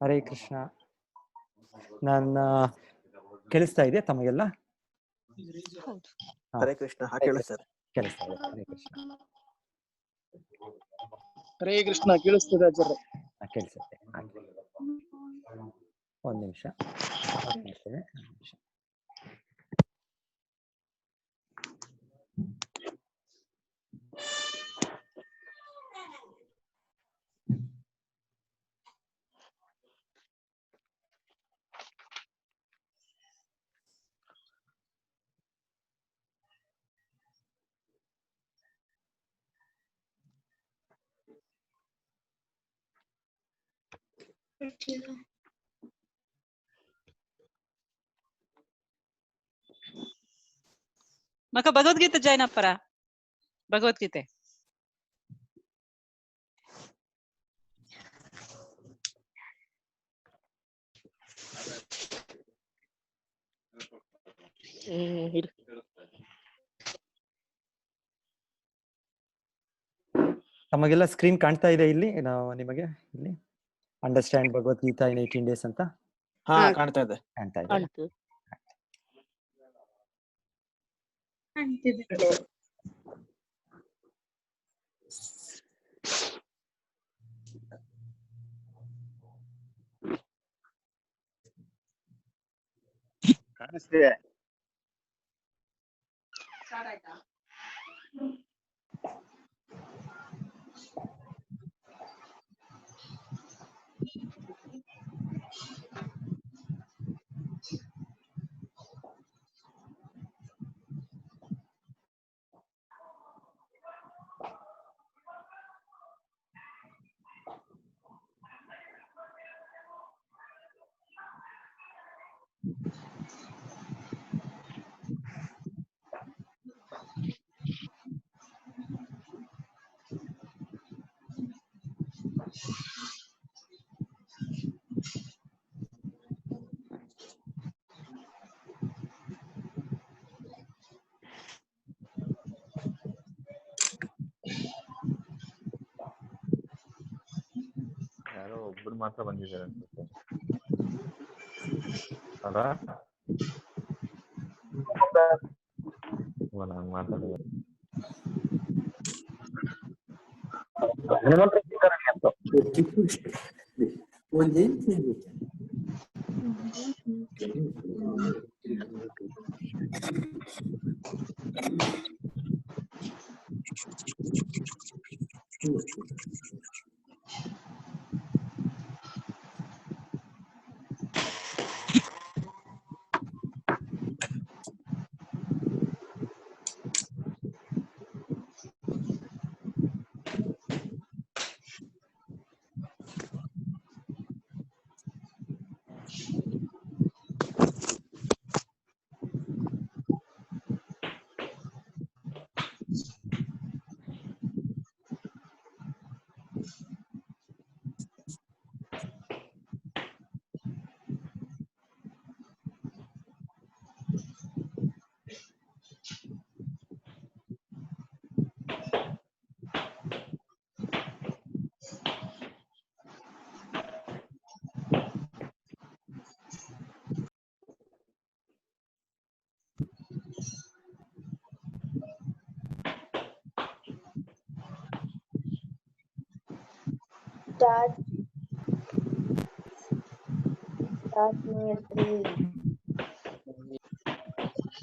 ಹರೇ ಕೃಷ್ಣ. ನನ್ನ ಕೇಳಿಸ್ತಾ ಇದೆಯಾ ತಮಗೆಲ್ಲ? ಹರೇ ಕೃಷ್ಣ. ಕೇಳಿಸ್ತಾ ಇದೆ. ಹರೇ ಕೃಷ್ಣ. ಹರೇ ಕೃಷ್ಣ ಕೇಳಿಸ್ತದೆ ಆಚಾರ್ಯ. ಕೇಳಿಸುತ್ತೆ. ಒಂದು ನಿಮಿಷ ಮಾಡ್ತೇನೆ. ಮಗ ಭಗವದ್ಗೀತೆ ಜೈನಪ್ಪರ ಭಗವದ್ಗೀತೆ ತಮಗೆಲ್ಲ ಸ್ಕ್ರೀನ್ ಕಾಣ್ತಾ ಇದೆ ಇಲ್ಲಿ ನಿಮಗೆ ಇಲ್ಲಿ ಅಂಡರ್ಸ್ಟ್ಯಾಂಡ್ ಭಗವದ್ಗೀತಾ ಇನ್ 18 days ಅಂತ ಕಾಣ್ತಾ ಇದೆ. ಕಾಣ್ತಾ ಇದೆ. ಕಾಣಿಸ್ತಿದೆ. ಯಾರೋ ಒಬ್ರು ಮಾತ್ರ ಬಂದಿದ್ದಾರೆ ಅನ್ಸುತ್ತೆ ಅಲ್ಲ? ನಾನು ಮಾತಾಡಿದೆ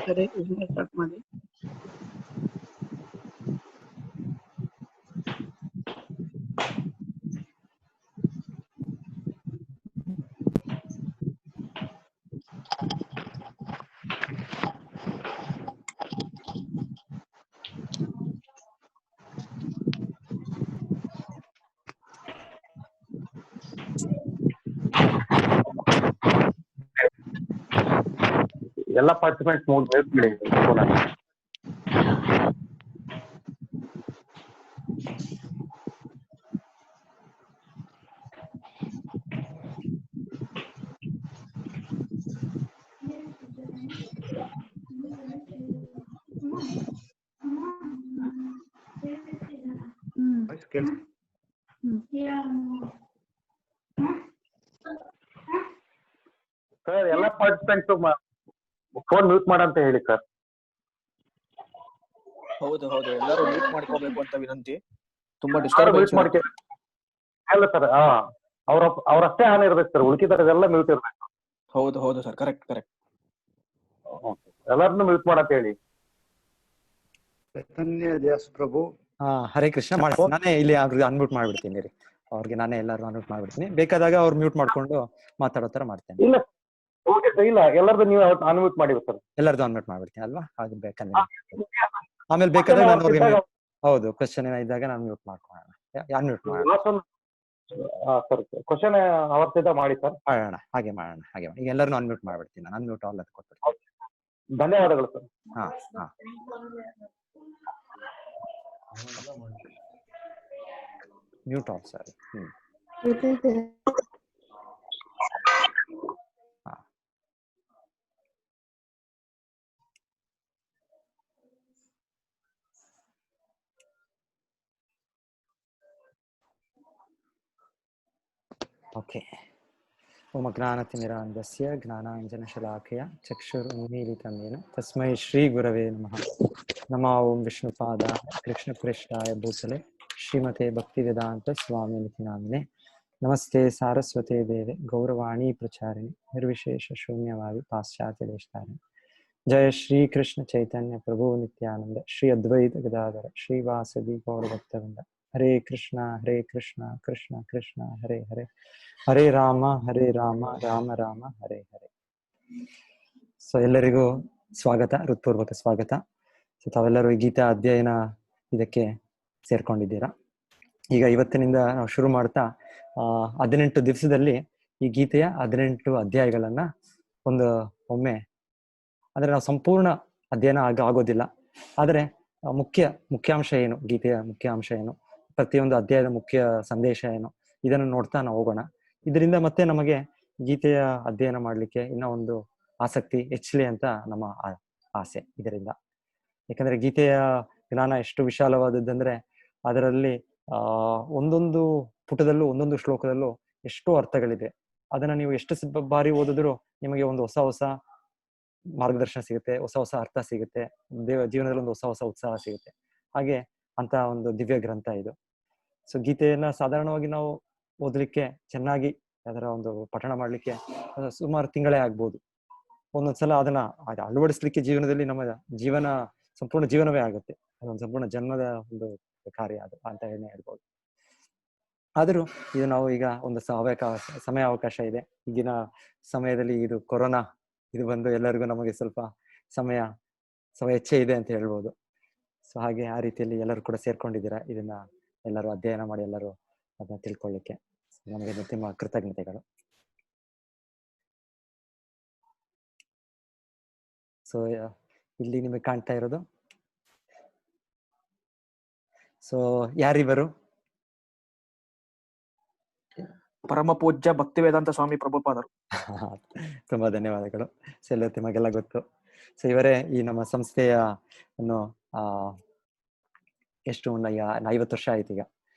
ಸರಿ ಸ್ಟಾರ್ಟ್ ಮಾಡಿ. ಎಲ್ಲ ಪಾರ್ಟಿಸಿಪೆಂಟ್ಸ್ ಮ್ಯೂಟ್ ಬಿಡಿ. ಸರ್ ಎಲ್ಲ ಪಾರ್ಟಿಸಿಪೆಂಟ್ಸ್ ಫೋನ್ ಮ್ಯೂಟ್ ಮಾಡಂತ ಹೇಳಿ ಸರ್. ಹೌದು ಹೌದು, ಎಲ್ಲರೂ ಮ್ಯೂಟ್ ಮಾಡ್ಕೋಬೇಕು ಅಂತ ವಿನಂತಿ. ತುಂಬಾ ಮ್ಯೂಟ್ ಡಿಸ್ಟರ್ಬೆನ್ಸ್. ಮಾಡ್ಕೊ ಅಲ್ಲ ಸರ್, ಅವ್ರಷ್ಟೇ ಆನ್ ಇರ್ಬೇಕು ಸರ್, ಉಳ್ಕಿದರೆಲ್ಲ ಮ್ಯೂಟ್ ಇರ್ಬೇಕು. ಹೌದು ಹೌದು ಸರ್, ಕರೆಕ್ಟ್ ಕರೆಕ್ಟ್. ಎಲ್ಲರನ್ನು ಮ್ಯೂಟ್ ಮಾಡಂತ ಹೇಳಿ. ಚೈತನ್ಯ ದಾಸ್ ಪ್ರಭು. ಹರೇ ಕೃಷ್ಣ. ನಾನೇ ಇಲ್ಲಿ ಅವ್ರಿಗೆ ಅನ್ಮ್ಯೂಟ್ ಮಾಡ್ಬಿಡ್ತೀನಿ ರೀ. ಅವ್ರಿಗೆ ನಾನೇ ಎಲ್ಲರೂ ಅನ್ಮ್ಯೂಟ್ ಮಾಡ್ಬಿಡ್ತೀನಿ. ಬೇಕಾದಾಗ ಅವ್ರು ಮ್ಯೂಟ್ ಮಾಡ್ಕೊಂಡು ಮಾತಾಡೋ ತರ ಮಾಡ್ತೇನೆ. ಇಲ್ಲ ಓಕೆ ಸರ್, ಇಲ್ಲ ಎಲ್ಲರದ್ದು ನೀವು ಅನ್ಮ್ಯೂಟ್ ಮಾಡಿ ಸರ್. ಎಲ್ಲರದ್ದು ಅನ್ಮ್ಯೂಟ್ ಮಾಡ್ಬಿಡ್ತೀನಿ ಅಲ್ವಾ? ಹಾಗೆ ಬೇಕಂದ್ರೆ ಆಮೇಲೆ ಬೇಕಾದ್ರೆ ನಾನು ಅವ್ರಿಗೆ ಹೌದು ಕ್ವಶನ್ ಇದ್ದಾಗ ನಾನು ಮ್ಯೂಟ್ ಮಾಡ್ಕೊಳ್ಳೋಣ, ಅನ್ಮ್ಯೂಟ್ ಮಾಡೋಣ. ಸರ್ ಕ್ವಶನ್ ಅವರ್ತಿದ್ದ ಮಾಡಿ ಸರ್. ಮಾಡೋಣ, ಹಾಗೆ ಮಾಡೋಣ. ಈಗ ಎಲ್ಲರನ್ನೂ ಅನ್ಮ್ಯೂಟ್ ಮಾಡ್ಬಿಡ್ತೀನಿ ನಾನು. ಅನ್ಮ್ಯೂಟ್ ಆಲ್ ಅಂತ ಕೊಟ್ಬಿಡ್ತೀನಿ. ಧನ್ಯವಾದಗಳು ಸರ್. ಹಾ ಮ್ಯೂಟ್ ಆಲ್ ಸರ್. ಓಕೆ. ಓಂ ಅಜ್ಞಾನತಿಮಿರಾಂಧಸ್ಯ ಜ್ಞಾನಾಂಜನಶಲಾಕಯ ಚಕ್ಷುರುನ್ಮೀಲಿತಂ ಯೇನ ತಸ್ಮೈ ಶ್ರೀ ಗುರವೇ ನಮಃ. ನಮೋ ಓಂ ವಿಷ್ಣುಪಾದಾಯ ಕೃಷ್ಣಪ್ರೇಷ್ಠಾಯ ಭೂತಲೆ ಶ್ರೀಮತೆ ಭಕ್ತಿವೇದಾಂತ ಸ್ವಾಮಿನಿತಿ ನಾಮಿನೆ. ನಮಸ್ತೆ ಸಾರಸ್ವತೆ ದೇವೆ ಗೌರವಾಣಿ ಪ್ರಚಾರಿಣಿ ನಿರ್ವಿಶೇಷ ಶೂನ್ಯವಾದಿ ಪಾಶ್ಚಾತ್ಯ ದೇಶಧಾರಿಣಿ. ಜಯ ಶ್ರೀ ಕೃಷ್ಣ ಚೈತನ್ಯ ಪ್ರಭು ನಿತ್ಯಾನಂದ ಶ್ರೀ ಅದ್ವೈತ ಗದಾಧರ ಶ್ರೀವಾಸದಿ ಗೌರಭಕ್ತವೃಂದ. ಹರೇ ಕೃಷ್ಣ ಕೃಷ್ಣ ಕೃಷ್ಣ ಹರೇ ಹರೇ, ಹರೇ ರಾಮ ರಾಮ ರಾಮ ಹರೇ ಹರೇ. ಸೊ ಎಲ್ಲರಿಗೂ ಸ್ವಾಗತ, ಹೃತ್ಪೂರ್ವಕ ಸ್ವಾಗತ. ಸೊ ತಾವೆಲ್ಲರೂ ಈ ಗೀತಾ ಅಧ್ಯಯನ ಇದಕ್ಕೆ ಸೇರ್ಕೊಂಡಿದ್ದೀರಾ. ಈಗ ಇವತ್ತಿನಿಂದ ನಾವು ಶುರು ಮಾಡ್ತಾ 18 ದಿವಸದಲ್ಲಿ ಈ ಗೀತೆಯ 18 ಅಧ್ಯಾಯಗಳನ್ನ ಒಮ್ಮೆ ಅಂದ್ರೆ ನಾವು ಸಂಪೂರ್ಣ ಅಧ್ಯಯನ ಆಗೋದಿಲ್ಲ, ಆದರೆ ಮುಖ್ಯಾಂಶ ಏನು, ಗೀತೆಯ ಮುಖ್ಯಾಂಶ ಏನು, ಪ್ರತಿಯೊಂದು ಅಧ್ಯಾಯದ ಮುಖ್ಯ ಸಂದೇಶ ಏನು, ಇದನ್ನು ನೋಡ್ತಾ ನಾವು ಹೋಗೋಣ. ಇದರಿಂದ ಮತ್ತೆ ನಮಗೆ ಗೀತೆಯ ಅಧ್ಯಯನ ಮಾಡ್ಲಿಕ್ಕೆ ಇನ್ನೂ ಒಂದು ಆಸಕ್ತಿ ಹೆಚ್ಚಲಿ ಅಂತ ನಮ್ಮ ಆಸೆ ಇದರಿಂದ. ಯಾಕಂದ್ರೆ ಗೀತೆಯ ಜ್ಞಾನ ಎಷ್ಟು ವಿಶಾಲವಾದದ್ದಂದ್ರೆ ಅದರಲ್ಲಿ ಒಂದೊಂದು ಪುಟದಲ್ಲೂ ಒಂದೊಂದು ಶ್ಲೋಕದಲ್ಲೂ ಎಷ್ಟೋ ಅರ್ಥಗಳಿದೆ. ಅದನ್ನ ನೀವು ಎಷ್ಟು ಬಾರಿ ಓದಿದ್ರು ನಿಮಗೆ ಒಂದು ಹೊಸ ಮಾರ್ಗದರ್ಶನ ಸಿಗುತ್ತೆ, ಹೊಸ ಅರ್ಥ ಸಿಗುತ್ತೆ, ಜೀವನದಲ್ಲಿ ಒಂದು ಹೊಸ ಉತ್ಸಾಹ ಸಿಗುತ್ತೆ. ಹಾಗೆ ಅಂತ ಒಂದು ದಿವ್ಯ ಗ್ರಂಥ ಇದು. ಸೊ ಗೀತೆಯನ್ನ ಸಾಧಾರಣವಾಗಿ ನಾವು ಓದಲಿಕ್ಕೆ, ಚೆನ್ನಾಗಿ ಅದರ ಒಂದು ಪಠಣ ಮಾಡ್ಲಿಕ್ಕೆ ಸುಮಾರು ತಿಂಗಳೇ ಆಗ್ಬೋದು. ಒಂದೊಂದ್ಸಲ ಅದನ್ನ ಅಳವಡಿಸ್ಲಿಕ್ಕೆ ಜೀವನದಲ್ಲಿ ನಮ್ಮ ಸಂಪೂರ್ಣ ಜೀವನವೇ ಆಗುತ್ತೆ. ಅದೊಂದು ಸಂಪೂರ್ಣ ಜನ್ಮದ ಒಂದು ಕಾರ್ಯ ಅದು ಅಂತ ಹೇಳ್ಬೋದು. ಆದರೂ ಇದು ನಾವು ಈಗ ಒಂದು ಸಮಯ ಅವಕಾಶ ಇದೆ. ಈಗಿನ ಸಮಯದಲ್ಲಿ ಇದು ಕೊರೋನಾ ಇದು ಬಂದು ಎಲ್ಲರಿಗೂ ನಮಗೆ ಸ್ವಲ್ಪ ಸಮಯ ಹೆಚ್ಚೇ ಇದೆ ಅಂತ ಹೇಳ್ಬೋದು. ಸೊ ಹಾಗೆ ಆ ರೀತಿಯಲ್ಲಿ ಎಲ್ಲರೂ ಕೂಡ ಸೇರ್ಕೊಂಡಿದ್ದೀರಾ. ಇದನ್ನ ಎಲ್ಲರೂ ಅಧ್ಯಯನ ಮಾಡಿ ಎಲ್ಲರೂ ಅದನ್ನ ತಿಳ್ಕೊಳ್ಳಿಕ್ಕೆ ನಮಗೆ ನಿಮ್ಮ ಕೃತಜ್ಞತೆಗಳು. ಸೊ ಇಲ್ಲಿ ನಿಮಗೆ ಕಾಣ್ತಾ ಇರೋದು, ಸೊ ಯಾರಿವರು? ಪರಮ ಪೂಜ್ಯ ಭಕ್ತಿವೇದಾಂತ ಸ್ವಾಮಿ ಪ್ರಭುಪಾದರು. ತುಂಬಾ ಧನ್ಯವಾದಗಳು. ಸೊ ಎಲ್ಲ ನಿಮಗೆಲ್ಲ ಗೊತ್ತು. ಸೊ ಇವರೇ ಈ ನಮ್ಮ ಸಂಸ್ಥೆಯ ಎಷ್ಟು 50 ವರ್ಷ ಆಯ್ತು, ಈಗ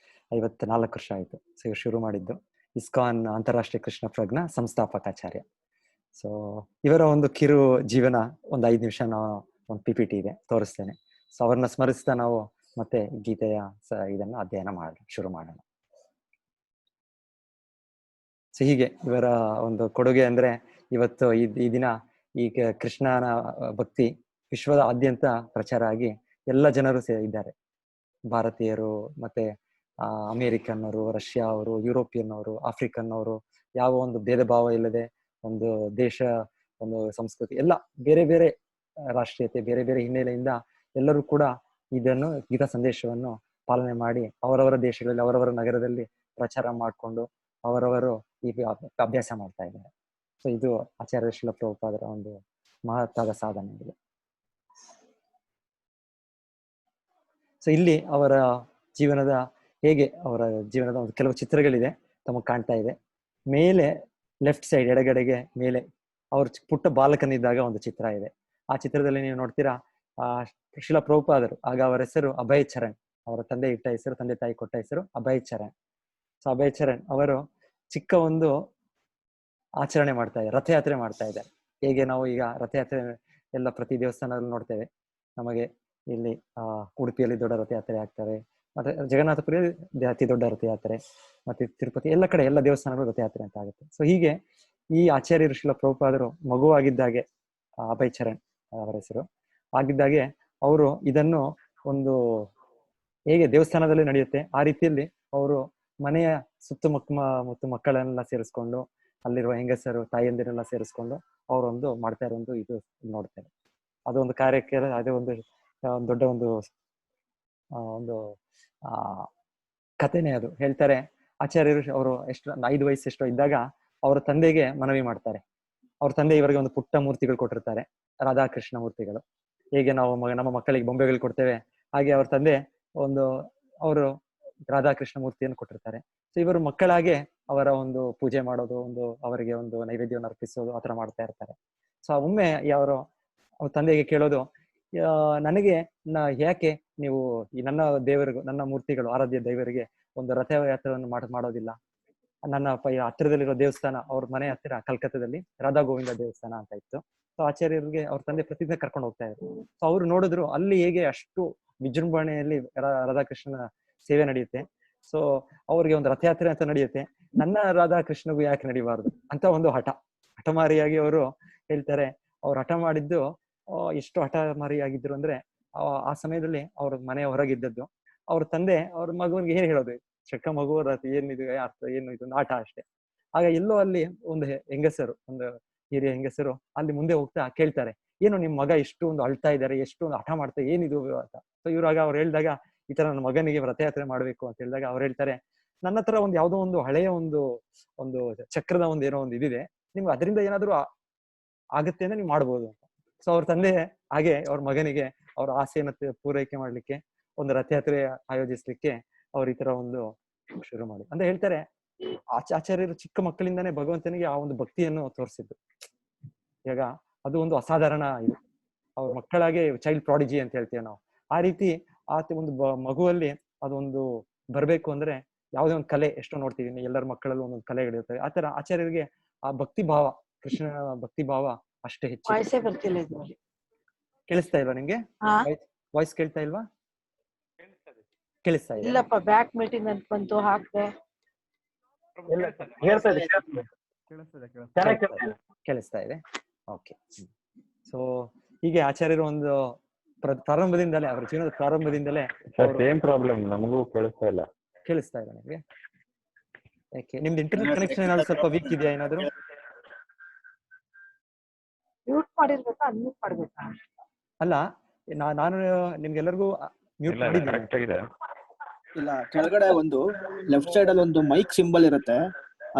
54 ವರ್ಷ ಆಯ್ತು. ಸೊ ಇವ್ರು ಶುರು ಮಾಡಿದ್ದು ಇಸ್ಕಾನ್ ಅಂತಾರಾಷ್ಟ್ರೀಯ ಕೃಷ್ಣ ಪ್ರಜ್ಞಾ ಸಂಸ್ಥಾಪಕಾಚಾರ್ಯ. ಸೊ ಇವರ ಒಂದು ಕಿರು ಜೀವನ 5 ನಿಮಿಷ ಒಂದು PPT ಇದೆ, ತೋರಿಸ್ತೇನೆ. ಸೊ ಅವ್ರನ್ನ ಸ್ಮರಿಸ್ತಾ ನಾವು ಮತ್ತೆ ಗೀತೆಯ ಇದನ್ನ ಅಧ್ಯಯನ ಶುರು ಮಾಡೋಣ. ಸೊ ಹೀಗೆ ಇವರ ಒಂದು ಕೊಡುಗೆ ಅಂದ್ರೆ ಇವತ್ತು ಈ ದಿನ ಈ ಕೃಷ್ಣನ ಭಕ್ತಿ ವಿಶ್ವದಾದ್ಯಂತ ಪ್ರಚಾರ ಆಗಿ ಎಲ್ಲ ಜನರು ಇದ್ದಾರೆ. ಭಾರತೀಯರು, ಮತ್ತೆ ಅಮೇರಿಕನ್ ಅವರು, ರಷ್ಯಾ ಅವರು, ಯುರೋಪಿಯನ್ ಅವರು, ಆಫ್ರಿಕನ್ ಅವರು, ಯಾವ ಒಂದು ಭೇದ ಭಾವ ಇಲ್ಲದೆ ಒಂದು ದೇಶ, ಒಂದು ಸಂಸ್ಕೃತಿ, ಎಲ್ಲ ಬೇರೆ ಬೇರೆ ರಾಷ್ಟ್ರೀಯತೆ, ಬೇರೆ ಬೇರೆ ಹಿನ್ನೆಲೆಯಿಂದ ಎಲ್ಲರೂ ಕೂಡ ಇದನ್ನು ಗೀತಾ ಸಂದೇಶವನ್ನು ಪಾಲನೆ ಮಾಡಿ ಅವರವರ ದೇಶಗಳಲ್ಲಿ, ಅವರವರ ನಗರದಲ್ಲಿ ಪ್ರಚಾರ ಮಾಡಿಕೊಂಡು ಅವರವರು ಈ ಅಭ್ಯಾಸ ಮಾಡ್ತಾ ಇದ್ದಾರೆ. ಸೊ ಇದು ಆಚಾರ್ಯ ಶ್ರೀಲ ಪ್ರಭುಪಾದರ ಒಂದು ಮಹತ್ತಾದ ಸಾಧನೆ ಇದೆ. ಸೊ ಇಲ್ಲಿ ಅವರ ಜೀವನದ ಒಂದು ಕೆಲವು ಚಿತ್ರಗಳಿದೆ, ತಮಗೆ ಕಾಣ್ತಾ ಇದೆ. ಮೇಲೆ ಲೆಫ್ಟ್ ಸೈಡ್ ಎಡಗಡೆಗೆ ಮೇಲೆ ಅವ್ರ ಪುಟ್ಟ ಬಾಲಕನಿದ್ದಾಗ ಒಂದು ಚಿತ್ರ ಇದೆ. ಆ ಚಿತ್ರದಲ್ಲಿ ನೀವು ನೋಡ್ತೀರಾ ಶ್ರೀಲ ಪ್ರಭುಪಾದರು, ಆಗ ಅವರ ಹೆಸರು ಅಭಯ್ ಚರಣ್. ಅವರ ತಂದೆ ತಾಯಿ ಕೊಟ್ಟ ಹೆಸರು ಅಭಯ್ ಚರಣ್. ಸೊ ಅಭಯ್ ಚರಣ್ ಅವರು ಚಿಕ್ಕ ಒಂದು ಆಚರಣೆ ಮಾಡ್ತಾ ಇದ್ದಾರೆ, ರಥಯಾತ್ರೆ ಮಾಡ್ತಾ ಇದ್ದಾರೆ. ಹೇಗೆ ನಾವು ಈಗ ರಥಯಾತ್ರೆ ಎಲ್ಲ ಪ್ರತಿ ದೇವಸ್ಥಾನದಲ್ಲಿ ನೋಡ್ತೇವೆ. ನಮಗೆ ಇಲ್ಲಿ ಉಡುಪಿಯಲ್ಲಿ ದೊಡ್ಡ ರಥಯಾತ್ರೆ ಆಗ್ತವೆ, ಮತ್ತೆ ಜಗನ್ನಾಥಪುರಿ ಅತಿ ದೊಡ್ಡ ರಥಯಾತ್ರೆ, ಮತ್ತೆ ತಿರುಪತಿ ಎಲ್ಲ ಕಡೆ ಎಲ್ಲ ದೇವಸ್ಥಾನಗಳು ರಥಯಾತ್ರೆ ಅಂತ ಆಗುತ್ತೆ. ಸೊ ಹೀಗೆ ಈ ಆಚಾರ್ಯ ಶ್ರೀಲ ಪ್ರಭುಪಾದರು ಮಗುವಾಗಿದ್ದಾಗೆ, ಅಭಯ್ ಚರಣ್ ಅವರ ಹೆಸರು ಆಗಿದ್ದಾಗೆ, ಅವರು ಇದನ್ನು ಒಂದು ಹೇಗೆ ದೇವಸ್ಥಾನದಲ್ಲಿ ನಡೆಯುತ್ತೆ ಆ ರೀತಿಯಲ್ಲಿ ಅವರು ಮನೆಯ ಮತ್ತು ಮಕ್ಕಳನ್ನೆಲ್ಲ ಸೇರಿಸ್ಕೊಂಡು, ಅಲ್ಲಿರುವ ಹೆಂಗಸರು ತಾಯಿಯಂದಿರೆಲ್ಲ ಸೇರಿಸ್ಕೊಂಡು ಅವರೊಂದು ಮಾಡ್ತಾ ಇರೋ ಒಂದು ಇದು ನೋಡ್ತೇವೆ. ಅದೊಂದು ಕಾರ್ಯಕ್ಕೆ ಅದೇ ಒಂದು ದೊಡ್ಡ ಒಂದು ಕಥೆನೇ ಅದು. ಹೇಳ್ತಾರೆ, ಆಚಾರ್ಯರು ಅವರು ಎಷ್ಟು 5 ವಯಸ್ಸು ಎಷ್ಟೋ ಇದ್ದಾಗ ಅವರ ತಂದೆಗೆ ಮನವಿ ಮಾಡ್ತಾರೆ. ಅವ್ರ ತಂದೆ ಇವರಿಗೆ ಒಂದು ಪುಟ್ಟ ಮೂರ್ತಿಗಳು ಕೊಟ್ಟಿರ್ತಾರೆ, ರಾಧಾಕೃಷ್ಣ ಮೂರ್ತಿಗಳು. ಹೇಗೆ ನಾವು ನಮ್ಮ ಮಕ್ಕಳಿಗೆ ಬೊಂಬೆಗಳು ಕೊಡ್ತೇವೆ, ಹಾಗೆ ಅವ್ರ ತಂದೆ ಅವರು ರಾಧಾಕೃಷ್ಣ ಮೂರ್ತಿಯನ್ನು ಕೊಟ್ಟಿರ್ತಾರೆ. ಸೊ ಇವರು ಮಕ್ಕಳಾಗೆ ಅವರ ಒಂದು ಪೂಜೆ ಮಾಡೋದು, ಅವರಿಗೆ ಒಂದು ನೈವೇದ್ಯವನ್ನು ಅರ್ಪಿಸೋದು, ಆತರ ಮಾಡ್ತಾ ಇರ್ತಾರೆ. ಸೊ ಒಮ್ಮೆ ಅವ್ರ ತಂದೆಗೆ ಕೇಳೋದು, ನನಗೆ ಯಾಕೆ ನೀವು ಈ ನನ್ನ ಮೂರ್ತಿಗಳು ಆರಾಧ್ಯ ದೇವರಿಗೆ ಒಂದು ರಥಯಾತ್ರೆಯನ್ನು ಮಾಡೋದಿಲ್ಲ? ನನ್ನ ಹತ್ತಿರದಲ್ಲಿರೋ ದೇವಸ್ಥಾನ, ಅವ್ರ ಮನೆ ಹತ್ತಿರ ಕಲ್ಕತ್ತಾದಲ್ಲಿ ರಾಧಾ ಗೋವಿಂದ ದೇವಸ್ಥಾನ ಅಂತ ಇತ್ತು. ಸೊ ಆಚಾರ್ಯರಿಗೆ ಅವ್ರ ತಂದೆ ಪ್ರತಿದಿನ ಕರ್ಕೊಂಡು ಹೋಗ್ತಾ ಇದ್ರು. ಸೊ ಅವ್ರು ನೋಡಿದ್ರು ಅಲ್ಲಿ ಹೇಗೆ ಅಷ್ಟು ವಿಜೃಂಭಣೆಯಲ್ಲಿ ರಾಧಾಕೃಷ್ಣನ ಸೇವೆ ನಡೆಯುತ್ತೆ. ಸೊ ಅವ್ರಿಗೆ ಒಂದು ರಥಯಾತ್ರೆ ಅಂತ ನಡೆಯುತ್ತೆ, ನನ್ನ ರಾಧಾಕೃಷ್ಣಗೂ ಯಾಕೆ ನಡಿಬಾರ್ದು ಅಂತ ಒಂದು ಹಠಮಾರಿಯಾಗಿ ಅವರು ಹೇಳ್ತಾರೆ. ಅವ್ರು ಹಠ ಮಾಡಿದ್ದು ಎಷ್ಟು ಹಠಮಾರಿಯಾಗಿದ್ರು ಅಂದ್ರೆ, ಆ ಸಮಯದಲ್ಲಿ ಅವ್ರ ಮನೆ ಹೊರಗಿದ್ದದ್ದು. ಅವ್ರ ತಂದೆ ಅವ್ರ ಮಗುವಿಗೆ ಏನ್ ಹೇಳೋದು, ಚಿಕ್ಕ ಮಗು ಏನಿದು ಅರ್ಥ, ಏನು ಇದು ಆಟ ಅಷ್ಟೇ. ಆಗ ಎಲ್ಲೋ ಅಲ್ಲಿ ಒಂದು ಹೆಂಗಸರು, ಒಂದು ಹಿರಿಯ ಹೆಂಗಸರು ಅಲ್ಲಿ ಮುಂದೆ ಹೋಗ್ತಾ ಕೇಳ್ತಾರೆ, ಏನು ನಿಮ್ ಮಗ ಇಷ್ಟು ಒಂದು ಅಳ್ತಾ ಇದ್ದಾರೆ, ಎಷ್ಟು ಒಂದು ಹಠ ಮಾಡ್ತಾ, ಏನಿದು ಅಂತ. ಸೊ ಇವ್ರಾಗ ಅವ್ರು ಹೇಳಿದಾಗ, ಈ ತರ ನನ್ನ ಮಗನಿಗೆ ರಥಯಾತ್ರೆ ಮಾಡ್ಬೇಕು ಅಂತ ಹೇಳಿದಾಗ ಅವ್ರು ಹೇಳ್ತಾರೆ, ನನ್ನ ಹತ್ರ ಒಂದು ಯಾವ್ದೋ ಒಂದು ಹಳೆಯ ಒಂದು ಚಕ್ರದ ಏನೋ ಒಂದು ಇದಿದೆ, ನಿಮ್ಗೆ ಅದರಿಂದ ಏನಾದ್ರು ಆಗತ್ತೆ ಅಂದ್ರೆ ನೀವು ಮಾಡ್ಬೋದು ಅಂತ. ಸೊ ಅವ್ರ ತಂದೆ ಹಾಗೆ ಅವ್ರ ಮಗನಿಗೆ ಅವ್ರ ಆಸೆಯನ್ನು ಪೂರೈಕೆ ಮಾಡ್ಲಿಕ್ಕೆ, ಒಂದು ರಥಯಾತ್ರೆ ಆಯೋಜಿಸ್ಲಿಕ್ಕೆ ಅವ್ರ ಈ ತರ ಒಂದು ಶುರು ಮಾಡಿ ಅಂತ ಹೇಳ್ತಾರೆ. ಆಚಾರ್ಯರು ಚಿಕ್ಕ ಮಕ್ಕಳಿಂದಾನೇ ಭಗವಂತನಿಗೆ ಆ ಒಂದು ಭಕ್ತಿಯನ್ನು ತೋರಿಸಿದ್ದು. ಈಗ ಅದು ಒಂದು ಅಸಾಧಾರಣ ಇದು. ಅವ್ರ ಮಕ್ಕಳಾಗೆ ಚೈಲ್ಡ್ ಪ್ರಾಡಿಜಿ ಅಂತ ಹೇಳ್ತೇವೆ ನಾವು. ಆ ರೀತಿ ಒಂದು ಮಗುವಲ್ಲಿ ಅದೊಂದು ಬರ್ಬೇಕು ಅಂದ್ರೆ ಯಾವುದೇ ಒಂದು ಕಲೆ ಎಷ್ಟೋ ನೋಡ್ತೀವಿ, ಎಲ್ಲರ ಮಕ್ಕಳಲ್ಲೂ ಒಂದೊಂದು ಕಲೆಗಳಿರ್ತವೆ. ಆ ತರ ಆಚಾರ್ಯರಿಗೆ ಆ ಭಕ್ತಿ ಭಾವ, ಕೃಷ್ಣ ಭಕ್ತಿ ಭಾವ ಅಷ್ಟೇ ಹೆಚ್ಚು. ವಾಯ್ಸೇ ಬರ್ತಿಲ್ಲ ಇದ್ರಲ್ಲಿ. ಕೇಳಿಸ್ತಾ ಇಲ್ವಾ ನಿಮ್ಗೆ? ವಾಯ್ಸ್ ಕೇಳ್ತಾ ಇಲ್ವಾ? ಕೇಳಿಸ್ತಾ ಇದೆ? ಇಲ್ಲಪ್ಪ, ಬ್ಯಾಕ್ ಮೀಟಿಂಗ್ ಅಂತ ಬಂತು, ಹಾಕ್ದೆ. ಕೇಳಿಸ್ತಾ ಇದೆ. ಓಕೆ. ಸೊ ಹೀಗೆ ಆಚಾರ್ಯರು ಒಂದು ಪ್ರಾರಂಭದಿಂದಲೇ, ಅವರ ಜೀವನದ ಪ್ರಾರಂಭದಿಂದಲೇ ಸೇಮ್ ಪ್ರಾಬ್ಲಮ್ ನಮಗೂ ಕೇಳಿಸ್ತಾ ಇಲ್ಲ. ಕೇಳಿಸ್ತಾ ಇಲ್ಲ ನಿಮ್ಗೆ? ಯಾಕೆ ನಿಮ್ದು ಇಂಟರ್ನೆಟ್ ಕನೆಕ್ಷನ್ ಏನಾದ್ರು ಸ್ವಲ್ಪ ವೀಕ್ ಇದೆಯಾ ಏನಾದ್ರು? ಮ್ಯೂಟ್ ಮಾಡಿರ್ಬೇಕಾ, ಅನ್ಮ್ಯೂಟ್ ಮಾಡ್ಬೇಕಾ? ಅಲ್ಲ, ನಾನು ನಿಮ್ಗೆಲ್ಲರಿಗೂ ಮ್ಯೂಟ್ ಮಾಡಿದ್ದೀನಿ. ಇಲ್ಲ, ಕೆಳಗಡೆ ಒಂದು ಲೆಫ್ಟ್ ಸೈಡ್ ಅಲ್ಲಿ ಒಂದು ಮೈಕ್ ಸಿಂಬಲ್ ಇರುತ್ತೆ,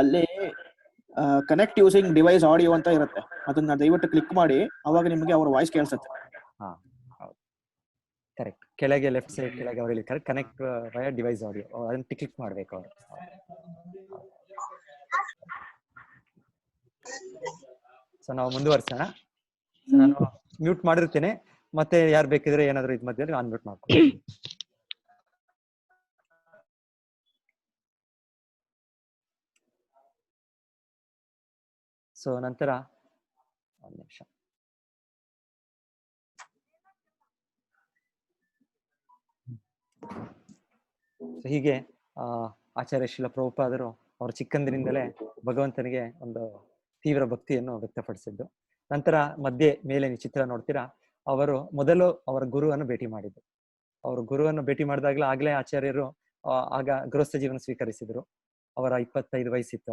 ಅಲ್ಲಿ ಕನೆಕ್ಟ್ ಯೂಸಿಂಗ್ ಡಿವೈಸ್ ಆಡಿಯೋ ಅಂತ ಇರುತ್ತೆ. ಅದನ್ನ ದಯವಿಟ್ಟು ಕ್ಲಿಕ್ ಮಾಡಿ, ಅವಾಗ ನಿಮಗೆ ಅವ್ರ ವಾಯ್ಸ್ ಕೇಳಿಸುತ್ತೆ. ಹಾ, ಹೌದು, ಕರೆಕ್ಟ್. ಕೆಳಗೆ ಲೆಫ್ಟ್ ಸೈಡ್ ಕೆಳಗೆ ಅವ್ರು ಹೇಳಿದ್ದಾರೆ ಕನೆಕ್ಟ್ ವಯ ಡಿವೈಸ್ ಆಡಿಯೋ, ಅದನ್ನ ಕ್ಲಿಕ್ ಮಾಡ್ಬೇಕು ಅವರು. ಸೊ ನಾವು ಮುಂದುವರ್ಸೋಣ. ನಾನು ಮ್ಯೂಟ್ ಮಾಡಿರ್ತೇನೆ, ಮತ್ತೆ ಯಾರು ಬೇಕಿದ್ರೆ ಏನಾದ್ರು ಇದ್ ಮಧ್ಯದಲ್ಲಿ ಅನ್ಮ್ಯೂಟ್ ಮಾಡ್ಕೊಂಡು. ಸೊ ನಂತರ ಒಂದು ನಿಮಿಷ. ಹೀಗೆ ಆಚಾರ್ಯ ಶ್ರೀಲ ಪ್ರಭುಪಾದರು ಅವರು ಚಿಕ್ಕಂದಿನಿಂದಲೇ ಭಗವಂತನಿಗೆ ಒಂದು ತೀವ್ರ ಭಕ್ತಿಯನ್ನು ವ್ಯಕ್ತಪಡಿಸಿದ್ದು. ನಂತರ ಮೇಲೆ ನೀವು ಚಿತ್ರ ನೋಡ್ತೀರಾ, ಅವರು ಮೊದಲು ಅವರ ಗುರುವನ್ನು ಭೇಟಿ ಮಾಡಿದ್ದು. ಅವರು ಗುರುವನ್ನು ಭೇಟಿ ಮಾಡಿದಾಗಲೇ ಆಚಾರ್ಯರು ಆಗ ಗೃಹಸ್ಥ ಜೀವನ ಸ್ವೀಕರಿಸಿದ್ರು. ಅವರ 25 ವಯಸ್ಸಿತ್ತು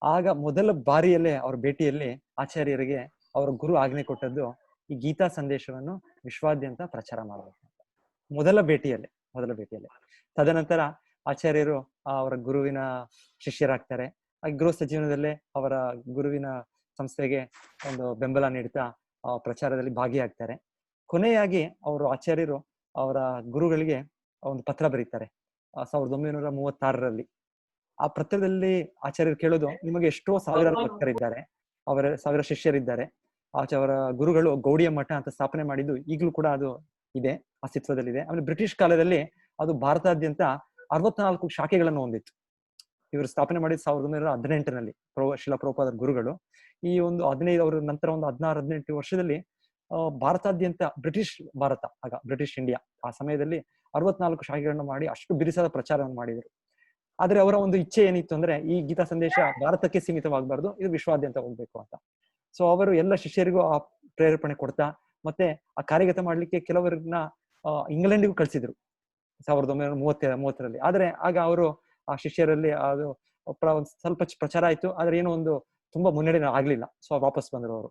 ಆಗ ಮೊದಲ ಬಾರಿಯಲ್ಲೇ ಅವ್ರ ಭೇಟಿಯಲ್ಲಿ ಆಚಾರ್ಯರಿಗೆ ಅವರ ಗುರು ಆಜ್ಞೆ ಕೊಟ್ಟದ್ದು ಈ ಗೀತಾ ಸಂದೇಶವನ್ನು ವಿಶ್ವಾದ್ಯಂತ ಪ್ರಚಾರ ಮಾಡಬೇಕು. ಮೊದಲ ಭೇಟಿಯಲ್ಲೇ. ತದನಂತರ ಆಚಾರ್ಯರು ಅವರ ಗುರುವಿನ ಶಿಷ್ಯರಾಗ್ತಾರೆ. ಗೃಹಸ್ಥ ಜೀವನದಲ್ಲೇ ಅವರ ಗುರುವಿನ ಸಂಸ್ಥೆಗೆ ಒಂದು ಬೆಂಬಲ ನೀಡ್ತಾ ಪ್ರಚಾರದಲ್ಲಿ ಭಾಗಿಯಾಗ್ತಾರೆ. ಕೊನೆಯಾಗಿ ಅವರು ಆಚಾರ್ಯರು ಅವರ ಗುರುಗಳಿಗೆ ಒಂದು ಪತ್ರ ಬರೀತಾರೆ 1936ರಲ್ಲಿ. ಆ ಪತ್ರದಲ್ಲಿ ಆಚಾರ್ಯರು ಕೇಳೋದು, ನಿಮಗೆ ಎಷ್ಟೋ ಸಾವಿರಾರು ಭಕ್ತರಿದ್ದಾರೆ, ಸಾವಿರ ಶಿಷ್ಯರಿದ್ದಾರೆ. ಅವರ ಗುರುಗಳು ಗೌಡಿಯ ಮಠ ಅಂತ ಸ್ಥಾಪನೆ ಮಾಡಿದ್ದು ಈಗಲೂ ಕೂಡ ಅದು ಇದೆ, ಅಸ್ತಿತ್ವದಲ್ಲಿದೆ. ಆಮೇಲೆ ಬ್ರಿಟಿಷ್ ಕಾಲದಲ್ಲಿ ಅದು ಭಾರತಾದ್ಯಂತ 64 ಶಾಖೆಗಳನ್ನು ಹೊಂದಿತ್ತು. ಇವರು ಸ್ಥಾಪನೆ ಮಾಡಿದ 1918ರಲ್ಲಿ ಶಿಲಾ ಪ್ರಭುಪಾದರ ಗುರುಗಳು. ಈ ಒಂದು 15 ಅವರ ನಂತರ ಒಂದು 16-18 ವರ್ಷದಲ್ಲಿ ಭಾರತಾದ್ಯಂತ ಬ್ರಿಟಿಷ್ ಭಾರತ, ಆಗ ಬ್ರಿಟಿಷ್ ಇಂಡಿಯಾ, ಆ ಸಮಯದಲ್ಲಿ 64 ಶಾಖೆಗಳನ್ನು ಮಾಡಿ ಅಷ್ಟು ಬಿರುಸಾದ ಪ್ರಚಾರವನ್ನು ಮಾಡಿದರು. ಆದ್ರೆ ಅವರ ಒಂದು ಇಚ್ಛೆ ಏನಿತ್ತು ಅಂದ್ರೆ ಈ ಗೀತಾ ಸಂದೇಶ ಭಾರತಕ್ಕೆ ಸೀಮಿತವಾಗಬಾರ್ದು, ಇದು ವಿಶ್ವಾದ್ಯಂತ ಹೋಗ್ಬೇಕು ಅಂತ. ಸೊ ಅವರು ಎಲ್ಲ ಶಿಷ್ಯರಿಗೂ ಆ ಪ್ರೇರೇಪಣೆ ಕೊಡ್ತಾ ಮತ್ತೆ ಆ ಕಾರ್ಯಗತ ಮಾಡ್ಲಿಕ್ಕೆ ಕೆಲವರನ್ನ ಇಂಗ್ಲೆಂಡಿಗೂ ಕಳಿಸಿದ್ರು 1930ರಲ್ಲಿ. ಆದ್ರೆ ಆಗ ಅವರು ಆ ಶಿಷ್ಯರಲ್ಲಿ ಅದು ಸ್ವಲ್ಪ ಪ್ರಚಾರ ಆಯ್ತು, ಆದ್ರೆ ಏನೋ ಒಂದು ತುಂಬಾ ಮುನ್ನಡೆ ಆಗ್ಲಿಲ್ಲ. ಸೊ ವಾಪಸ್ ಬಂದ್ರು ಅವರು.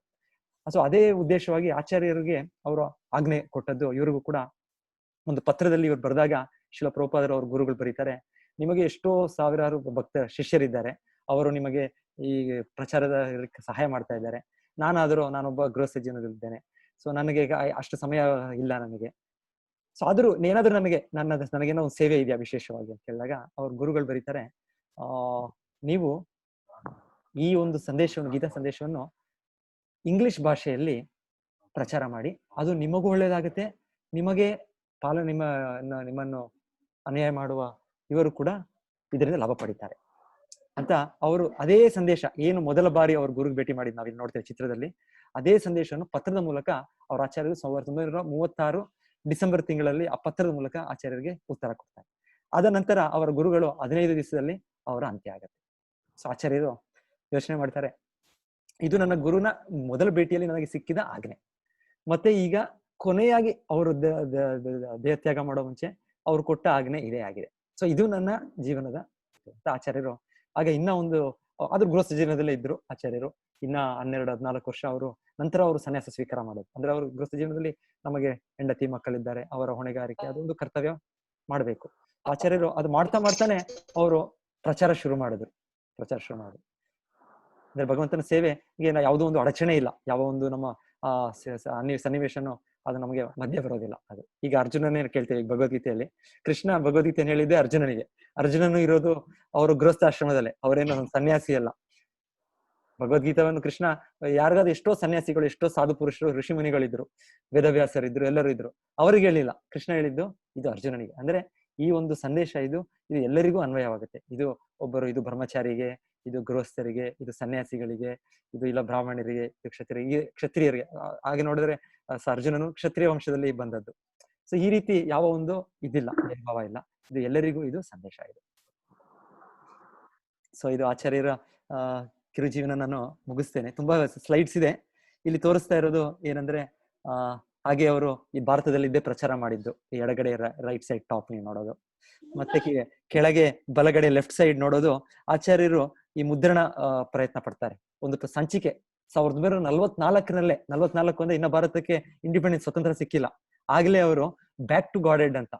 ಸೊ ಅದೇ ಉದ್ದೇಶವಾಗಿ ಆಚಾರ್ಯರಿಗೆ ಅವರು ಆಜ್ಞೆ ಕೊಟ್ಟದ್ದು. ಇವರಿಗೂ ಕೂಡ ಒಂದು ಪತ್ರದಲ್ಲಿ ಇವರು ಬರೆದಾಗ ಶಿಲಾ ಪ್ರಭುಪಾದರು ಅವ್ರ ಗುರುಗಳು ಬರೀತಾರೆ, ನಿಮಗೆ ಎಷ್ಟೋ ಸಾವಿರಾರು ಭಕ್ತ ಶಿಷ್ಯರಿದ್ದಾರೆ, ಅವರು ನಿಮಗೆ ಈ ಪ್ರಚಾರದ ಸಹಾಯ ಮಾಡ್ತಾ ಇದ್ದಾರೆ. ನಾನೊಬ್ಬ ಗೃಹಸ್ಥ ಜೀವನದಲ್ಲಿದ್ದೇನೆ. ಸೊ ನನಗೆ ಅಷ್ಟು ಸಮಯ ಇಲ್ಲ ನನಗೆ. ಸೊ ಆದ್ರೂ ಏನಾದ್ರೂ ನನಗೇನೋ ಒಂದು ಸೇವೆ ಇದೆಯಾ ವಿಶೇಷವಾಗಿ ಅಂತ ಕೇಳಿದಾಗ ಅವ್ರ ಗುರುಗಳು ಬರೀತಾರೆ, ನೀವು ಈ ಒಂದು ಸಂದೇಶವನ್ನು, ಗೀತಾ ಸಂದೇಶವನ್ನು ಇಂಗ್ಲಿಷ್ ಭಾಷೆಯಲ್ಲಿ ಪ್ರಚಾರ ಮಾಡಿ, ಅದು ನಿಮಗೂ ಒಳ್ಳೇದಾಗುತ್ತೆ, ನಿಮಗೆ ನಿಮ್ಮನ್ನು ಅನ್ಯಾಯ ಮಾಡುವ ಇವರು ಕೂಡ ಇದರಿಂದ ಲಾಭ ಪಡಿತಾರೆ ಅಂತ ಅವರು ಅದೇ ಸಂದೇಶ ಏನು ಮೊದಲ ಬಾರಿ ಅವ್ರ ಗುರುಗೆ ಭೇಟಿ ಮಾಡಿದ್ ನಾವಿಲ್ಲಿ ನೋಡ್ತೇವೆ ಚಿತ್ರದಲ್ಲಿ, ಅದೇ ಸಂದೇಶವನ್ನು ಪತ್ರದ ಮೂಲಕ ಅವ್ರ ಆಚಾರ್ಯರು 1936 ಡಿಸೆಂಬರ್ ತಿಂಗಳಲ್ಲಿ ಆ ಪತ್ರದ ಮೂಲಕ ಆಚಾರ್ಯರಿಗೆ ಉತ್ತರ ಕೊಡ್ತಾರೆ. ಅದ ನಂತರ ಅವರ ಗುರುಗಳು 15 ದಿವಸದಲ್ಲಿ ಅವರ ಅಂತ್ಯ ಆಗತ್ತೆ. ಸೊ ಆಚಾರ್ಯರು ಯೋಚನೆ ಮಾಡ್ತಾರೆ, ಇದು ನನ್ನ ಗುರುನ ಮೊದಲ ಭೇಟಿಯಲ್ಲಿ ನನಗೆ ಸಿಕ್ಕಿದ ಆಜ್ಞೆ, ಮತ್ತೆ ಈಗ ಕೊನೆಯಾಗಿ ಅವರು ದೇಹತ್ಯಾಗ ಮಾಡೋ ಮುಂಚೆ ಅವ್ರು ಕೊಟ್ಟ ಆಜ್ಞೆ ಇದೇ ಆಗಿದೆ. ಸೊ ಇದು ನನ್ನ ಜೀವನದ ಆಚಾರ್ಯರು. ಆಗ ಇನ್ನ ಒಂದು ಆದ್ರೂ ಗೃಹಸ್ಥ ಜೀವನದಲ್ಲೇ ಇದ್ರು ಆಚಾರ್ಯರು. ಇನ್ನ 12-14 ವರ್ಷ ಅವರು ನಂತರ ಅವರು ಸನ್ಯಾಸ ಸ್ವೀಕಾರ ಮಾಡೋದು. ಅಂದ್ರೆ ಅವರು ಗೃಹಸ್ಥ ಜೀವನದಲ್ಲಿ ನಮಗೆ ಹೆಂಡತಿ ಮಕ್ಕಳಿದ್ದಾರೆ, ಅವರ ಹೊಣೆಗಾರಿಕೆ, ಅದೊಂದು ಕರ್ತವ್ಯ ಮಾಡ್ಬೇಕು. ಆಚಾರ್ಯರು ಅದು ಮಾಡ್ತಾನೆ ಅವರು ಪ್ರಚಾರ ಶುರು ಮಾಡಿದ್ರು. ಅಂದ್ರೆ ಭಗವಂತನ ಸೇವೆ ಯಾವುದೋ ಒಂದು ಅಡಚಣೆ ಇಲ್ಲ, ಯಾವ ಒಂದು ನಮ್ಮ ಸನ್ನಿವೇಶನು ಅದು ನಮಗೆ ಮಧ್ಯ ಬರೋದಿಲ್ಲ. ಅದು ಈಗ ಅರ್ಜುನನೇ ಕೇಳ್ತೇವೆ ಭಗವದ್ಗೀತೆಯಲ್ಲಿ. ಕೃಷ್ಣ ಭಗವದ್ಗೀತೆಯನ್ನು ಹೇಳಿದ್ದೆ ಅರ್ಜುನನಿಗೆ. ಅರ್ಜುನನು ಇರೋದು ಅವರು ಗೃಹಸ್ಥಾಶ್ರಮದಲ್ಲೇ, ಅವರೇನು ಸನ್ಯಾಸಿ ಅಲ್ಲ. ಭಗವದ್ಗೀತವನ್ನು ಕೃಷ್ಣ ಯಾರಿಗಾದ್ರು ಎಷ್ಟೋ ಸನ್ಯಾಸಿಗಳು, ಎಷ್ಟೋ ಸಾಧು ಪುರುಷರು, ಋಷಿ ಮುನಿಗಳಿದ್ರು, ವೇದವ್ಯಾಸರಿದ್ರು, ಎಲ್ಲರೂ ಇದ್ರು. ಅವರಿಗೆ ಹೇಳಿಲ್ಲ, ಕೃಷ್ಣ ಹೇಳಿದ್ದು ಇದು ಅರ್ಜುನನಿಗೆ. ಅಂದ್ರೆ ಈ ಒಂದು ಸಂದೇಶ ಇದು ಎಲ್ಲರಿಗೂ ಅನ್ವಯವಾಗುತ್ತೆ. ಇದು ಬ್ರಹ್ಮಚಾರಿಗೆ, ಇದು ಗೃಹಸ್ಥರಿಗೆ, ಇದು ಸನ್ಯಾಸಿಗಳಿಗೆ, ಇದು ಇಲ್ಲ ಬ್ರಾಹ್ಮಣರಿಗೆ, ಇದು ಕ್ಷತ್ರಿಯರಿಗೆ. ಹಾಗೆ ನೋಡಿದ್ರೆ ಅರ್ಜುನನು ಕ್ಷತ್ರಿಯ ವಂಶದಲ್ಲಿ ಬಂದದ್ದು. ಸೊ ಈ ರೀತಿ ಯಾವ ಒಂದು ಇದಿಲ್ಲ, ಭಾವ ಇಲ್ಲ, ಇದು ಎಲ್ಲರಿಗೂ ಇದು ಸಂದೇಶ ಇದೆ. ಸೊ ಇದು ಆಚಾರ್ಯರ ಕಿರುಜೀವನ ನಾನು ಮುಗಿಸ್ತೇನೆ. ತುಂಬಾ ಸ್ಲೈಡ್ಸ್ ಇದೆ ಇಲ್ಲಿ. ತೋರಿಸ್ತಾ ಇರೋದು ಏನಂದ್ರೆ ಹಾಗೆ ಅವರು ಈ ಭಾರತದಲ್ಲಿ ಇದ್ದೇ ಪ್ರಚಾರ ಮಾಡಿದ್ದು. ಈ ಎಡಗಡೆ ರೈಟ್ ಸೈಡ್ ಟಾಪ್ ನೀವು ನೋಡೋದು, ಮತ್ತೆ ಕೆಳಗೆ ಬಲಗಡೆ ಲೆಫ್ಟ್ ಸೈಡ್ ನೋಡೋದು. ಆಚಾರ್ಯರು ಈ ಮುದ್ರಣ ಪ್ರಯತ್ನ ಪಡ್ತಾರೆ. ಒಂದು ಸಂಚಿಕೆ 1944 44 ಅಂದ್ರೆ ಇನ್ನ ಭಾರತಕ್ಕೆ ಇಂಡಿಪೆಂಡೆನ್ಸ್ ಸ್ವತಂತ್ರ ಸಿಕ್ಕಿಲ್ಲ. ಆಗ್ಲೇ ಅವರು ಬ್ಯಾಕ್ ಟು ಗಾಡೆಡ್ ಅಂತ,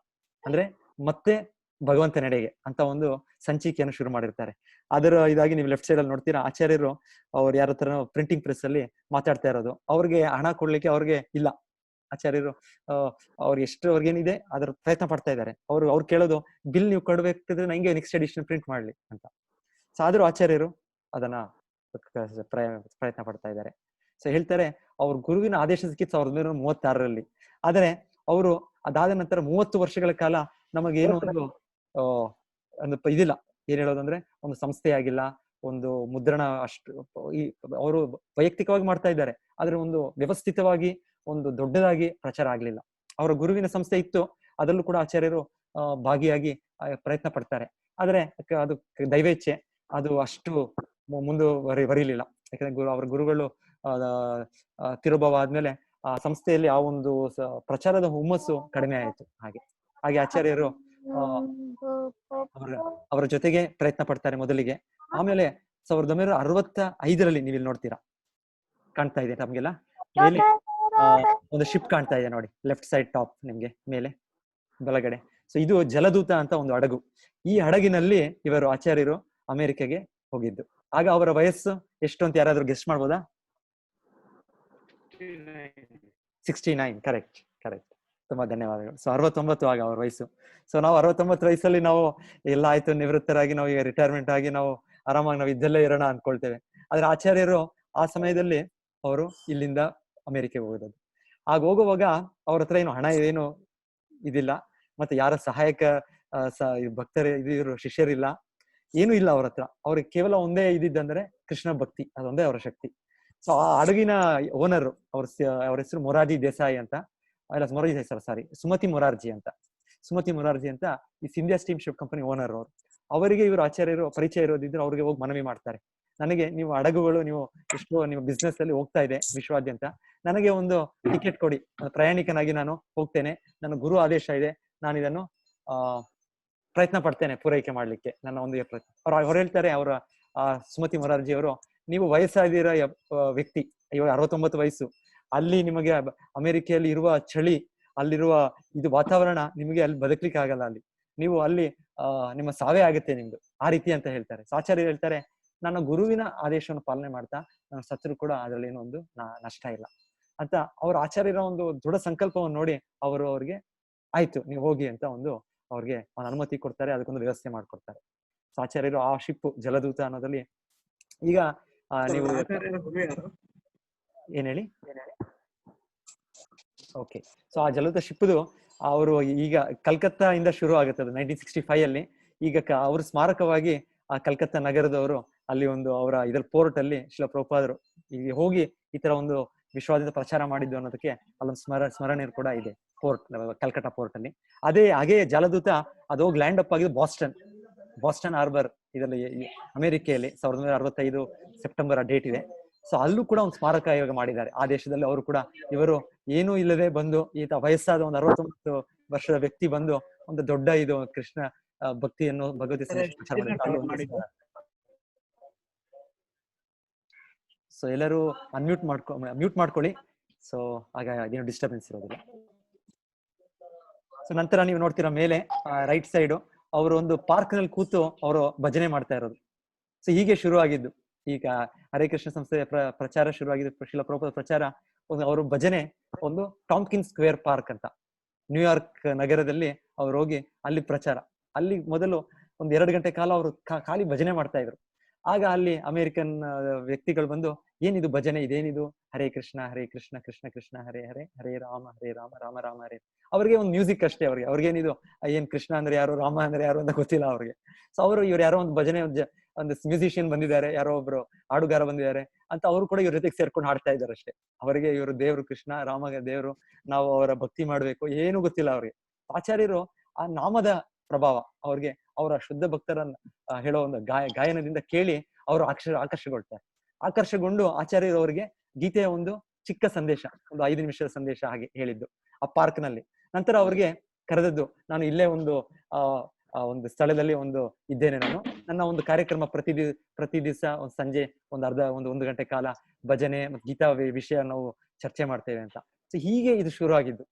ಅಂದ್ರೆ ಮತ್ತೆ ಭಗವಂತನೆಡೆಗೆ ಅಂತ ಒಂದು ಸಂಚಿಕೆಯನ್ನು ಶುರು ಮಾಡಿರ್ತಾರೆ. ಅದರ ಇದಾಗಿ ನೀವು ಲೆಫ್ಟ್ ಸೈಡ್ ಅಲ್ಲಿ ನೋಡ್ತೀರಾ, ಆಚಾರ್ಯರು ಅವ್ರು ಯಾರ ಹತ್ರ ಪ್ರಿಂಟಿಂಗ್ ಪ್ರೆಸ್ ಅಲ್ಲಿ ಮಾತಾಡ್ತಾ ಇರೋದು. ಅವ್ರಿಗೆ ಹಣ ಕೊಡ್ಲಿಕ್ಕೆ ಅವ್ರಿಗೆ ಇಲ್ಲ. ಆಚಾರ್ಯರು ಅವ್ರಿಗೆ ಎಷ್ಟು ಅವ್ರಿಗೇನಿದೆ ಅದ್ರ ಪ್ರಯತ್ನ ಪಡ್ತಾ ಇದ್ದಾರೆ. ಅವ್ರು ಕೇಳೋದು, ಬಿಲ್ ನೀವು ಕೊಡ್ಬೇಕಿದ್ರೆ ನಂಗೆ ನೆಕ್ಸ್ಟ್ ಎಡಿಷನ್ ಪ್ರಿಂಟ್ ಮಾಡ್ಲಿ ಅಂತ. ಸೊ ಆದ್ರೂ ಆಚಾರ್ಯರು ಅದನ್ನ ಪ್ರಯತ್ನ ಪಡ್ತಾ ಇದ್ದಾರೆ. ಸೊ ಹೇಳ್ತಾರೆ, ಅವ್ರ ಗುರುವಿನ ಆದೇಶ ಸಿಕ್ಕಿತ್ತು 1936ರಲ್ಲಿ. ಆದ್ರೆ ಅವರು ಅದಾದ ನಂತರ 30 ವರ್ಷಗಳ ಕಾಲ ನಮಗೇನು ಒಂದು ಇದಿಲ್ಲ. ಏನ್ ಹೇಳೋದಂದ್ರೆ ಒಂದು ಸಂಸ್ಥೆ ಆಗಿಲ್ಲ, ಒಂದು ಮುದ್ರಣ ಅಷ್ಟು ಅವರು ವೈಯಕ್ತಿಕವಾಗಿ ಮಾಡ್ತಾ ಇದ್ದಾರೆ, ಆದ್ರೆ ಒಂದು ವ್ಯವಸ್ಥಿತವಾಗಿ ಒಂದು ದೊಡ್ಡದಾಗಿ ಪ್ರಚಾರ ಆಗ್ಲಿಲ್ಲ. ಅವರ ಗುರುವಿನ ಸಂಸ್ಥೆ ಇತ್ತು, ಅದರಲ್ಲೂ ಕೂಡ ಆಚಾರ್ಯರು ಭಾಗಿಯಾಗಿ ಪ್ರಯತ್ನ ಪಡ್ತಾರೆ. ಆದ್ರೆ ಅದು ದೈವೇಚ್ಛೆ, ಅದು ಅಷ್ಟು ಬರೀಲಿಲ್ಲ. ಯಾಕಂದ್ರೆ ಅವ್ರ ಗುರುಗಳು ತಿರುಭವ ಆದ್ಮೇಲೆ ಆ ಸಂಸ್ಥೆಯಲ್ಲಿ ಆ ಒಂದು ಪ್ರಚಾರದ ಹುಮ್ಮಸ್ಸು ಕಡಿಮೆ ಆಯಿತು. ಹಾಗೆ ಆಚಾರ್ಯರು ಅವರ ಜೊತೆಗೆ ಪ್ರಯತ್ನ ಪಡ್ತಾರೆ ಮೊದಲಿಗೆ. ಆಮೇಲೆ 1965ರಲ್ಲಿ ನೀವಿಲ್ಲಿ ನೋಡ್ತೀರಾ, ಕಾಣ್ತಾ ಇದೆ ನಮ್ಗೆಲ್ಲ ಮೇಲೆ ಒಂದು ಶಿಪ್ ಕಾಣ್ತಾ ಇದೆ ನೋಡಿ, ಲೆಫ್ಟ್ ಸೈಡ್ ಟಾಪ್ ನಿಮ್ಗೆ ಮೇಲೆ ಬಲಗಡೆ. ಸೊ ಇದು ಜಲದೂತ ಅಂತ ಒಂದು ಹಡಗು. ಈ ಹಡಗಿನಲ್ಲಿ ಇವರು ಆಚಾರ್ಯರು ಅಮೆರಿಕೆಗೆ ಹೋಗಿದ್ದು. ಆಗ ಅವರ ವಯಸ್ಸು ಎಷ್ಟು ಅಂತ ಯಾರಾದ್ರೂ ಗೆಸ್ಟ್ ಮಾಡ್ಬೋದಾ? 69. ಕರೆಕ್ಟ್. ತುಂಬಾ ಧನ್ಯವಾದಗಳು. ಸೊ 69 ಆಗ ಅವ್ರ ವಯಸ್ಸು. ಸೊ ನಾವು 69 ವಯಸ್ಸಲ್ಲಿ ನಾವು ಎಲ್ಲ ಆಯ್ತು, ನಿವೃತ್ತರಾಗಿ ನಾವು ಈಗ ರಿಟೈರ್ಮೆಂಟ್ ಆಗಿ ನಾವು ಆರಾಮಾಗಿ ನಾವು ಇದ್ದಲ್ಲೇ ಇರೋಣ ಅನ್ಕೊಳ್ತೇವೆ. ಆದ್ರೆ ಆಚಾರ್ಯರು ಆ ಸಮಯದಲ್ಲಿ ಅವರು ಇಲ್ಲಿಂದ ಅಮೆರಿಕೆಗೆ ಹೋಗೋದು. ಆಗ ಹೋಗುವಾಗ ಅವ್ರ ಹತ್ರ ಏನು ಹಣ ಏನು ಇದಿಲ್ಲ, ಮತ್ತೆ ಯಾರ ಸಹಾಯಕ ಭಕ್ತರ ಇವರು ಶಿಷ್ಯರಿಲ್ಲ. ಏನೂ ಇಲ್ಲ ಅವ್ರ ಹತ್ರ. ಅವ್ರಿಗೆ ಕೇವಲ ಒಂದೇ ಇದಿದ್ದಂದ್ರೆ ಕೃಷ್ಣ ಭಕ್ತಿ, ಅದೊಂದೇ ಅವರ ಶಕ್ತಿ. ಸೊ ಆ ಹಡಗಿನ ಓನರ್ ಅವ್ರ ಹೆಸರು ಮೊರಾರ್ಜಿ ದೇಸಾಯಿ ಅಂತ, ಅಲ್ಲ ಮೊರಾರ್ಜಿ ದೇಸಾಯಿ ಸಾರಿ, ಸುಮತಿ ಮೊರಾರ್ಜಿ ಅಂತ. ಸುಮತಿ ಮೊರಾರ್ಜಿ ಅಂತ ಈ India steam ship company owner ಅವರು. ಅವರಿಗೆ ಇವರು ಆಚಾರ್ಯರು ಪರಿಚಯ ಇರೋದಿದ್ರೆ ಅವ್ರಿಗೆ ಹೋಗಿ ಮನವಿ ಮಾಡ್ತಾರೆ, ನನಗೆ ನೀವು ಹಡಗುಗಳು ನೀವು ಎಷ್ಟು ನೀವು ಬಿಸ್ನೆಸ್ ಅಲ್ಲಿ ಹೋಗ್ತಾ ಇದೆ ವಿಶ್ವಾದ್ಯಂತ, ನನಗೆ ಒಂದು ಟಿಕೆಟ್ ಕೊಡಿ, ಪ್ರಯಾಣಿಕನಾಗಿ ನಾನು ಹೋಗ್ತೇನೆ, ನನ್ನ ಗುರು ಆದೇಶ ಇದೆ, ನಾನು ಇದನ್ನು ಪ್ರಯತ್ನ ಪಡ್ತೇನೆ ಪೂರೈಕೆ ಮಾಡ್ಲಿಕ್ಕೆ, ನನ್ನ ಒಂದು ಪ್ರಯತ್ನ. ಅವ್ರು ಹೇಳ್ತಾರೆ, ಅವರ ಸುಮತಿ ಮೊರಾರ್ಜಿ ಅವರು, ನೀವು ವಯಸ್ಸಾಗಿರೋ ವ್ಯಕ್ತಿ, ಇವಾಗ 69 ವಯಸ್ಸು, ಅಲ್ಲಿ ನಿಮಗೆ ಅಮೆರಿಕೆಯಲ್ಲಿ ಇರುವ ಚಳಿ, ಅಲ್ಲಿರುವ ಇದು ವಾತಾವರಣ ನಿಮಗೆ ಅಲ್ಲಿ ಬದುಕಲಿಕ್ಕೆ ಆಗಲ್ಲ, ಅಲ್ಲಿ ನೀವು ಅಲ್ಲಿ ನಿಮ್ಮ ಸಾವೇ ಆಗುತ್ತೆ ನಿಮ್ದು, ಆ ರೀತಿ ಅಂತ ಹೇಳ್ತಾರೆ. ಆಚಾರ್ಯರು ಹೇಳ್ತಾರೆ, ನನ್ನ ಗುರುವಿನ ಆದೇಶವನ್ನು ಪಾಲನೆ ಮಾಡ್ತಾ ನನ್ನ ಸತ್ರು ಕೂಡ ಅದರಲ್ಲಿ ಏನೋ ಒಂದು ನಷ್ಟ ಇಲ್ಲ ಅಂತ. ಅವ್ರ ಆಚಾರ್ಯರ ಒಂದು ದೃಢ ಸಂಕಲ್ಪವನ್ನು ನೋಡಿ ಅವ್ರಿಗೆ ಆಯ್ತು ನೀವು ಹೋಗಿ ಅಂತ ಅವ್ರಿಗೆ ಒಂದು ಅನುಮತಿ ಕೊಡ್ತಾರೆ, ಅದಕ್ಕೊಂದು ವ್ಯವಸ್ಥೆ ಮಾಡ್ಕೊಡ್ತಾರೆ. ಆಚಾರ್ಯರು ಆ ಶಿಪ್ ಜಲದೂತ ಅನ್ನೋದ್ರಲ್ಲಿ ಈಗ ನೀವು ಏನ್ ಹೇಳಿ. ಓಕೆ, ಸೊ ಆ ಜಲದೂತ ಶಿಪ್ದು ಅವರು ಈಗ ಕಲ್ಕತ್ತಾ ಇಂದ ಶುರು ಆಗುತ್ತೆ ಅದು 1965 ಅಲ್ಲಿ. ಈಗ ಅವ್ರ ಸ್ಮಾರಕವಾಗಿ ಆ ಕಲ್ಕತ್ತಾ ನಗರದವರು ಅಲ್ಲಿ ಒಂದು ಅವರ ಇದ್ರ ಪೋರ್ಟ್ ಅಲ್ಲಿ ಶ್ರೀಲ ಪ್ರಭುಪಾದರು ಈಗ ಹೋಗಿ ಈ ತರ ಒಂದು ವಿಶ್ವಾದ್ಯಂತ ಪ್ರಚಾರ ಮಾಡಿದ್ದು ಅನ್ನೋದಕ್ಕೆ ಅಲ್ಲೊಂದು ಸ್ಮರಣೆ ಕೂಡ ಇದೆ ಪೋರ್ಟ್, ಕಲ್ಕತ್ತಾ ಪೋರ್ಟ್ ಅಲ್ಲಿ. ಹಾಗೆ ಜಲದೂತ ಅದು ಹೋಗಿ ಲ್ಯಾಂಡ್ ಅಪ್ ಆಗಿದ್ದು ಬಾಸ್ಟನ್ ಹಾರ್ಬರ್ ಇದರಲ್ಲಿ ಅಮೆರಿಕೆಯಲ್ಲಿ 1965 ಸೆಪ್ಟೆಂಬರ್ ಆ ಡೇಟ್ ಇದೆ. ಸೊ ಅಲ್ಲೂ ಕೂಡ ಒಂದು ಸ್ಮಾರಕ ಇವಾಗ ಮಾಡಿದ್ದಾರೆ ಆ ದೇಶದಲ್ಲಿ. ಅವರು ಕೂಡ ಇವರು ಏನೂ ಇಲ್ಲದೆ ಬಂದು, ಈತ ವಯಸ್ಸಾದ ಒಂದು 69 ವರ್ಷದ ವ್ಯಕ್ತಿ ಬಂದು ಒಂದು ದೊಡ್ಡ ಇದು ಕೃಷ್ಣ ಭಕ್ತಿಯನ್ನು ಭಗವದ್ಗೀತೆ ಸೊ ಎಲ್ಲರೂ ಮ್ಯೂಟ್ ಮಾಡ್ಕೊಳ್ಳಿ. ಸೊ ಆಗ ಏನು ಡಿಸ್ಟರ್ಬೆನ್ಸ್ ಇರೋದಿಲ್ಲ. ಸೊ ನಂತರ ನೀವು ನೋಡ್ತೀರಾ ಮೇಲೆ ರೈಟ್ ಸೈಡ್ ಅವರು ಒಂದು ಪಾರ್ಕ್ ನಲ್ಲಿ ಕೂತು ಅವರು ಭಜನೆ ಮಾಡ್ತಾ ಇರೋದು. ಸೊ ಹೀಗೆ ಶುರು ಆಗಿದ್ದು. ಈಗ ಹರೇ ಕೃಷ್ಣ ಸಂಸ್ಥೆಯ ಪ್ರಚಾರ ಶುರುವಾಗಿದ್ದು, ಶ್ರೀಲ ಪ್ರಭುಪಾದ ಪ್ರಚಾರ, ಅವರು ಭಜನೆ ಒಂದು ಟಾಂಕಿನ್ ಸ್ಕ್ವೇರ್ ಪಾರ್ಕ್ ಅಂತ ನ್ಯೂಯಾರ್ಕ್ ನಗರದಲ್ಲಿ ಅವ್ರು ಹೋಗಿ ಅಲ್ಲಿ ಪ್ರಚಾರ. ಅಲ್ಲಿ ಮೊದಲು ಒಂದು 2 ಗಂಟೆ ಕಾಲ ಅವರು ಖಾಲಿ ಭಜನೆ ಮಾಡ್ತಾ ಇದ್ರು. ಆಗ ಅಲ್ಲಿ ಅಮೆರಿಕನ್ ವ್ಯಕ್ತಿಗಳು ಬಂದು, ಏನಿದು ಭಜನೆ, ಇದೇನಿದು, ಹರೇ ಕೃಷ್ಣ ಕೃಷ್ಣ ಕೃಷ್ಣ ಹರೇ ಹರೇ, ಹರೇ ರಾಮ ರಾಮ ರಾಮ ಹರೇ. ಅವ್ರಿಗೆ ಒಂದು ಮ್ಯೂಸಿಕ್ ಅಷ್ಟೇ, ಅವ್ರಿಗೇನಿದು ಏನ್ ಕೃಷ್ಣ ಅಂದ್ರೆ ಯಾರು, ರಾಮ ಅಂದ್ರೆ ಯಾರು ಅಂತ ಗೊತ್ತಿಲ್ಲ ಅವ್ರಿಗೆ. ಸೊ ಇವ್ರು ಯಾರೋ ಒಂದು ಭಜನೆ ಒಂದು ಮ್ಯೂಸಿಷಿಯನ್ ಬಂದಿದ್ದಾರೆ, ಯಾರೋ ಒಬ್ರು ಹಾಡುಗಾರ ಬಂದಿದ್ದಾರೆ ಅಂತ ಅವರು ಕೂಡ ಇವ್ರ ಜೊತೆಗೆ ಸೇರ್ಕೊಂಡು ಹಾಡ್ತಾ ಇದ್ದಾರೆ ಅಷ್ಟೇ. ಅವರಿಗೆ ಇವರು ದೇವ್ರು ಕೃಷ್ಣ, ರಾಮ ದೇವ್ರು, ನಾವು ಅವರ ಭಕ್ತಿ ಮಾಡ್ಬೇಕು, ಏನು ಗೊತ್ತಿಲ್ಲ ಅವ್ರಿಗೆ. ಆಚಾರ್ಯರು ಆ ನಾಮದ ಪ್ರಭಾವ ಅವ್ರಿಗೆ, ಅವರ ಶುದ್ಧ ಭಕ್ತರನ್ನ ಹೇಳೋ ಒಂದು ಗಾಯನದಿಂದ ಕೇಳಿ ಅವರು ಆಕರ್ಷಗೊಂಡು ಆಚಾರ್ಯರು ಅವರಿಗೆ ಗೀತೆಯ ಒಂದು ಚಿಕ್ಕ ಸಂದೇಶ, ಒಂದು 5 ನಿಮಿಷದ ಸಂದೇಶ ಹಾಗೆ ಹೇಳಿದ್ದು ಆ ಪಾರ್ಕ್ ನಲ್ಲಿ. ನಂತರ ಅವ್ರಿಗೆ ಕರೆದದ್ದು, ನಾನು ಇಲ್ಲೇ ಒಂದು ಒಂದು ಸ್ಥಳದಲ್ಲಿ ಇದ್ದೇನೆ, ನಾನು ನನ್ನ ಒಂದು ಕಾರ್ಯಕ್ರಮ ಪ್ರತಿ ದಿವಸ ಒಂದು ಸಂಜೆ ಒಂದು ಗಂಟೆ ಕಾಲ ಭಜನೆ ಮತ್ತು ಗೀತಾ ವಿಷಯ ನಾವು ಚರ್ಚೆ ಮಾಡ್ತೇವೆ ಅಂತ. ಸೊ ಹೀಗೆ ಇದು ಶುರು ಆಗಿದ್ದು.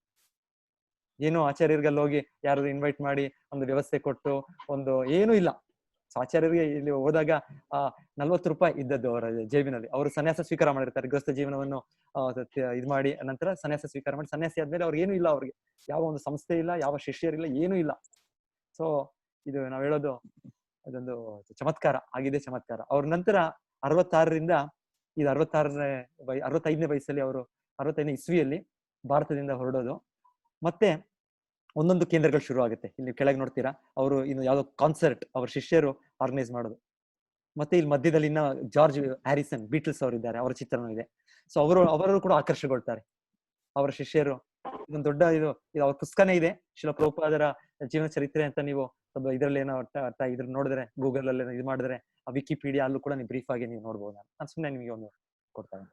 ಏನು ಆಚಾರ್ಯರಿಗೆಲ್ಲ ಹೋಗಿ ಯಾರು ಇನ್ವೈಟ್ ಮಾಡಿ ಒಂದು ವ್ಯವಸ್ಥೆ ಕೊಟ್ಟು ಏನೂ ಇಲ್ಲ. ಸೊ ಆಚಾರ್ಯರಿಗೆ ಇಲ್ಲಿ ಹೋದಾಗ 40 ರೂಪಾಯಿ ಇದ್ದದ್ದು ಅವರ ಜೇಬಿನಲ್ಲಿ. ಅವರು ಸನ್ಯಾಸ ಸ್ವೀಕಾರ ಮಾಡಿರ್ತಾರೆ, ಗೃಹಸ್ಥ ಜೀವನವನ್ನು ಇದು ಮಾಡಿ ನಂತರ ಸನ್ಯಾಸ ಸ್ವೀಕಾರ ಮಾಡಿ, ಸನ್ಯಾಸಿ ಆದ್ಮೇಲೆ ಅವ್ರಿಗೆ ಏನೂ ಇಲ್ಲ, ಅವ್ರಿಗೆ ಯಾವ ಒಂದು ಸಂಸ್ಥೆ ಇಲ್ಲ, ಯಾವ ಶಿಷ್ಯರಿಲ್ಲ, ಏನೂ ಇಲ್ಲ. ಸೊ ಇದು ನಾವ್ ಹೇಳೋದು ಅದೊಂದು ಚಮತ್ಕಾರ ಆಗಿದೆ, ಚಮತ್ಕಾರ. ಅವ್ರ ನಂತರ 66ರಿಂದ ಇದು 65ನೇ ವಯಸ್ಸಲ್ಲಿ ಅವರು 65ನೇ ಇಸ್ವಿಯಲ್ಲಿ ಭಾರತದಿಂದ ಹೊರಡೋದು. ಮತ್ತೆ ಒಂದೊಂದು ಕೇಂದ್ರಗಳು ಶುರು ಆಗುತ್ತೆ. ಇಲ್ಲಿ ಕೆಳಗೆ ನೋಡ್ತೀರಾ, ಅವರು ಇನ್ನು ಯಾವ್ದೋ ಕಾನ್ಸರ್ಟ್ ಅವ್ರ ಶಿಷ್ಯರು ಆರ್ಗನೈಸ್ ಮಾಡೋದು. ಮತ್ತೆ ಇಲ್ಲಿ ಮಧ್ಯದಲ್ಲಿ ಇನ್ನ ಜಾರ್ಜ್ ಹ್ಯಾರಿಸನ್, ಬೀಟಲ್ಸ್ ಅವರು ಇದ್ದಾರೆ, ಅವರ ಚಿತ್ರಣ ಇದೆ. ಸೊ ಅವರು ಕೂಡ ಆಕರ್ಷಗೊಳ್ತಾರೆ. ಅವರ ಶಿಷ್ಯರು ಇದೊಂದು ದೊಡ್ಡ ಇದು ಅವ್ರ ಪುಸ್ತಕನೇ ಇದೆ, ಶ್ರೀಲ ಪ್ರಭುಪಾದರ ಜೀವನ ಚರಿತ್ರೆ ಅಂತ. ನೀವು ಇದ್ರಲ್ಲಿ ಏನೋ ಇದ್ರ ನೋಡಿದ್ರೆ, ಗೂಗಲ್ ಅಲ್ಲಿ ಇದು ಮಾಡಿದ್ರೆ, ಆ ವಿಕಿಪೀಡಿಯಾ ಅಲ್ಲೂ ಕೂಡ ನೀವು ಬ್ರೀಫ್ ಆಗಿ ನೀವು ನೋಡ್ಬೋದು. ನಾನು ಸುಮ್ಮನೆ ನಿಮಗೆ ಒಂದು ಕೊಡ್ತಾ ಇದ್ದೀನಿ.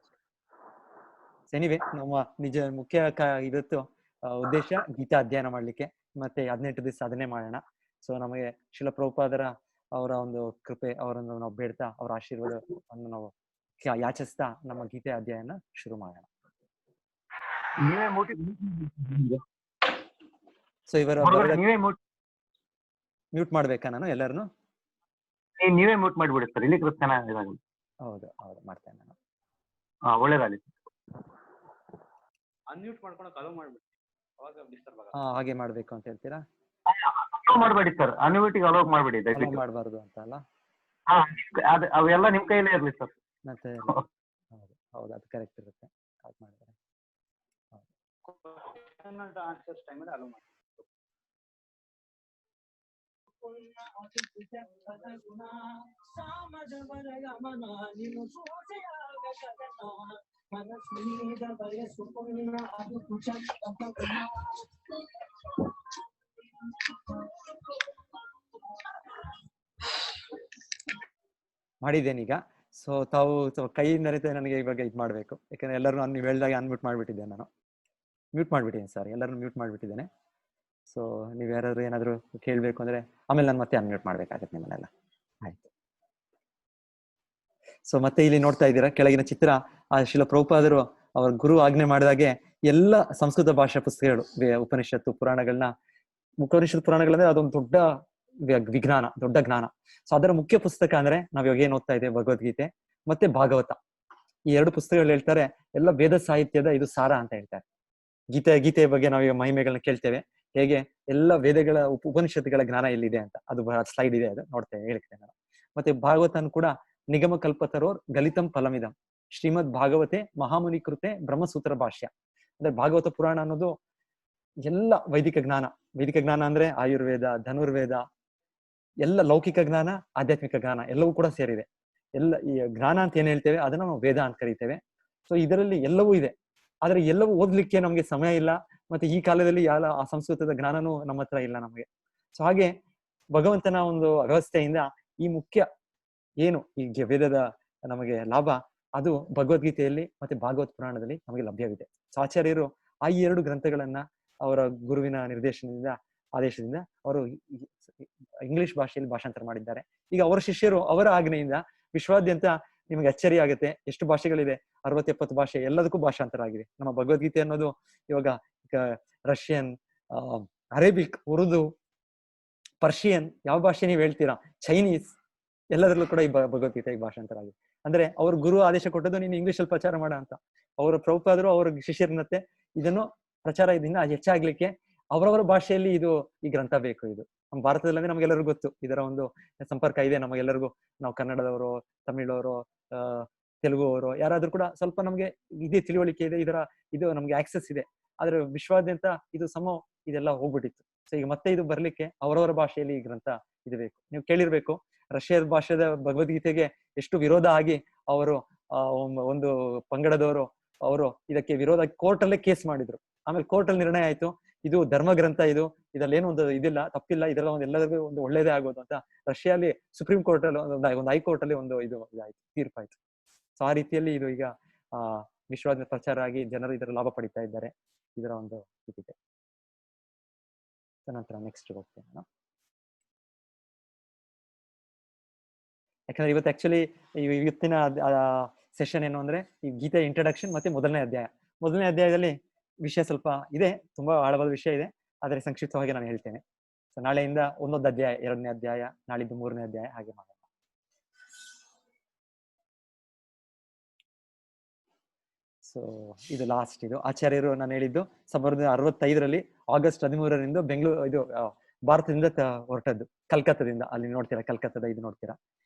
ಎನಿವೆ, ನಮ್ಮ ನಿಜ ಮುಖ್ಯ ಇವತ್ತು ಉದ್ದೇಶ ಗೀತಾ ಅಧ್ಯಯನ ಮಾಡ್ಲಿಕ್ಕೆ, ಮತ್ತೆ 18 ದಿವಸ ಅದನ್ನೇ ಮಾಡೋಣ. ಸೊ ನಮಗೆ ಶ್ರೀಲ ಪ್ರಭುಪಾದರ ಅವರ ಒಂದು ಕೃಪೆ, ಅವರನ್ನು ನಾವು ಬೇಡ್ತಾ, ಅವರ ಆಶೀರ್ವಾದವನ್ನು ನಾವು ಯಾಚಿಸ್ತಾ ನಮ್ಮ ಗೀತೆ ಅಧ್ಯಯನ ಶುರು ಮಾಡೋಣ. ಸೊ ಮ್ಯೂಟ್ ಮಾಡ್ಬೇಕಾ ನಾನು ಎಲ್ಲರನ್ನು? ನೀವೇ ಮ್ಯೂಟ್ ಮಾಡ್ಬಿಡಿ ಸರ್, ಇಲ್ಲಿ ಹೌದು ಮಾಡ್ತೇನೆ ನಾನು. ಒಳ್ಳೇದಾಗಲಿ. ಅನ್ಮ್ಯೂಟ್ ಮಾಡ್ಕೊಳಕ್ ಅಲೋ ಮಾಡ್ಬಿಡಿ, ಅವಾಗ ಡಿಸ್ಟರ್ಬ್ ಆಗಲ್ಲ. ಹಾಗೆ ಮಾಡ್ಬೇಕು ಅಂತ ಹೇಳ್ತೀರಾ? ಮಾಡಬೇಡಿ ಸರ್, ಅನ್ಮ್ಯೂಟಿಗೆ ಅಲೋ ಮಾಡ್ಬಿಡಿ, ದಯವಿಟ್ಟು ಮಾಡಬಾರ್ದು ಅಂತ ಅಲ್ಲ? ಅವೆಲ್ಲ ನಿಮ್ ಕೈಲೇ ಇರ್ಲಿ ಸರ್. ಮತ್ತೆ ಹೌದು, ಅದು ಕರೆಕ್ಟ್ ಇರುತ್ತೆ. ಅದು ಮಾಡಿದ್ರೆ ಆನ್ಸರ್ಸ್ ಟೈಮಲ್ಲಿ ಅಲೋ ಮಾಡಿ. ಮಾಡಿದ್ದೇನೀಗ. ಸೊ ತಾವು ಕೈ ನರಿತ ನನಗೆ ಇವಾಗ ಇದು ಮಾಡಬೇಕು, ಯಾಕಂದ್ರೆ ಎಲ್ಲರೂ ನಾನು ನೀವು ಹೇಳಿದಾಗ ಅನ್ಮ್ಯೂಟ್ ಮಾಡಿಬಿಟ್ಟಿದ್ದೆ, ನಾನು ಮ್ಯೂಟ್ ಮಾಡಿಬಿಟ್ಟಿದ್ದೀನಿ ಸರ್, ಎಲ್ಲರೂ ಮ್ಯೂಟ್ ಮಾಡಿಬಿಟ್ಟಿದ್ದೇನೆ. ಸೊ ನೀವು ಯಾರಾದ್ರೂ ಏನಾದರೂ ಕೇಳಬೇಕು ಅಂದರೆ ಆಮೇಲೆ ನಾನು ಮತ್ತೆ ಅನ್ಮ್ಯೂಟ್ ಮಾಡಬೇಕಾಗತ್ತೆ ನಿಮ್ಮನ್ನೆಲ್ಲ. ಆಯಿತು. ಸೊ ಮತ್ತೆ ಇಲ್ಲಿ ನೋಡ್ತಾ ಇದ್ದೀರಾ ಕೆಳಗಿನ ಚಿತ್ರ, ಆ ಶಿಲ ಪ್ರಭುಪಾದರು ಅವರ ಗುರು ಆಜ್ಞೆ ಮಾಡಿದಾಗೆ ಎಲ್ಲ ಸಂಸ್ಕೃತ ಭಾಷಾ ಪುಸ್ತಕಗಳು, ಉಪನಿಷತ್ತು ಪುರಾಣಗಳನ್ನ, ಉಪನಿಷತ್ ಪುರಾಣಗಳಂದ್ರೆ ಅದೊಂದು ದೊಡ್ಡ ವಿಜ್ಞಾನ, ದೊಡ್ಡ ಜ್ಞಾನ. ಸೊ ಅದರ ಮುಖ್ಯ ಪುಸ್ತಕ ಅಂದ್ರೆ ನಾವ್ ಇವಾಗ ಏನ್ ಓದ್ತಾ ಇದ್ದೇವೆ, ಭಗವದ್ಗೀತೆ ಮತ್ತೆ ಭಾಗವತ. ಈ ಎರಡು ಪುಸ್ತಕಗಳು ಹೇಳ್ತಾರೆ ಎಲ್ಲ ವೇದ ಸಾಹಿತ್ಯದ ಇದು ಸಾರ ಅಂತ ಹೇಳ್ತಾರೆ. ಗೀತೆಯ ಬಗ್ಗೆ ನಾವೀಗ ಮಹಿಮೆಗಳನ್ನ ಕೇಳ್ತೇವೆ, ಹೇಗೆ ಎಲ್ಲ ವೇದಗಳ ಉಪನಿಷತ್ತುಗಳ ಜ್ಞಾನ ಎಲ್ಲಿದೆ ಅಂತ. ಅದು ಸ್ಲೈಡ್ ಇದೆ, ಅದು ನೋಡ್ತೇವೆ, ಹೇಳ್ತೇನೆ ನಾನು. ಮತ್ತೆ ಭಾಗವತನ್ ಕೂಡ ನಿಗಮ ಕಲ್ಪತರೋರ್ ಗಲಿತಂ ಫಲಮಿದಂ ಶ್ರೀಮದ್ ಭಾಗವತೆ ಮಹಾಮುನಿ ಕೃತೆ ಬ್ರಹ್ಮಸೂತ್ರ ಭಾಷ್ಯ. ಅಂದ್ರೆ ಭಾಗವತ ಪುರಾಣ ಅನ್ನೋದು ಎಲ್ಲ ವೈದಿಕ ಜ್ಞಾನ ಅಂದ್ರೆ ಆಯುರ್ವೇದ, ಧನುರ್ವೇದ, ಎಲ್ಲ ಲೌಕಿಕ ಜ್ಞಾನ, ಆಧ್ಯಾತ್ಮಿಕ ಜ್ಞಾನ ಎಲ್ಲವೂ ಕೂಡ ಸೇರಿದೆ. ಎಲ್ಲ ಈ ಜ್ಞಾನ ಅಂತ ಏನ್ ಹೇಳ್ತೇವೆ ಅದನ್ನ ನಾವು ವೇದ ಅಂತ ಕರಿತೇವೆ. ಸೊ ಇದರಲ್ಲಿ ಎಲ್ಲವೂ ಇದೆ, ಆದ್ರೆ ಎಲ್ಲವೂ ಓದ್ಲಿಕ್ಕೆ ನಮ್ಗೆ ಸಮಯ ಇಲ್ಲ, ಮತ್ತೆ ಈ ಕಾಲದಲ್ಲಿ ಆ ಸಂಸ್ಕೃತದ ಜ್ಞಾನನೂ ನಮ್ಮ ಹತ್ರ ಇಲ್ಲ ನಮ್ಗೆ. ಸೊ ಹಾಗೆ ಭಗವಂತನ ಒಂದು ವ್ಯವಸ್ಥೆಯಿಂದ ಈ ಮುಖ್ಯ ಏನು ಈ ವೇದದ ನಮಗೆ ಲಾಭ, ಅದು ಭಗವದ್ಗೀತೆಯಲ್ಲಿ ಮತ್ತೆ ಭಾಗವತ್ ಪುರಾಣದಲ್ಲಿ ನಮಗೆ ಲಭ್ಯವಿದೆ. ಸೊ ಆಚಾರ್ಯರು ಆ ಈ ಎರಡು ಗ್ರಂಥಗಳನ್ನ ಅವರ ಗುರುವಿನ ನಿರ್ದೇಶನದಿಂದ, ಆದೇಶದಿಂದ ಅವರು ಇಂಗ್ಲಿಷ್ ಭಾಷೆಯಲ್ಲಿ ಭಾಷಾಂತರ ಮಾಡಿದ್ದಾರೆ. ಈಗ ಅವರ ಶಿಷ್ಯರು ಅವರ ಆಜ್ಞೆಯಿಂದ ವಿಶ್ವಾದ್ಯಂತ, ನಿಮಗೆ ಅಚ್ಚರಿ ಆಗುತ್ತೆ ಎಷ್ಟು ಭಾಷೆಗಳಿದೆ, 60-70 ಭಾಷೆ, ಎಲ್ಲದಕ್ಕೂ ಭಾಷಾಂತರ ಆಗಿದೆ. ನಮ್ಮ ಭಗವದ್ಗೀತೆ ಅನ್ನೋದು ಇವಾಗ ರಷ್ಯನ್, ಅರೇಬಿಕ್, ಉರ್ದು, ಪರ್ಷಿಯನ್, ಯಾವ ಭಾಷೆ ನೀವು ಹೇಳ್ತೀರಾ, ಚೈನೀಸ್, ಎಲ್ಲದರಲ್ಲೂ ಕೂಡ ಈ ಭಗವದ್ಗೀತೆಗೆ ಭಾಷಾಂತರ ಆಗಿದೆ. ಅಂದ್ರೆ ಅವ್ರ ಗುರು ಆದೇಶ ಕೊಟ್ಟದ್ದು ನೀನು ಇಂಗ್ಲಿಷ್ ಅಲ್ಲಿ ಪ್ರಚಾರ ಮಾಡ ಅಂತ. ಅವರ ಪ್ರಭುಪಾದರು ಅವ್ರ ಶಿಷ್ಯರನ್ನತ್ತೆ ಇದನ್ನು ಪ್ರಚಾರ ಇದನ್ನ ಹೆಚ್ಚಾಗ್ಲಿಕ್ಕೆ ಅವರವರ ಭಾಷೆಯಲ್ಲಿ ಇದು ಈ ಗ್ರಂಥ ಬೇಕು. ಇದು ನಮ್ಮ ಭಾರತದಲ್ಲಿ ಅಂದ್ರೆ ನಮಗೆಲ್ಲರಿಗೂ ಗೊತ್ತು, ಇದರ ಒಂದು ಸಂಪರ್ಕ ಇದೆ ನಮಗೆಲ್ಲರಿಗೂ. ನಾವು ಕನ್ನಡದವರು, ತಮಿಳವರು, ತೆಲುಗು ಅವರು ಯಾರಾದ್ರೂ ಕೂಡ ಸ್ವಲ್ಪ ನಮ್ಗೆ ಇದೇ ತಿಳುವಳಿಕೆ ಇದೆ, ಇದು ನಮ್ಗೆ ಆಕ್ಸೆಸ್ ಇದೆ. ಆದ್ರೆ ವಿಶ್ವಾದ್ಯಂತ ಇದು ಇದೆಲ್ಲ ಹೋಗ್ಬಿಟ್ಟಿತ್ತು. ಸೊ ಈಗ ಮತ್ತೆ ಇದು ಬರ್ಲಿಕ್ಕೆ ಅವರವರ ಭಾಷೆಯಲ್ಲಿ ಈ ಗ್ರಂಥ ಇದು ಬೇಕು. ನೀವು ಕೇಳಿರ್ಬೇಕು, ರಷ್ಯಾದ ಭಾಷೆದ ಭಗವದ್ಗೀತೆಗೆ ಎಷ್ಟು ವಿರೋಧ ಆಗಿ ಅವರು ಒಂದು ಪಂಗಡದವರು ಅವರು ಇದಕ್ಕೆ ವಿರೋಧ ಕೋರ್ಟ್ ಅಲ್ಲೇ ಕೇಸ್ ಮಾಡಿದ್ರು. ಆಮೇಲೆ ಕೋರ್ಟ್ ಅಲ್ಲಿ ನಿರ್ಣಯ ಆಯ್ತು, ಇದು ಧರ್ಮ ಗ್ರಂಥ, ಇದ್ರಲ್ಲಿ ಏನು ಒಂದು ಇದಿಲ್ಲ, ತಪ್ಪಿಲ್ಲ, ಇದೆಲ್ಲ ಎಲ್ಲರಿಗೂ ಒಂದು ಒಳ್ಳೇದೇ ಆಗೋದು ಅಂತ ರಷ್ಯಾಲಿ ಸುಪ್ರೀಂ ಕೋರ್ಟ್ ಅಲ್ಲಿ ಒಂದು ಹೈಕೋರ್ಟ್ ಅಲ್ಲಿ ಒಂದು ಇದಾಯ್ತು, ತೀರ್ಪಾಯ್ತು. ಸೊ ಆ ರೀತಿಯಲ್ಲಿ ಇದು ಈಗ ವಿಶ್ವಾದ್ಯಂತ ಪ್ರಚಾರ ಆಗಿ ಜನರು ಇದರ ಲಾಭ ಪಡಿತಾ ಇದ್ದಾರೆ. ಇದರ ಒಂದು ಇದಿದೆ. ನಂತರ ನೆಕ್ಸ್ಟ್ ಹೋಗ್ತೇನೆ ನಾನು. ಯಾಕಂದ್ರೆ ಇವತ್ತು ಆಕ್ಚುಲಿ ಇವತ್ತಿನ ಸೆಷನ್ ಏನು ಅಂದ್ರೆ ಈ ಗೀತೆ ಇಂಟ್ರಡಕ್ಷನ್ ಮತ್ತೆ ಮೊದಲನೇ ಅಧ್ಯಾಯದಲ್ಲಿ ವಿಷಯ ಸ್ವಲ್ಪ ಇದೆ, ತುಂಬಾ ಆಳವಾದ ವಿಷಯ ಇದೆ, ಆದರೆ ಸಂಕ್ಷಿಪ್ತವಾಗಿ ನಾನು ಹೇಳ್ತೇನೆ. ಸೊ ನಾಳೆಯಿಂದ ಒಂದೊಂದು ಅಧ್ಯಾಯ, 2ನೇ ಅಧ್ಯಾಯ, ನಾಳಿದ್ದು 3ನೇ ಅಧ್ಯಾಯ, ಹಾಗೆ ಮಾಡೋಣ. ಸೊ ಇದು ಲಾಸ್ಟ್. ಇದು ಆಚಾರ್ಯರು ನಾನು ಹೇಳಿದ್ದು 1965 ಆಗಸ್ಟ್ 13 ಬೆಂಗಳೂರು ಭಾರತದಿಂದ ಹೊರಟದ್ದು, ಕಲ್ಕತ್ತಾದಿಂದ. ಅಲ್ಲಿ ನೋಡ್ತೀರಾ, ಕಲ್ಕತ್ತಾದ ಇದು ನೋಡ್ತೀರಾ.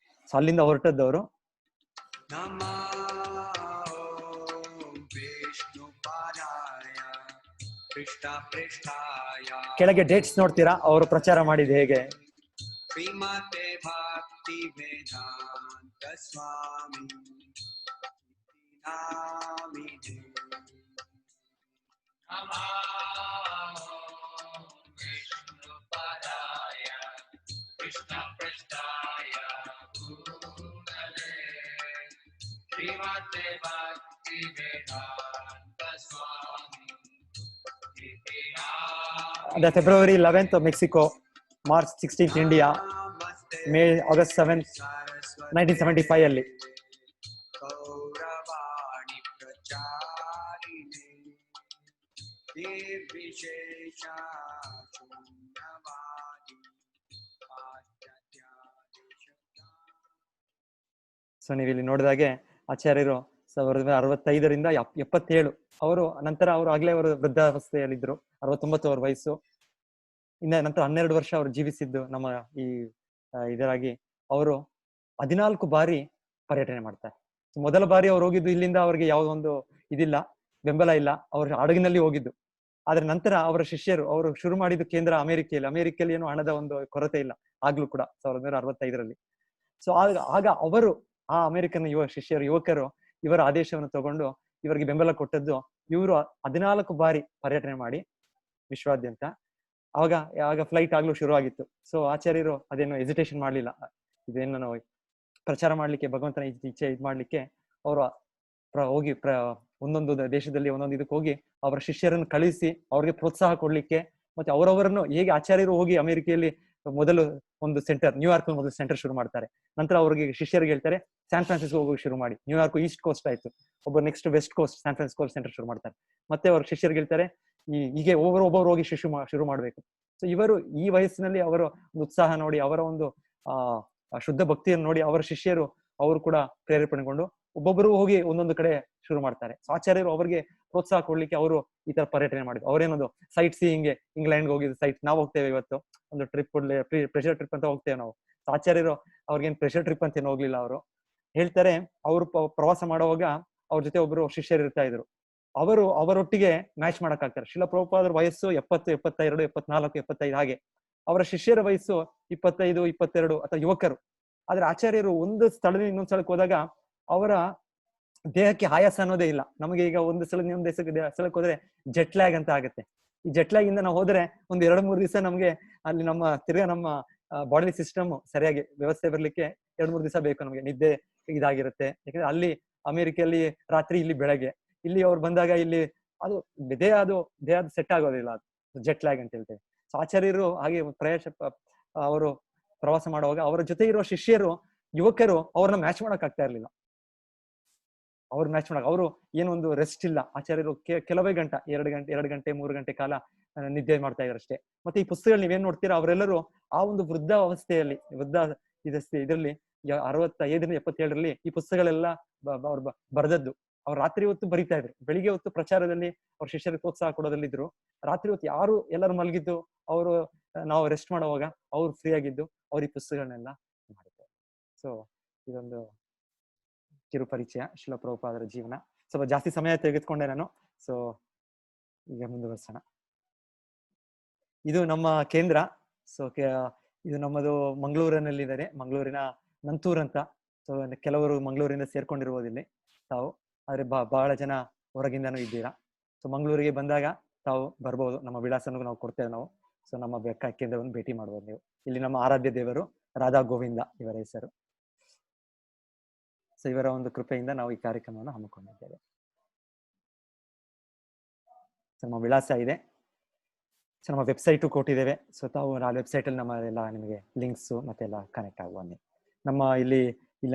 ಸೊ ಅಲ್ಲಿಂದ ಹೊರಟದ್ದವರು. ಕೆಳಗೆ ಡೇಟ್ಸ್ ನೋಡ್ತೀರಾ, ಅವರು ಪ್ರಚಾರ ಮಾಡಿದ ಹೇಗೆ. ಶ್ರೀಮತೆ ಭಕ್ತಿ ವೇದಾಂತ ಸ್ವಾಮಿ ವಿಷ್ಣು ಪದಾಯ ಕೃಷ್ಣ ಪೃಷ್ಠಾಯ ಶ್ರೀಮತೆ ಭಕ್ತಿ ವೇದಾಂತ ಸ್ವಾಮಿ. ಅದೇ February 11 Mexico, March 16 India, May August 7 1975 ಅಲ್ಲಿ. ಸೊ ನೀವು ಇಲ್ಲಿ ನೋಡಿದಾಗೆ ಆಚಾರ್ಯರು 1965 77 ಅವರು ನಂತರ ಆಗ್ಲೇ ಅವರು ವೃದ್ಧಾವಸ್ಥೆಯಲ್ಲಿದ್ರು, 69 ಅವ್ರ ವಯಸ್ಸು. ನಂತರ 12 ವರ್ಷ ಅವರು ಜೀವಿಸಿದ್ದು ನಮ್ಮ ಈ ಇದರಾಗಿ. ಅವರು 14 ಬಾರಿ ಪರ್ಯಟನೆ ಮಾಡ್ತಾರೆ. ಮೊದಲ ಬಾರಿ ಅವ್ರು ಹೋಗಿದ್ದು ಇಲ್ಲಿಂದ ಅವ್ರಿಗೆ ಯಾವುದೊಂದು ಇದಿಲ್ಲ, ಬೆಂಬಲ ಇಲ್ಲ, ಅವ್ರ ಹಡಗಿನಲ್ಲಿ ಹೋಗಿದ್ದು. ಆದ್ರೆ ನಂತರ ಅವರ ಶಿಷ್ಯರು ಅವರು ಶುರು ಮಾಡಿದ್ದು ಕೇಂದ್ರ ಅಮೆರಿಕೆಯಲ್ಲಿ ಏನು ಹಣದ ಒಂದು ಕೊರತೆ ಇಲ್ಲ, ಆಗ್ಲೂ ಕೂಡ 1965ರಲ್ಲಿ. ಸೊ ಆಗ ಅವರು ಆ ಅಮೆರಿಕನ್ ಯುವಕರು ಇವರ ಆದೇಶವನ್ನು ತಗೊಂಡು ಇವರಿಗೆ ಬೆಂಬಲ ಕೊಟ್ಟದ್ದು. ಇವರು 14 ಬಾರಿ ಪರ್ಯಟನೆ ಮಾಡಿ ವಿಶ್ವಾದ್ಯಂತ. ಆಗ ಫ್ಲೈಟ್ ಆಗ್ಲೂ ಶುರು ಆಗಿತ್ತು. ಸೊ ಆಚಾರ್ಯರು ಅದೇನು ಹೆಸಿಟೇಷನ್ ಮಾಡ್ಲಿಲ್ಲ, ಇದೇನು ನಾವು ಪ್ರಚಾರ ಮಾಡ್ಲಿಕ್ಕೆ, ಭಗವಂತನ ಇಚ್ಛೆ ಇದ್ ಮಾಡ್ಲಿಕ್ಕೆ ಅವರು ಹೋಗಿ ಒಂದೊಂದು ದೇಶದಲ್ಲಿ ಒಂದೊಂದು ಇದಕ್ಕೆ ಹೋಗಿ ಅವರ ಶಿಷ್ಯರನ್ನು ಕಳಿಸಿ ಅವ್ರಿಗೆ ಪ್ರೋತ್ಸಾಹ ಕೊಡ್ಲಿಕ್ಕೆ, ಮತ್ತೆ ಅವರವರನ್ನು ಹೇಗೆ ಆಚಾರ್ಯರು ಹೋಗಿ ಅಮೆರಿಕೆಯಲ್ಲಿ ಮೊದಲು ಒಂದು ಸೆಂಟರ್, ನ್ಯೂಯಾರ್ಕ್ ಮೊದಲು ಸೆಂಟರ್ ಶುರು ಮಾಡ್ತಾರೆ. ನಂತರ ಅವ್ರಿಗೆ ಶಿಷ್ಯರಿಗೆ ಹೇಳ್ತಾರೆ ಸ್ಯಾನ್ ಫ್ರಾನ್ಸಿಸ್ಕೋ ಹೋಗಿ ಶುರು ಮಾಡಿ. ನ್ಯೂಯಾರ್ಕ್ ಈಸ್ಟ್ ಕೋಸ್ಟ್ ಆಯ್ತು, ಒಬ್ಬ next west coast San Francisco centre ಶುರು ಮಾಡ್ತಾರೆ. ಮತ್ತೆ ಅವ್ರ ಶಿಷ್ಯರಿಗೆ ಹೇಳ್ತಾರೆ ಹೀಗೆ ಒಬ್ಬರು ಹೋಗಿ ಶುರು ಮಾಡ್ಬೇಕು. ಸೊ ಇವರು ಈ ವಯಸ್ಸಿನಲ್ಲಿ ಅವರ ಒಂದು ಉತ್ಸಾಹ ನೋಡಿ, ಅವರ ಒಂದು ಶುದ್ಧ ಭಕ್ತಿಯನ್ನು ನೋಡಿ ಅವರ ಶಿಷ್ಯರು ಅವರು ಕೂಡ ಪ್ರೇರೇಪಣೆಗೊಂಡು ಒಬ್ಬೊಬ್ಬರು ಹೋಗಿ ಒಂದೊಂದು ಕಡೆ ಶುರು ಮಾಡ್ತಾರೆ. ಸೊ ಆಚಾರ್ಯರು ಅವರಿಗೆ ಪ್ರೋತ್ಸಾಹ ಕೊಡ್ಲಿಕ್ಕೆ ಅವರು ಈ ತರ ಪರ್ಯಟನೆ ಮಾಡಿದ್ರು. ಅವರೇನೊಂದು ಸೈಟ್ ಸೀಯಿಂಗ್ಗೆ ಇಂಗ್ಲೆಂಡ್ಗೆ ಹೋಗಿದ್ದು ಸೈಟ್ ನಾವು ಹೋಗ್ತೇವೆ ಇವತ್ತು ಒಂದು ಟ್ರಿಪ್ ಪ್ರೆಷರ್ ಟ್ರಿಪ್ ಅಂತ ಹೋಗ್ತೇವೆ ನಾವು. ಆಚಾರ್ಯರು ಅವ್ರಿಗೇನು ಪ್ರೆಷರ್ ಟ್ರಿಪ್ ಅಂತ ಏನು ಹೋಗ್ಲಿಲ್ಲ. ಅವರು ಹೇಳ್ತಾರೆ ಅವರು ಪ್ರವಾಸ ಮಾಡುವಾಗ ಅವ್ರ ಜೊತೆ ಒಬ್ರು ಶಿಷ್ಯರು ಇರ್ತಾ ಇದ್ರು. ಅವರೊಟ್ಟಿಗೆ ಮ್ಯಾಚ್ ಮಾಡಕ್ ಆಗ್ತಾರೆ. ಶ್ರೀಲ ಪ್ರಭುಪಾದರ ವಯಸ್ಸು 70, 72, 74, 75 ಹಾಗೆ. ಅವರ ಶಿಷ್ಯರ ವಯಸ್ಸು 25, 22 ಅಥವಾ ಯುವಕರು. ಆದ್ರೆ ಆಚಾರ್ಯರು ಒಂದು ಸ್ಥಳದಿಂದ ಇನ್ನೊಂದ್ ಸ್ಥಳಕ್ಕೆ ಹೋದಾಗ ಅವರ ದೇಹಕ್ಕೆ ಆಯಾಸ ಅನ್ನೋದೇ ಇಲ್ಲ. ನಮಗೆ ಈಗ ಒಂದು ಸ್ಥಳಕ್ಕೆ ಹೋದ್ರೆ ಜೆಟ್ ಲ್ಯಾಗ್ ಅಂತ ಆಗುತ್ತೆ. ಈ ಜೆಟ್ ಲ್ಯಾಗ್ ಇಂದ ನಾವು ಹೋದ್ರೆ ಒಂದು 2-3 ದಿವಸ ನಮ್ಗೆ ಅಲ್ಲಿ ನಮ್ಮ ಬಾಡಿ ಸಿಸ್ಟಮ್ ಸರಿಯಾಗಿ ವ್ಯವಸ್ಥೆ ಬರ್ಲಿಕ್ಕೆ 2-3 ದಿವಸ ಬೇಕು. ನಮ್ಗೆ ನಿದ್ದೆ ಇದಾಗಿರುತ್ತೆ. ಯಾಕಂದ್ರೆ ಅಲ್ಲಿ ಅಮೆರಿಕಲ್ಲಿ ರಾತ್ರಿ, ಇಲ್ಲಿ ಬೆಳಗ್ಗೆ. ಇಲ್ಲಿ ಅವ್ರು ಬಂದಾಗ ಇಲ್ಲಿ ಅದು ದೇಹ ಸೆಟ್ ಆಗೋದಿಲ್ಲ, ಅದು ಜೆಟ್ ಲ್ಯಾಗ್ ಅಂತ ಹೇಳ್ತೇವೆ. ಸೊ ಆಚಾರ್ಯರು ಹಾಗೆ ಅವರು ಪ್ರವಾಸ ಮಾಡುವಾಗ ಅವರ ಜೊತೆ ಇರುವ ಶಿಷ್ಯರು ಯುವಕರು ಅವ್ರನ್ನ ಮ್ಯಾಚ್ ಮಾಡಕ್ ಆಗ್ತಾ ಇರ್ಲಿಲ್ಲ. ಅವರು ಏನೊಂದು ರೆಸ್ಟ್ ಇಲ್ಲ. ಆಚಾರ್ಯರು ಕೆಲವೇ ಗಂಟೆ 2 ಗಂಟೆ 3 ಗಂಟೆ ಕಾಲ ನಿದ್ದೆ ಮಾಡ್ತಾ ಇದ್ರು ಅಷ್ಟೇ. ಮತ್ತೆ ಈ ಪುಸ್ತಕಗಳು ನೀವೇನ್ ನೋಡ್ತೀರಾ, ಅವರೆಲ್ಲರೂ ಆ ಒಂದು ವೃದ್ಧ ಅವಸ್ಥೆಯಲ್ಲಿ ಇದರಲ್ಲಿ 65, 77ರಲ್ಲಿ ಈ ಪುಸ್ತಕಗಳೆಲ್ಲ ಅವ್ರು ಬರೆದದ್ದು. ಅವ್ರು ರಾತ್ರಿ ಹೊತ್ತು ಬರಿತಾ ಇದ್ರು, ಬೆಳಿಗ್ಗೆ ಹೊತ್ತು ಪ್ರಚಾರದಲ್ಲಿ ಅವ್ರ ಶಿಷ್ಯರಿಗೆ ಪ್ರೋತ್ಸಾಹ ಕೊಡೋದಲ್ಲಿದ್ರು. ರಾತ್ರಿ ಹೊತ್ತು ಎಲ್ಲರೂ ಮಲಗಿದ್ದು ಅವರು ನಾವು ರೆಸ್ಟ್ ಮಾಡುವಾಗ ಅವ್ರು ಫ್ರೀ ಆಗಿದ್ದು ಅವ್ರ ಈ ಪುಸ್ತಕಗಳನ್ನೆಲ್ಲ ಮಾಡಿದ್ದಾರೆ. ಸೊ ಇದೊಂದು ಕಿರು ಪರಿಚಯ ಶ್ರೀಲ ಪ್ರಭುಪಾದರ ಜೀವನ. ಸ್ವಲ್ಪ ಜಾಸ್ತಿ ಸಮಯ ತೆಗೆದುಕೊಂಡೆ ನಾನು. ಸೊ ಈಗ ಮುಂದುವರ್ಸೋಣ. ಇದು ನಮ್ಮ ಕೇಂದ್ರ. ಸೊ ಇದು ನಮ್ಮದು ಮಂಗಳೂರಿನಲ್ಲಿದ್ದಾರೆ, ಮಂಗಳೂರಿನ ನಂತೂರ್ ಅಂತ. ಸೊ ಕೆಲವರು ಮಂಗಳೂರಿಂದ ಸೇರ್ಕೊಂಡಿರ್ಬೋದಿಲ್ಲಿ ತಾವು, ಆದ್ರೆ ಬಹಳ ಜನ ಹೊರಗಿಂದನೂ ಇದ್ದೀರಾ. ಸೊ ಮಂಗಳೂರಿಗೆ ಬಂದಾಗ ತಾವು ಬರ್ಬೋದು, ನಮ್ಮ ವಿಳಾಸನೂ ನಾವು ಕೊಡ್ತೇವೆ ನಾವು. ಸೊ ನಮ್ಮ ಕೇಂದ್ರವನ್ನು ಭೇಟಿ ಮಾಡ್ಬೋದು ನೀವು. ಇಲ್ಲಿ ನಮ್ಮ ಆರಾಧ್ಯ ದೇವರು ರಾಧಾ ಗೋವಿಂದ ಇವರ ಹೆಸರು. ಸೊ ಇವರ ಒಂದು ಕೃಪೆಯಿಂದ ನಾವು ಈ ಕಾರ್ಯಕ್ರಮವನ್ನು ಹಮ್ಮಿಕೊಂಡಿದ್ದೇವೆ. ಸೊ ನಮ್ಮ ವಿಳಾಸ ಇದೆ. ಸೊ ನಮ್ಮ ವೆಬ್ಸೈಟು ಕೊಟ್ಟಿದ್ದೇವೆ. ಸೊ ತಾವು ಆ ವೆಬ್ಸೈಟ್ ಅಲ್ಲಿ ಎಲ್ಲ ನಿಮಗೆ ಲಿಂಕ್ಸ್ ಮತ್ತೆಲ್ಲ ಕನೆಕ್ಟ್ ಆಗುವ. ಇಲ್ಲಿ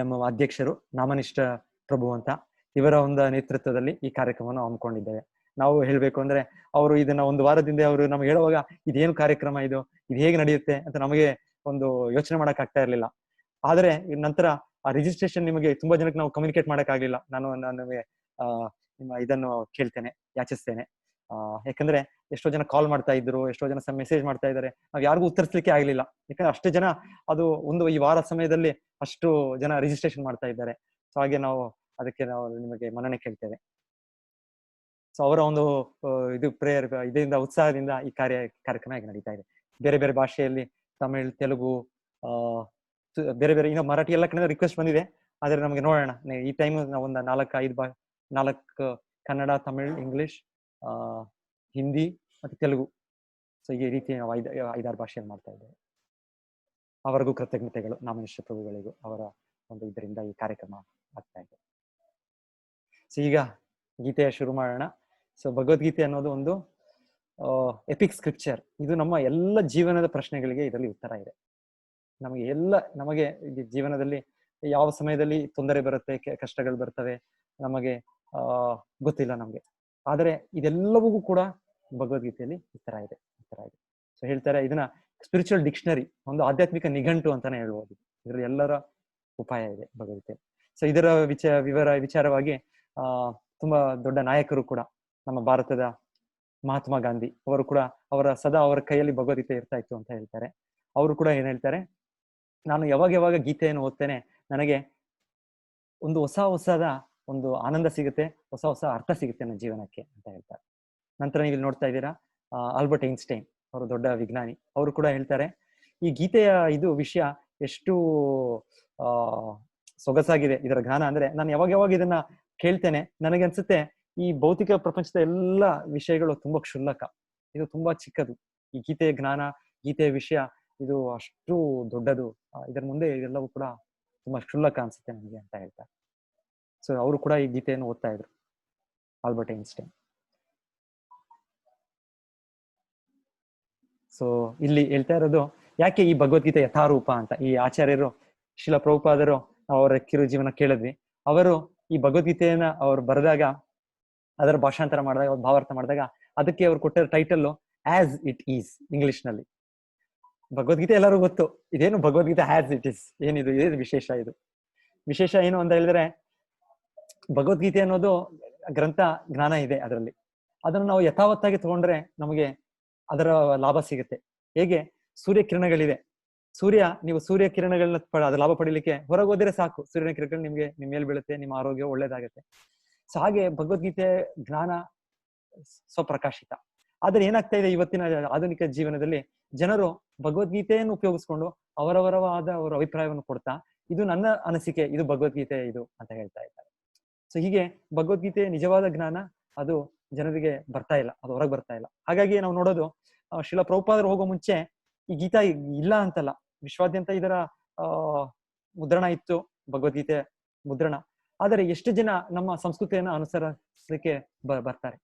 ನಮ್ಮ ಅಧ್ಯಕ್ಷರು ನಾಮನಿಷ್ಠ ಪ್ರಭು ಅಂತ, ಇವರ ಒಂದು ನೇತೃತ್ವದಲ್ಲಿ ಈ ಕಾರ್ಯಕ್ರಮವನ್ನು ಹಮ್ಮಿಕೊಂಡಿದ್ದೇವೆ. ನಾವು ಹೇಳ್ಬೇಕು ಅಂದ್ರೆ ಅವರು ಇದನ್ನ ಒಂದು ವಾರದಿಂದ ಅವರು ನಮ್ಗೆ ಹೇಳುವಾಗ ಇದೇನು ಕಾರ್ಯಕ್ರಮ, ಇದು ಹೇಗೆ ನಡೆಯುತ್ತೆ ಅಂತ ನಮಗೆ ಒಂದು ಯೋಚನೆ ಮಾಡಕ್ ಆಗ್ತಾ ಇರ್ಲಿಲ್ಲ. ಆದ್ರೆ ನಂತರ ಆ ರಿಜಿಸ್ಟ್ರೇಷನ್ ನಿಮಗೆ ತುಂಬಾ ಜನಕ್ಕೆ ನಾವು ಕಮ್ಯುನಿಕೇಟ್ ಮಾಡಕ್ ಆಗ್ಲಿಲ್ಲ. ನಾನು ನಿಮ್ಮ ಇದನ್ನು ಕೇಳ್ತೇನೆ, ಯಾಚಿಸ್ತೇನೆ. ಯಾಕಂದ್ರೆ ಎಷ್ಟೋ ಜನ ಕಾಲ್ ಮಾಡ್ತಾ ಇದ್ರು, ಎಷ್ಟೋ ಜನ ಮೆಸೇಜ್ ಮಾಡ್ತಾ ಇದ್ದಾರೆ. ನಾವ್ ಯಾರಿಗೂ ಉತ್ತರಿಸ್ಲಿಕ್ಕೆ ಆಗ್ಲಿಲ್ಲ. ಯಾಕಂದ್ರೆ ಅಷ್ಟು ಜನ ಈ ವಾರ ಸಮಯದಲ್ಲಿ ಅಷ್ಟು ಜನ ರಿಜಿಸ್ಟ್ರೇಷನ್ ಮಾಡ್ತಾ ಇದ್ದಾರೆ. ಸೊ ಹಾಗೆ ಅದಕ್ಕೆ ನಾವು ನಿಮಗೆ ಮನ್ನಣೆ ಕೇಳ್ತೇವೆ. ಸೊ ಅವರ ಒಂದು ಪ್ರೇಯರ್ ಇದರಿಂದ ಉತ್ಸಾಹದಿಂದ ಈ ಕಾರ್ಯಕ್ರಮ ಹೇಗೆ ನಡೀತಾ ಇದೆ. ಬೇರೆ ಬೇರೆ ಭಾಷೆಯಲ್ಲಿ ತಮಿಳ್, ತೆಲುಗು, ಬೇರೆ ಬೇರೆ ಇನ್ನು ಮರಾಠಿ ಎಲ್ಲ ಕಡೆ ರಿಕ್ವೆಸ್ಟ್ ಬಂದಿದೆ. ಆದ್ರೆ ನಮಗೆ ನೋಡೋಣ, ಈ ಟೈಮ್ ನಾವು ಒಂದು 4 ಕನ್ನಡ, ತಮಿಳ್, ಇಂಗ್ಲಿಷ್, ಹಿಂದಿ ಮತ್ತೆ ತೆಲುಗು. ಸೊ ಈ ರೀತಿ ನಾವು 5-6 ಭಾಷೆಯಲ್ಲಿ ಮಾಡ್ತಾ ಇದ್ದೇವೆ. ಅವರಿಗೂ ಕೃತಜ್ಞತೆಗಳು, ನಾಮನಿಷ್ಠ ಪ್ರಭುಗಳಿಗೂ. ಅವರ ಒಂದು ಇದರಿಂದ ಈ ಕಾರ್ಯಕ್ರಮ ಆಗ್ತಾ ಇದೆ. ಸೊ ಈಗ ಗೀತೆಯ ಶುರು ಮಾಡೋಣ. ಸೊ ಭಗವದ್ಗೀತೆ ಅನ್ನೋದು ಒಂದು ಎಪಿಕ್ ಸ್ಕ್ರಿಪ್ಚರ್. ಇದು ನಮ್ಮ ಎಲ್ಲ ಜೀವನದ ಪ್ರಶ್ನೆಗಳಿಗೆ ಇದರಲ್ಲಿ ಉತ್ತರ ಇದೆ. ನಮಗೆ ಜೀವನದಲ್ಲಿ ಯಾವ ಸಮಯದಲ್ಲಿ ತೊಂದರೆ ಬರುತ್ತೆ, ಕಷ್ಟಗಳು ಬರ್ತವೆ, ನಮಗೆ ಗೊತ್ತಿಲ್ಲ ನಮ್ಗೆ. ಆದ್ರೆ ಇದೆಲ್ಲವೂ ಕೂಡ ಭಗವದ್ಗೀತೆಯಲ್ಲಿ ಉತ್ತರ ಇದೆ. ಸೊ ಹೇಳ್ತಾರೆ, ಇದನ್ನ ಸ್ಪಿರಿಚುವಲ್ ಡಿಕ್ಷನರಿ, ಒಂದು ಆಧ್ಯಾತ್ಮಿಕ ನಿಘಂಟು ಅಂತಾನೆ ಹೇಳ್ಬೋದು. ಇದರಲ್ಲಿ ಎಲ್ಲರ ಉಪಾಯ ಇದೆ ಭಗವದ್ಗೀತೆ. ಸೊ ಇದರ ವಿಚಾರವಾಗಿ ತುಂಬಾ ದೊಡ್ಡ ನಾಯಕರು ಕೂಡ, ನಮ್ಮ ಭಾರತದ ಮಹಾತ್ಮ ಗಾಂಧಿ ಅವರು ಕೂಡ ಸದಾ ಅವರ ಕೈಯಲ್ಲಿ ಭಗವದ್ಗೀತೆ ಇರ್ತಾ ಇತ್ತು ಅಂತ ಹೇಳ್ತಾರೆ. ಅವರು ಕೂಡ ಏನ್ ಹೇಳ್ತಾರೆ, ನಾನು ಯಾವಾಗ ಗೀತೆಯನ್ನು ಓದ್ತೇನೆ ನನಗೆ ಒಂದು ಹೊಸದ ಒಂದು ಆನಂದ ಸಿಗುತ್ತೆ, ಹೊಸ ಅರ್ಥ ಸಿಗುತ್ತೆ ನನ್ನ ಜೀವನಕ್ಕೆ ಅಂತ ಹೇಳ್ತಾರೆ. ನಂತರ ನೀವು ನೋಡ್ತಾ ಇದ್ದೀರಾ, ಆಲ್ಬರ್ಟ್ ಐನ್ಸ್ಟೈನ್ ಅವರು ದೊಡ್ಡ ವಿಜ್ಞಾನಿ. ಅವರು ಕೂಡ ಹೇಳ್ತಾರೆ, ಈ ಗೀತೆಯ ಇದು ವಿಷಯ ಎಷ್ಟು ಆ ಸೊಗಸಾಗಿದೆ ಇದರ ಜ್ಞಾನ ಅಂದ್ರೆ, ನಾನು ಯಾವಾಗ ಯಾವಾಗ ಇದನ್ನ ಕೇಳ್ತೇನೆ ನನಗೆ ಅನ್ಸುತ್ತೆ ಈ ಭೌತಿಕ ಪ್ರಪಂಚದ ಎಲ್ಲ ವಿಷಯಗಳು ತುಂಬಾ ಕ್ಷುಲ್ಲಕ, ಇದು ತುಂಬಾ ಚಿಕ್ಕದು. ಈ ಗೀತೆಯ ಜ್ಞಾನ, ಗೀತೆಯ ವಿಷಯ ಇದು ಅಷ್ಟು ದೊಡ್ಡದು, ಇದರ ಮುಂದೆ ಇದೆಲ್ಲವೂ ಕೂಡ ತುಂಬಾ ಕ್ಷುಲ್ಲಕ ಅನ್ಸುತ್ತೆ ನನಗೆ ಅಂತ ಹೇಳ್ತಾರೆ. ಸೊ ಅವರು ಕೂಡ ಈ ಗೀತೆಯನ್ನು ಓದ್ತಾ ಇದ್ರು, ಆಲ್ಬರ್ಟ್ ಐನ್ಸ್ಟೈನ್. ಸೊ ಇಲ್ಲಿ ಹೇಳ್ತಾ ಇರೋದು ಯಾಕೆ ಈ ಭಗವದ್ಗೀತೆ ಯಥಾರೂಪ ಅಂತ. ಈ ಆಚಾರ್ಯರು ಶ್ರೀಲ ಪ್ರಭುಪಾದರು ಅವರ ಕಿರು ಜೀವನ ಕೇಳಿದ್ವಿ. ಅವರು ಈ ಭಗವದ್ಗೀತೆಯನ್ನ ಅವ್ರು ಬರೆದಾಗ, ಅದರ ಭಾಷಾಂತರ ಮಾಡಿದಾಗ, ಭಾವಾರ್ಥ ಮಾಡಿದಾಗ ಅದಕ್ಕೆ ಅವ್ರು ಕೊಟ್ಟಿರೋ title as it is English ನಲ್ಲಿ. ಭಗವದ್ಗೀತೆ ಎಲ್ಲರಿಗೂ ಗೊತ್ತು, ಇದೇನು ಭಗವದ್ಗೀತೆ ಆಸ್ ಇಟ್ ಈಸ್, ಏನಿದು, ಇದೇನು ವಿಶೇಷ? ಇದು ವಿಶೇಷ ಏನು ಅಂತ ಹೇಳಿದ್ರೆ, ಭಗವದ್ಗೀತೆ ಅನ್ನೋದು ಗ್ರಂಥ ಜ್ಞಾನ ಇದೆ ಅದರಲ್ಲಿ. ಅದನ್ನು ನಾವು ಯಥಾವತ್ತಾಗಿ ತಗೊಂಡ್ರೆ ನಮಗೆ ಅದರ ಲಾಭ ಸಿಗುತ್ತೆ. ಹೇಗೆ ಸೂರ್ಯಕಿರಣಗಳಿದೆ, ನೀವು ಸೂರ್ಯ ಕಿರಣಗಳನ್ನ ಅದು ಲಾಭ ಪಡಿಲಿಕ್ಕೆ ಹೊರಗೆ ಹೋದ್ರೆ ಸಾಕು, ಸೂರ್ಯನ ಕಿರಣಗಳು ನಿಮ್ಗೆ ನಿಮ್ಮ ಮೇಲೆ ಬೀಳುತ್ತೆ, ನಿಮ್ಮ ಆರೋಗ್ಯ ಒಳ್ಳೇದಾಗುತ್ತೆ. ಸೊ ಹಾಗೆ ಭಗವದ್ಗೀತೆ ಜ್ಞಾನ ಸ್ವಪ್ರಕಾಶಿತ. ಆದ್ರೆ ಏನಾಗ್ತಾ ಇದೆ ಇವತ್ತಿನ ಆಧುನಿಕ ಜೀವನದಲ್ಲಿ, ಜನರು ಭಗವದ್ಗೀತೆಯನ್ನು ಉಪಯೋಗಿಸ್ಕೊಂಡು ಅವರವರವಾದ ಅವರ ಅಭಿಪ್ರಾಯವನ್ನು ಕೊಡ್ತಾ, ಇದು ನನ್ನ ಅನಿಸಿಕೆ, ಇದು ಭಗವದ್ಗೀತೆ ಇದು ಅಂತ ಹೇಳ್ತಾ ಇದ್ದಾರೆ. ಸೊ ಹೀಗೆ ಭಗವದ್ಗೀತೆ ನಿಜವಾದ ಜ್ಞಾನ ಅದು ಜನರಿಗೆ ಬರ್ತಾ ಇಲ್ಲ, ಅದು ಹೊರಗೆ ಬರ್ತಾ ಇಲ್ಲ. ಹಾಗಾಗಿ ನಾವು ನೋಡೋದು, ಶ್ರೀಲ ಪ್ರಭುಪಾದರು ಹೋಗೋ ಮುಂಚೆ ಈ ಗೀತಾ ಇಲ್ಲ ಅಂತಲ್ಲ, ವಿಶ್ವಾದ್ಯಂತ ಇದರ ಮುದ್ರಣ ಇತ್ತು, ಭಗವದ್ಗೀತೆ ಮುದ್ರಣ. ಆದರೆ ಎಷ್ಟು ಜನ ನಮ್ಮ ಸಂಸ್ಕೃತಿಯನ್ನು ಅನುಸರಿಸಲಿಕ್ಕೆ ಬರ್ತಾರೆ?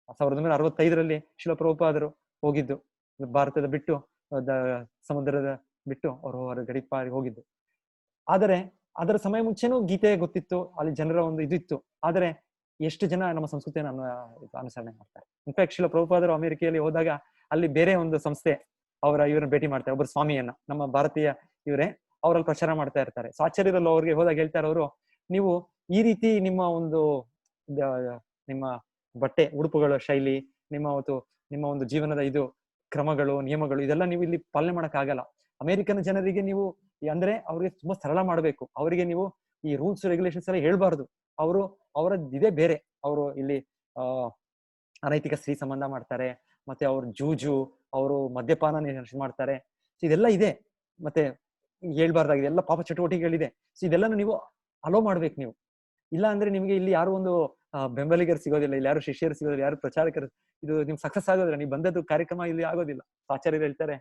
1965 ಶ್ರೀಲ ಪ್ರಭುಪಾದರು ಹೋಗಿದ್ದು ಭಾರತದ ಬಿಟ್ಟು, ಸಮುದ್ರದ ಬಿಟ್ಟು ಅವರು ಗಡಿಪಾರಿ ಹೋಗಿದ್ದು. ಆದರೆ ಅದರ ಸಮಯ ಮುಂಚೆನೂ ಗೀತೆ ಗೊತ್ತಿತ್ತು, ಅಲ್ಲಿ ಜನರ ಒಂದು ಇದಿತ್ತು. ಆದರೆ ಎಷ್ಟು ಜನ ನಮ್ಮ ಸಂಸ್ಕೃತಿಯನ್ನು ಅನುಸರಣೆ ಮಾಡ್ತಾರೆ? ಇನ್ಫ್ಯಾಕ್ಟ್ ಶ್ರೀಲ ಪ್ರಭುಪಾದರು ಅಮೆರಿಕೆಯಲ್ಲಿ ಹೋದಾಗ ಅಲ್ಲಿ ಬೇರೆ ಒಂದು ಸಂಸ್ಥೆ ಇವ್ರನ್ನ ಭೇಟಿ ಮಾಡ್ತಾರೆ, ಒಬ್ಬರು ಸ್ವಾಮಿಯನ್ನ, ನಮ್ಮ ಭಾರತೀಯ ಇವರೇ, ಅವರಲ್ಲಿ ಪ್ರಚಾರ ಮಾಡ್ತಾ ಇರ್ತಾರೆ. ಸೊ ಆಚಾರ್ಯರಲ್ಲೂ ಅವ್ರಿಗೆ ಹೋದಾಗ ಹೇಳ್ತಾರೆ ಅವರು, ನೀವು ಈ ರೀತಿ ನಿಮ್ಮ ಬಟ್ಟೆ ಉಡುಪುಗಳ ಶೈಲಿ, ನಿಮ್ಮ ಒಂದು ಜೀವನದ ಇದು ಕ್ರಮಗಳು, ನಿಯಮಗಳು, ಇದೆಲ್ಲ ನೀವು ಇಲ್ಲಿ ಪಾಲನೆ ಮಾಡಕ್ ಆಗಲ್ಲ. ಅಮೆರಿಕನ್ ಜನರಿಗೆ ನೀವು ಅಂದ್ರೆ ಅವ್ರಿಗೆ ತುಂಬಾ ಸರಳ ಮಾಡ್ಬೇಕು, ಅವರಿಗೆ ನೀವು ಈ ರೂಲ್ಸ್ ರೆಗ್ಯುಲೇಷನ್ಸ್ ಎಲ್ಲ ಹೇಳ್ಬಾರ್ದು. ಅವರದ್ದು ಇದೇ ಬೇರೆ. ಅವರು ಇಲ್ಲಿ ಅನೈತಿಕ ಸ್ತ್ರೀ ಸಂಬಂಧ ಮಾಡ್ತಾರೆ, ಮತ್ತೆ ಅವ್ರ ಜೂಜು, ಅವರು ಮದ್ಯಪಾನ ಮಾಡ್ತಾರೆ. ಸೊ ಇದೆಲ್ಲ ಇದೆ, ಮತ್ತೆ ಹೇಳ್ಬಾರ್ದಾಗಿದೆ, ಎಲ್ಲ ಪಾಪ ಚಟುವಟಿಕೆಗಳಿದೆ. ಸೊ ಇದೆಲ್ಲ ನೀವು ಅಲೋ ಮಾಡ್ಬೇಕು ನೀವು. ಇಲ್ಲ ಅಂದ್ರೆ ನಿಮ್ಗೆ ಇಲ್ಲಿ ಯಾರು ಒಂದು ಬೆಂಬಲಿಗರು ಸಿಗೋದಿಲ್ಲ, ಇಲ್ಲಿ ಯಾರು ಶಿಷ್ಯರು ಸಿಗೋದಿಲ್ಲ, ಯಾರು ಪ್ರಚಾರಕರು, ಇದು ನಿಮ್ಗೆ ಸಕ್ಸಸ್ ಆಗೋದಿಲ್ಲ, ನೀವು ಬಂದದ್ದು ಕಾರ್ಯಕ್ರಮ ಇಲ್ಲಿ ಆಗೋದಿಲ್ಲ. ಆಚಾರ್ಯರು ಹೇಳ್ತಾರೆ,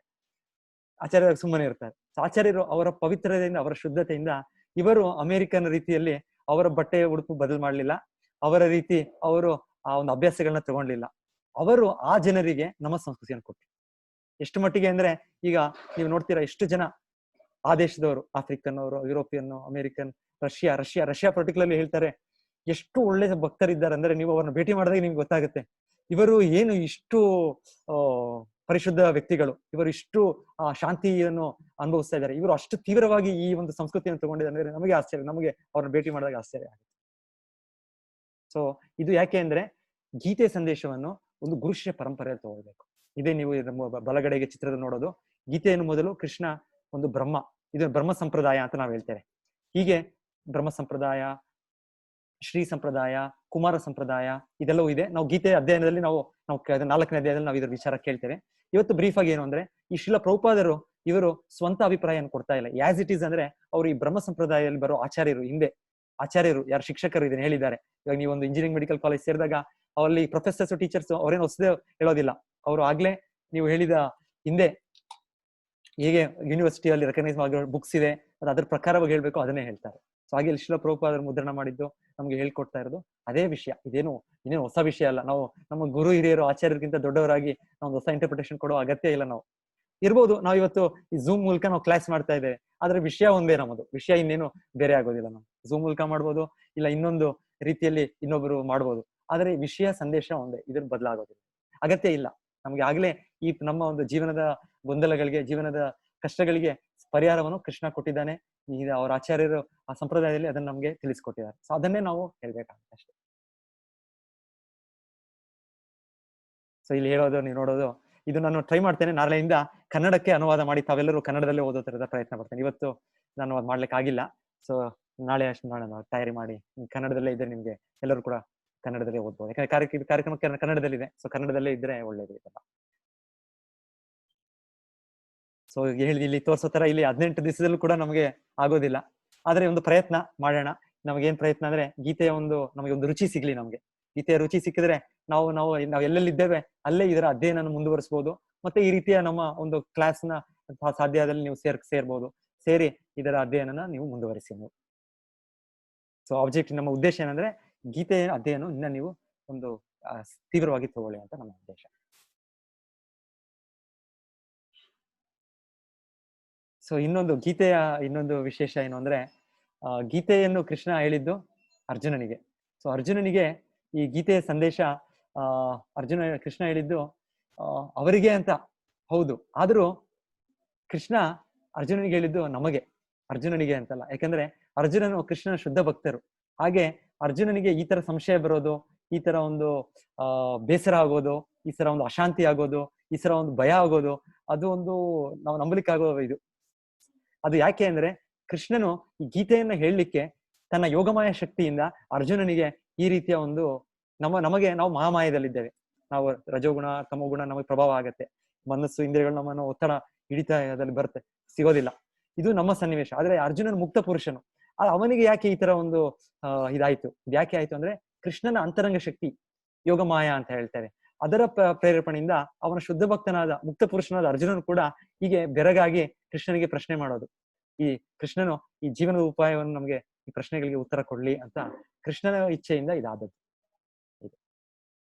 ಆಚಾರ್ಯರು ಸುಮ್ಮನೆ ಇರ್ತಾರೆ. ಆಚಾರ್ಯರು ಅವರ ಪವಿತ್ರತೆಯಿಂದ, ಅವರ ಶುದ್ಧತೆಯಿಂದ ಇವರು ಅಮೆರಿಕನ್ ರೀತಿಯಲ್ಲಿ ಅವರ ಬಟ್ಟೆ ಉಡುಪು ಬದಲು ಮಾಡ್ಲಿಲ್ಲ, ಅವರ ರೀತಿ ಅವರು ಆ ಒಂದು ಅಭ್ಯಾಸಗಳನ್ನ ತಗೊಂಡ್ಲಿಲ್ಲ. ಅವರು ಆ ಜನರಿಗೆ ನಮ್ಮ ಸಂಸ್ಕೃತಿಯನ್ನು ಕೊಟ್ಟರು. ಎಷ್ಟು ಮಟ್ಟಿಗೆ ಅಂದ್ರೆ, ಈಗ ನೀವು ನೋಡ್ತೀರಾ ಎಷ್ಟು ಜನ ಆ ದೇಶದವರು, ಆಫ್ರಿಕನ್ ಅವರು, ಯುರೋಪಿಯನ್, ಅಮೆರಿಕನ್, ರಷ್ಯಾ ಪರ್ಟಿಕ್ಯುಲರ್ಲಿ ಹೇಳ್ತಾರೆ, ಎಷ್ಟು ಒಳ್ಳೆ ಭಕ್ತರಿದ್ದಾರೆ ಅಂದ್ರೆ ನೀವು ಅವ್ರನ್ನ ಭೇಟಿ ಮಾಡಿದಾಗ ನಿಮ್ಗೆ ಗೊತ್ತಾಗುತ್ತೆ, ಇವರು ಏನು ಇಷ್ಟು ಪರಿಶುದ್ಧ ವ್ಯಕ್ತಿಗಳು, ಇವರು ಇಷ್ಟು ಶಾಂತಿಯನ್ನು ಅನುಭವಿಸ್ತಾ ಇದ್ದಾರೆ, ಇವರು ಅಷ್ಟು ತೀವ್ರವಾಗಿ ಈ ಒಂದು ಸಂಸ್ಕೃತಿಯನ್ನು ತಗೊಂಡಿದ್ದಾರೆ ಅಂದ್ರೆ ನಮಗೆ ಆಶ್ಚರ್ಯ, ನಮಗೆ ಅವ್ರನ್ನ ಭೇಟಿ ಮಾಡಿದಾಗ ಆಶ್ಚರ್ಯ ಆಗುತ್ತೆ. ಸೊ ಇದು ಯಾಕೆ ಅಂದ್ರೆ, ಗೀತೆ ಸಂದೇಶವನ್ನು ಒಂದು ಗುರುಶಿಷ್ಯ ಪರಂಪರೆಯಲ್ಲಿ ತಗೊಳ್ಬೇಕು. ಇದೇ ನೀವು ಬಲಗಡೆಗೆ ಚಿತ್ರದ ನೋಡೋದು, ಗೀತೆಯನ್ನು ಮೊದಲು ಕೃಷ್ಣ ಒಂದು ಇದು ಬ್ರಹ್ಮ ಸಂಪ್ರದಾಯ ಅಂತ ನಾವು ಹೇಳ್ತೇವೆ. ಹೀಗೆ ಬ್ರಹ್ಮ ಸಂಪ್ರದಾಯ, ಶ್ರೀ ಸಂಪ್ರದಾಯ, ಕುಮಾರ ಸಂಪ್ರದಾಯ, ಇದೆಲ್ಲವೂ ಇದೆ. ನಾವು ಗೀತೆ ಅಧ್ಯಯನದಲ್ಲಿ ನಾವು 4ನೇ ಅಧ್ಯಾಯದಲ್ಲಿ ನಾವು ಇದ್ರ ವಿಚಾರ ಕೇಳ್ತೇವೆ. ಇವತ್ತು ಬ್ರೀಫ್ ಆಗಿ ಏನು ಅಂದ್ರೆ, ಈ ಶ್ರೀಲ ಪ್ರಭುಪಾದರು ಇವರು ಸ್ವಂತ ಅಭಿಪ್ರಾಯವನ್ನು ಕೊಡ್ತಾ ಇಲ್ಲ. ಆಸ್ ಇಟ್ ಈಸ್ ಅಂದ್ರೆ, ಅವರು ಈ ಬ್ರಹ್ಮ ಸಂಪ್ರದಾಯದಲ್ಲಿ ಬರೋ ಆಚಾರ್ಯರು ಯಾರು ಶಿಕ್ಷಕರು ಇದನ್ನ ಹೇಳಿದ್ದಾರೆ. ಇವಾಗ ನೀವು ಒಂದು ಇಂಜಿನಿಯರಿಂಗ್ ಮೆಡಿಕಲ್ ಕಾಲೇಜ್ ಸೇರಿದಾಗ ಅಲ್ಲಿ ಪ್ರೊಫೆಸರ್ಸ್, ಟೀಚರ್ಸ್ ಅವರೇನು ಹೊಸದೇ ಹೇಳೋದಿಲ್ಲ. ಅವರು ಆಗ್ಲೇ ನೀವು ಹೇಳಿದ ಹಿಂದೆ ಹೇಗೆ ಯೂನಿವರ್ಸಿಟಿಯಲ್ಲಿ ರೆಕಗ್ನೈಸ್ ಆಗಿರೋ ಬುಕ್ಸ್ ಇದೆ, ಅದ್ರ ಪ್ರಕಾರವಾಗಿ ಹೇಳ್ಬೇಕು, ಅದನ್ನೇ ಹೇಳ್ತಾರೆ. ಸೊ ಹಾಗೆ ಶ್ರೀಲ ಪ್ರಭುಪಾದರು ಮುದ್ರಣ ಮಾಡಿದ್ದು ನಮ್ಗೆ ಹೇಳ್ಕೊಡ್ತಾ ಇರೋದು ಅದೇ ವಿಷಯ. ಇನ್ನೇನು ಹೊಸ ವಿಷಯ ಅಲ್ಲ. ನಾವು ನಮ್ಮ ಗುರು ಹಿರಿಯರು, ಆಚಾರ್ಯರಿಗಿಂತ ದೊಡ್ಡವರಾಗಿ ನಾವು ಹೊಸ ಇಂಟರ್ಪ್ರಿಟೇಷನ್ ಕೊಡೋ ಅಗತ್ಯ ಇಲ್ಲ. ನಾವು ಇರ್ಬೋದು, ನಾವು ಇವತ್ತು ಈ ಝೂಮ್ ಮೂಲಕ ನಾವು ಕ್ಲಾಸ್ ಮಾಡ್ತಾ ಇದ್ದೇವೆ, ಆದ್ರೆ ವಿಷಯ ಒಂದೇ ನಮ್ಮದು. ವಿಷಯ ಇನ್ನೇನು ಬೇರೆ ಆಗೋದಿಲ್ಲ. ನಾವು ಝೂಮ್ ಮೂಲಕ ಮಾಡ್ಬೋದು, ಇಲ್ಲ ಇನ್ನೊಂದು ರೀತಿಯಲ್ಲಿ ಇನ್ನೊಬ್ರು ಮಾಡ್ಬೋದು, ಆದ್ರೆ ವಿಷಯ ಸಂದೇಶ ಒಂದೇ, ಇದ್ರ ಬದಲಾಗೋದಿಲ್ಲ. ಅಗತ್ಯ ಇಲ್ಲ ನಮ್ಗೆ. ಆಗ್ಲೇ ಈ ನಮ್ಮ ಒಂದು ಜೀವನದ ಗೊಂದಲಗಳಿಗೆ, ಜೀವನದ ಕಷ್ಟಗಳಿಗೆ ಪರಿಹಾರವನ್ನು ಕೃಷ್ಣ ಕೊಟ್ಟಿದ್ದಾನೆ. ಈಗ ಅವರ ಆಚಾರ್ಯರು ಆ ಸಂಪ್ರದಾಯದಲ್ಲಿ ಅದನ್ನ ನಮ್ಗೆ ತಿಳಿಸ್ಕೊಟ್ಟಿದ್ದಾರೆ. ಸೊ ಅದನ್ನೇ ನಾವು ಹೇಳ್ಬೇಕಾಗುತ್ತೆ ಅಷ್ಟೇ. ಸೊ ಇಲ್ಲಿ ಹೇಳೋದು, ನೀವು ನೋಡೋದು, ಇದು ನಾನು ಟ್ರೈ ಮಾಡ್ತೇನೆ ನಾಳೆಯಿಂದ ಕನ್ನಡಕ್ಕೆ ಅನುವಾದ ಮಾಡಿ ತಾವೆಲ್ಲರೂ ಕನ್ನಡದಲ್ಲೇ ಓದೋ ತರದ ಪ್ರಯತ್ನ ಪಡ್ತೇನೆ. ಇವತ್ತು ನಾನು ಅದು ಮಾಡ್ಲಿಕ್ಕೆ ಆಗಿಲ್ಲ. ಸೊ ನಾಳೆ ನಾನು ತಯಾರಿ ಮಾಡಿ ಕನ್ನಡದಲ್ಲೇ ಇದ್ರೆ ನಿಮ್ಗೆ ಎಲ್ಲರೂ ಕೂಡ ಕನ್ನಡದಲ್ಲೇ ಓದ್ಬೋದು. ಯಾಕಂದ್ರೆ ಕಾರ್ಯಕ್ರಮ ಕನ್ನಡದಲ್ಲಿದೆ. ಸೊ ಕನ್ನಡದಲ್ಲೇ ಇದ್ರೆ ಒಳ್ಳೇದು ಇದೆಲ್ಲ. ಸೊ ಇಲ್ಲಿ ತೋರಿಸೋ ತರ ಇಲ್ಲಿ 18 ದಿವಸದಲ್ಲೂ ಕೂಡ ನಮಗೆ ಆಗೋದಿಲ್ಲ. ಆದ್ರೆ ಒಂದು ಪ್ರಯತ್ನ ಮಾಡೋಣ. ನಮಗೇನ್ ಪ್ರಯತ್ನ ಅಂದ್ರೆ ಗೀತೆಯ ನಮಗೆ ಒಂದು ರುಚಿ ಸಿಗ್ಲಿ. ನಮ್ಗೆ ಗೀತೆಯ ರುಚಿ ಸಿಕ್ಕಿದ್ರೆ ನಾವು ಎಲ್ಲೆಲ್ಲಿದ್ದೇವೆ ಅಲ್ಲೇ ಇದರ ಅಧ್ಯಯನ ಮುಂದುವರಿಸಬಹುದು. ಮತ್ತೆ ಈ ರೀತಿಯ ನಮ್ಮ ಒಂದು ಕ್ಲಾಸ್ನ ಸಾಧ್ಯದಲ್ಲಿ ನೀವು ಸೇರ್ಬೋದು. ಸೇರಿ ಇದರ ಅಧ್ಯಯನನ ನೀವು ಮುಂದುವರಿಸಿ. ನೀವು ಸೊ ಆಬ್ಜೆಕ್ಟ್ ನಮ್ಮ ಉದ್ದೇಶ ಏನಂದ್ರೆ ಗೀತೆಯ ಅಧ್ಯಯನ ಇನ್ನ ನೀವು ಒಂದು ತೀವ್ರವಾಗಿ ತಗೊಳ್ಳಿ ಅಂತ ನಮ್ಮ ಉದ್ದೇಶ. ಸೊ ಗೀತೆಯ ಇನ್ನೊಂದು ವಿಶೇಷ ಏನು ಅಂದ್ರೆ ಗೀತೆಯನ್ನು ಕೃಷ್ಣ ಹೇಳಿದ್ದು ಅರ್ಜುನನಿಗೆ. ಸೊ ಅರ್ಜುನನಿಗೆ ಈ ಗೀತೆಯ ಸಂದೇಶ ಕೃಷ್ಣ ಹೇಳಿದ್ದು ಅವರಿಗೆ ಅಂತ ಹೌದು. ಆದ್ರೂ ಕೃಷ್ಣ ಅರ್ಜುನನಿಗೆ ಹೇಳಿದ್ದು ಅರ್ಜುನನಿಗೆ ಅಂತಲ್ಲ. ಯಾಕಂದ್ರೆ ಅರ್ಜುನನು ಕೃಷ್ಣನ ಶುದ್ಧ ಭಕ್ತರು. ಹಾಗೆ ಅರ್ಜುನನಿಗೆ ಈ ತರ ಸಂಶಯ ಬರೋದು, ಈ ತರ ಒಂದು ಬೇಸರ ಆಗೋದು, ಈ ತರ ಒಂದು ಅಶಾಂತಿ ಆಗೋದು, ಈ ತರ ಒಂದು ಭಯ ಆಗೋದು, ಅದು ನಾವು ನಂಬಲಿಕ್ಕಾಗೋ ಇದು. ಅದು ಯಾಕೆ ಅಂದ್ರೆ ಕೃಷ್ಣನು ಈ ಗೀತೆಯನ್ನ ಹೇಳಲಿಕ್ಕೆ ತನ್ನ ಯೋಗಮಾಯ ಶಕ್ತಿಯಿಂದ ಅರ್ಜುನನಿಗೆ ಈ ರೀತಿಯ ನಾವು ಮಹಾಮಾಯದಲ್ಲಿದ್ದೇವೆ. ನಾವು ರಜೋಗುಣ ತಮೋಗುಣ ನಮಗೆ ಪ್ರಭಾವ ಆಗತ್ತೆ. ಮನಸ್ಸು ಇಂದ್ರಿಯಗಳು ನಮ್ಮನ್ನು ಒತ್ತಡ ಹಿಡಿತದಲ್ಲಿ ಬರುತ್ತೆ, ಸಿಗೋದಿಲ್ಲ. ಇದು ನಮ್ಮ ಸನ್ನಿವೇಶ. ಆದ್ರೆ ಅರ್ಜುನನ ಮುಕ್ತ ಪುರುಷನು. ಅವನಿಗೆ ಯಾಕೆ ಈ ತರ ಇದಾಯ್ತು? ಯಾಕೆ ಆಯ್ತು ಅಂದ್ರೆ ಕೃಷ್ಣನ ಅಂತರಂಗ ಶಕ್ತಿ ಯೋಗಮಾಯ ಅಂತ ಹೇಳ್ತಾರೆ. ಅದರ ಪ್ರೇರೇಪಣೆಯಿಂದ ಅವನ ಶುದ್ಧ ಭಕ್ತನಾದ ಮುಕ್ತ ಪುರುಷನಾದ ಅರ್ಜುನನು ಕೂಡ ಹೀಗೆ ಬೆರಗಾಗಿ ಕೃಷ್ಣನಿಗೆ ಪ್ರಶ್ನೆ ಮಾಡೋದು. ಈ ಕೃಷ್ಣನು ಈ ಜೀವನದ ಉಪಾಯವನ್ನು ನಮಗೆ ಈ ಪ್ರಶ್ನೆಗಳಿಗೆ ಉತ್ತರ ಕೊಡ್ಲಿ ಅಂತ ಕೃಷ್ಣನ ಇಚ್ಛೆಯಿಂದ ಇದಾದದ್ದು.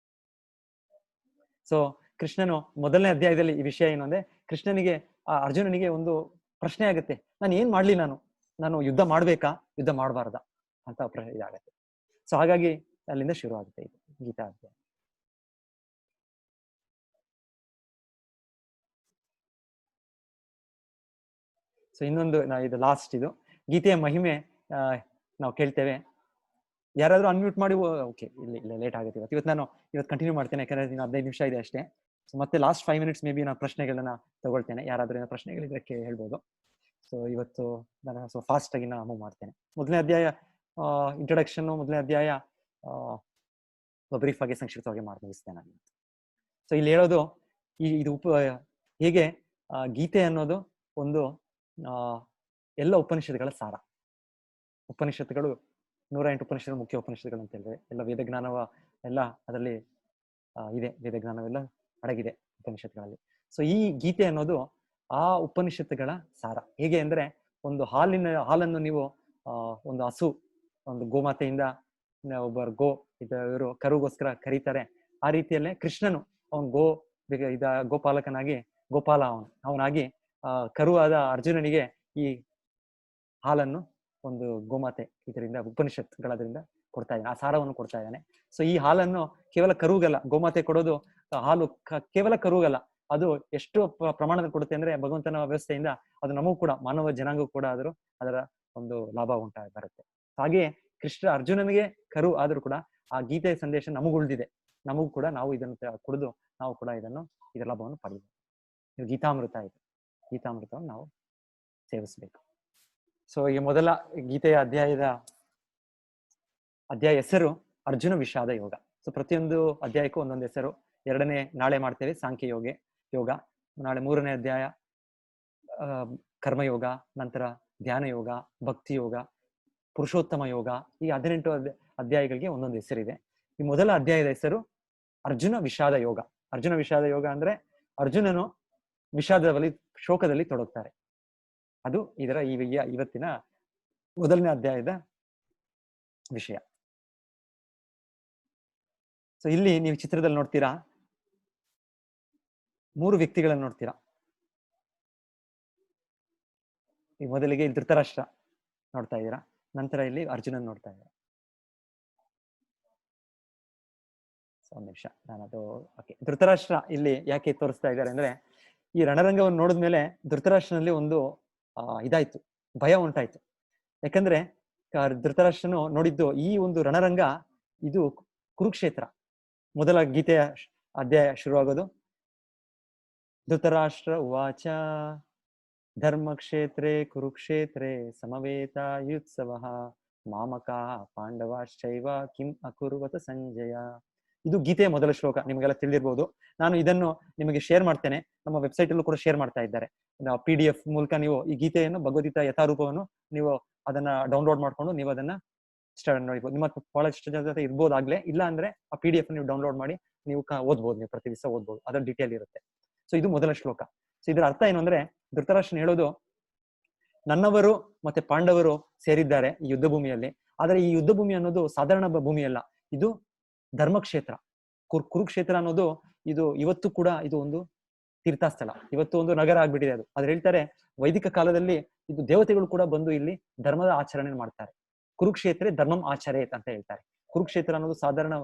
ಸೊ ಕೃಷ್ಣನು ಮೊದಲನೇ ಅಧ್ಯಾಯದಲ್ಲಿ ಈ ವಿಷಯ ಏನು ಅಂದ್ರೆ ಕೃಷ್ಣನಿಗೆ ಅರ್ಜುನನಿಗೆ ಒಂದು ಪ್ರಶ್ನೆ ಆಗುತ್ತೆ, ನಾನು ಏನ್ ಮಾಡ್ಲಿ, ನಾನು ಯುದ್ಧ ಮಾಡ್ಬೇಕಾ ಯುದ್ಧ ಮಾಡಬಾರ್ದಾ ಅಂತ ಇದಾಗತ್ತೆ. ಸೊ ಹಾಗಾಗಿ ಅಲ್ಲಿಂದ ಶುರು ಆಗುತ್ತೆ ಇದು ಗೀತಾ ಅಧ್ಯಾಯ. ಸೊ ಇದು ಲಾಸ್ಟ್. ಇದು ಗೀತೆಯ ಮಹಿಮೆ ನಾವು ಕೇಳ್ತೇವೆ. ಯಾರಾದ್ರೂ ಅನ್ಮ್ಯೂಟ್ ಮಾಡಿ. ಓಕೆ, ಇಲ್ಲ ಲೇಟ್ ಆಗುತ್ತೆ ಇವತ್ತು ಕಂಟಿನ್ಯೂ ಮಾಡ್ತೇನೆ, ಯಾಕಂದ್ರೆ 15 ನಿಮಿಷ ಇದೆ ಅಷ್ಟೇ. ಸೊ ಮತ್ತೆ ಲಾಸ್ಟ್ 5 ಮಿನಿಟ್ಸ್ ಮೇ ಬಿ ನಾನು ಪ್ರಶ್ನೆಗಳನ್ನ ತಗೊಳ್ತೇನೆ. ಯಾರಾದ್ರೂ ಪ್ರಶ್ನೆಗಳಿದ್ರೆ ಹೇಳ್ಬೋದು. ಸೊ ಇವತ್ತು ನಾನು ಫಾಸ್ಟ್ ಆಗಿ ನಾನು ಮೂವ್ ಮಾಡ್ತೇನೆ. ಮೊದಲನೇ ಅಧ್ಯಾಯ ಇಂಟ್ರೊಡಕ್ಷನ್, ಮೊದಲನೇ ಅಧ್ಯಾಯ ಬ್ರೀಫ್ ಆಗಿ ಸಂಕ್ಷಿಪ್ತವಾಗಿ ಮುಗಿಸ್ತೇನೆ ನಾನು. ಸೊ ಇಲ್ಲಿ ಹೇಳೋದು ಇದು ಹೇಗೆ ಗೀತೆ ಅನ್ನೋದು ಒಂದು ಎಲ್ಲ ಉಪನಿಷತ್ತುಗಳ ಸಾರ. ಉಪನಿಷತ್ತುಗಳು 108 ಉಪನಿಷತ್ತುಗಳು ಮುಖ್ಯ ಉಪನಿಷತ್ತುಗಳು ಅಂತ ಹೇಳಿದ್ರೆ ಎಲ್ಲ ವೇದಜ್ಞಾನವ ಎಲ್ಲ ಅದರಲ್ಲಿ ಇದೆ. ವೇದಜ್ಞಾನವೆಲ್ಲ ಅಡಗಿದೆ ಉಪನಿಷತ್ತುಗಳಲ್ಲಿ. ಸೊ ಈ ಗೀತೆ ಅನ್ನೋದು ಆ ಉಪನಿಷತ್ತುಗಳ ಸಾರ. ಹೇಗೆ ಅಂದ್ರೆ ಒಂದು ಹಾಲನ್ನು ನೀವು ಒಂದು ಹಸು, ಒಂದು ಗೋಮಾತೆಯಿಂದ ಒಬ್ಬರು ಇವರು ಕರುಗೋಸ್ಕರ ಕರೀತಾರೆ. ಆ ರೀತಿಯಲ್ಲೇ ಕೃಷ್ಣನು ಗೋಪಾಲಕನಾಗಿ ಗೋಪಾಲ ಅವನಾಗಿ ಕರುವಾದ ಅರ್ಜುನನಿಗೆ ಈ ಹಾಲನ್ನು ಒಂದು ಗೋಮಾತೆ ಇದರಿಂದ ಉಪನಿಷತ್ಗಳದ್ರಿಂದ ಕೊಡ್ತಾ ಇದ್ದಾನೆ, ಆ ಸಾರವನ್ನು ಕೊಡ್ತಾ ಇದ್ದಾನೆ. ಸೊ ಈ ಹಾಲನ್ನು ಕೇವಲ ಕರುಗಲ್ಲ, ಗೋಮಾತೆ ಕೊಡೋದು ಹಾಲು ಕೇವಲ ಕರುಗಲ್ಲ, ಅದು ಎಷ್ಟು ಪ್ರಮಾಣದಲ್ಲಿ ಕೊಡುತ್ತೆ ಅಂದ್ರೆ ಭಗವಂತನ ವ್ಯವಸ್ಥೆಯಿಂದ ಅದು ನಮಗೂ ಕೂಡ ಮಾನವ ಜನಾಂಗ ಕೂಡ ಅದರ ಒಂದು ಲಾಭ ಬರುತ್ತೆ. ಹಾಗೆಯೇ ಅರ್ಜುನನಿಗೆ ಕರು ಆದ್ರೂ ಕೂಡ ಆ ಗೀತೆಯ ಸಂದೇಶ ನಮಗೂ ಉಳಿದಿದೆ. ನಮಗೂ ಕೂಡ ನಾವು ಇದನ್ನು ಕುಡಿದು ನಾವು ಕೂಡ ಇದರ ಲಾಭವನ್ನು ಪಡೆಯಬೇಕು. ಇದು ಗೀತಾಮೃತ. ಇದು ಗೀತಾಮೃತವನ್ನು ನಾವು ಸೇವಿಸಬೇಕು. ಸೊ ಈ ಮೊದಲ ಗೀತೆಯ ಅಧ್ಯಾಯ ಹೆಸರು ಅರ್ಜುನ ವಿಷಾದ ಯೋಗ. ಸೊ ಪ್ರತಿಯೊಂದು ಅಧ್ಯಾಯಕ್ಕೂ ಒಂದೊಂದು ಹೆಸರು. ಎರಡನೇ ನಾಳೆ ಮಾಡ್ತೇವೆ ಸಾಂಖ್ಯ ಯೋಗ. ನಾಳೆ ಮೂರನೇ ಅಧ್ಯಾಯ ಕರ್ಮಯೋಗ, ನಂತರ ಧ್ಯಾನ ಯೋಗ, ಭಕ್ತಿ ಯೋಗ, ಪುರುಷೋತ್ತಮ ಯೋಗ. ಈ 18 ಅಧ್ಯಾಯಗಳಿಗೆ ಒಂದೊಂದು ಹೆಸರಿದೆ. ಈ ಮೊದಲ ಅಧ್ಯಾಯದ ಹೆಸರು ಅರ್ಜುನ ವಿಷಾದ ಯೋಗ. ಅರ್ಜುನ ವಿಷಾದ ಯೋಗ ಅಂದ್ರೆ ಅರ್ಜುನನು ವಿಷಾದದಲ್ಲಿ ಶೋಕದಲ್ಲಿ ತೊಡಗ್ತಾರೆ. ಅದು ಇದರ ಇವತ್ತಿನ ಮೊದಲನೇ ಅಧ್ಯಾಯದ ವಿಷಯ. ಸೊ ಇಲ್ಲಿ ನೀವು ಚಿತ್ರದಲ್ಲಿ ನೋಡ್ತೀರಾ 3 ವ್ಯಕ್ತಿಗಳನ್ನು ನೋಡ್ತೀರಾ. ಈ ಮೊದಲಿಗೆ ಇಲ್ಲಿ ಧೃತರಾಷ್ಟ್ರ ನೋಡ್ತಾ ಇದ್ದೀರಾ, ನಂತರ ಇಲ್ಲಿ ಅರ್ಜುನನ್ ನೋಡ್ತಾ ಇದ್ದೀರಾ. ಒಂದು ನಿಮಿಷ ಓಕೆ. ಧೃತರಾಷ್ಟ್ರ ಇಲ್ಲಿ ಯಾಕೆ ತೋರಿಸ್ತಾ ಇದ್ದಾರೆ ಅಂದ್ರೆ ಈ ರಣರಂಗವನ್ನು ನೋಡಿದ್ಮೇಲೆ ಧೃತರಾಷ್ಟ್ರನಲ್ಲಿ ಒಂದು ಇದಾಯ್ತು, ಭಯ ಉಂಟಾಯ್ತು. ಯಾಕಂದ್ರೆ ಧೃತರಾಷ್ಟ್ರನು ನೋಡಿದ್ದು ಈ ಒಂದು ರಣರಂಗ ಇದು ಕುರುಕ್ಷೇತ್ರ. ಮೊದಲ ಗೀತೆಯ ಅಧ್ಯಾಯ ಶುರುವಾಗೋದು ಧೃತರಾಷ್ಟ್ರ ಉವಾಚ ಧರ್ಮಕ್ಷೇತ್ರೇ ಕುರುಕ್ಷೇತ್ರೇ ಸಮವೇತಾಯುತ್ಸವಃ ಮಾಮಕಾ ಪಾಂಡವಾಶ್ಚೈವ ಕಿಂ ಅಕುರ್ವತ ಸಂಜಯ. ಇದು ಗೀತೆಯ ಮೊದಲ ಶ್ಲೋಕ, ನಿಮಗೆಲ್ಲ ತಿಳಿದಿರ್ಬೋದು. ನಾನು ಇದನ್ನು ನಿಮಗೆ ಶೇರ್ ಮಾಡ್ತೇನೆ, ನಮ್ಮ ವೆಬ್ಸೈಟ್ ಅಲ್ಲೂ ಕೂಡ ಶೇರ್ ಮಾಡ್ತಾ ಇದ್ದಾರೆ. PDF ಮೂಲಕ ನೀವು ಈ ಗೀತೆಯನ್ನು, ಭಗವದ್ಗೀತಾ ಯಥಾರೂಪವನ್ನು ನೀವು ಅದನ್ನ ಡೌನ್ಲೋಡ್ ಮಾಡ್ಕೊಂಡು ನೀವು ಅದನ್ನ ನೋಡ್ಬೋದು. ನಿಮ್ಮ ಬಹಳಷ್ಟು ಜೊತೆ ಇರ್ಬೋದಾಗ್ಲೇ, ಇಲ್ಲ ಅಂದ್ರೆ ಆ PDF ನೀವು ಡೌನ್ಲೋಡ್ ಮಾಡಿ ನೀವು ಓದ್ಬೋದು, ನೀವು ಪ್ರತಿ ದಿವಸ ಓದ್ಬೋದು, ಅದರ ಡೀಟೇಲ್ ಇರುತ್ತೆ. ಸೊ ಇದು ಮೊದಲ ಶ್ಲೋಕ. ಸೊ ಇದರ ಅರ್ಥ ಏನು ಅಂದ್ರೆ, ಧೃತರಾಷ್ಟ್ರನ್ ಹೇಳೋದು, ನನ್ನವರು ಮತ್ತೆ ಪಾಂಡವರು ಸೇರಿದ್ದಾರೆ ಈ ಯುದ್ಧ ಭೂಮಿಯಲ್ಲಿ. ಆದರೆ ಈ ಯುದ್ಧ ಭೂಮಿ ಅನ್ನೋದು ಸಾಧಾರಣ ಭೂಮಿ ಅಲ್ಲ, ಇದು ಧರ್ಮಕ್ಷೇತ್ರ. ಕುರುಕ್ಷೇತ್ರ ಅನ್ನೋದು ಇದು ಇವತ್ತು ಕೂಡ ಇದು ಒಂದು ತೀರ್ಥಸ್ಥಳ, ಇವತ್ತು ಒಂದು ನಗರ ಆಗ್ಬಿಟ್ಟಿದೆ ಅದು. ಆದ್ರೆ ಹೇಳ್ತಾರೆ, ವೈದಿಕ ಕಾಲದಲ್ಲಿ ಇದು ದೇವತೆಗಳು ಕೂಡ ಬಂದು ಇಲ್ಲಿ ಧರ್ಮದ ಆಚರಣೆ ಮಾಡ್ತಾರೆ. ಕುರುಕ್ಷೇತ್ರ ಧರ್ಮಂ ಆಚರೇತ್ ಅಂತ ಹೇಳ್ತಾರೆ. ಕುರುಕ್ಷೇತ್ರ ಅನ್ನೋದು ಸಾಧಾರಣ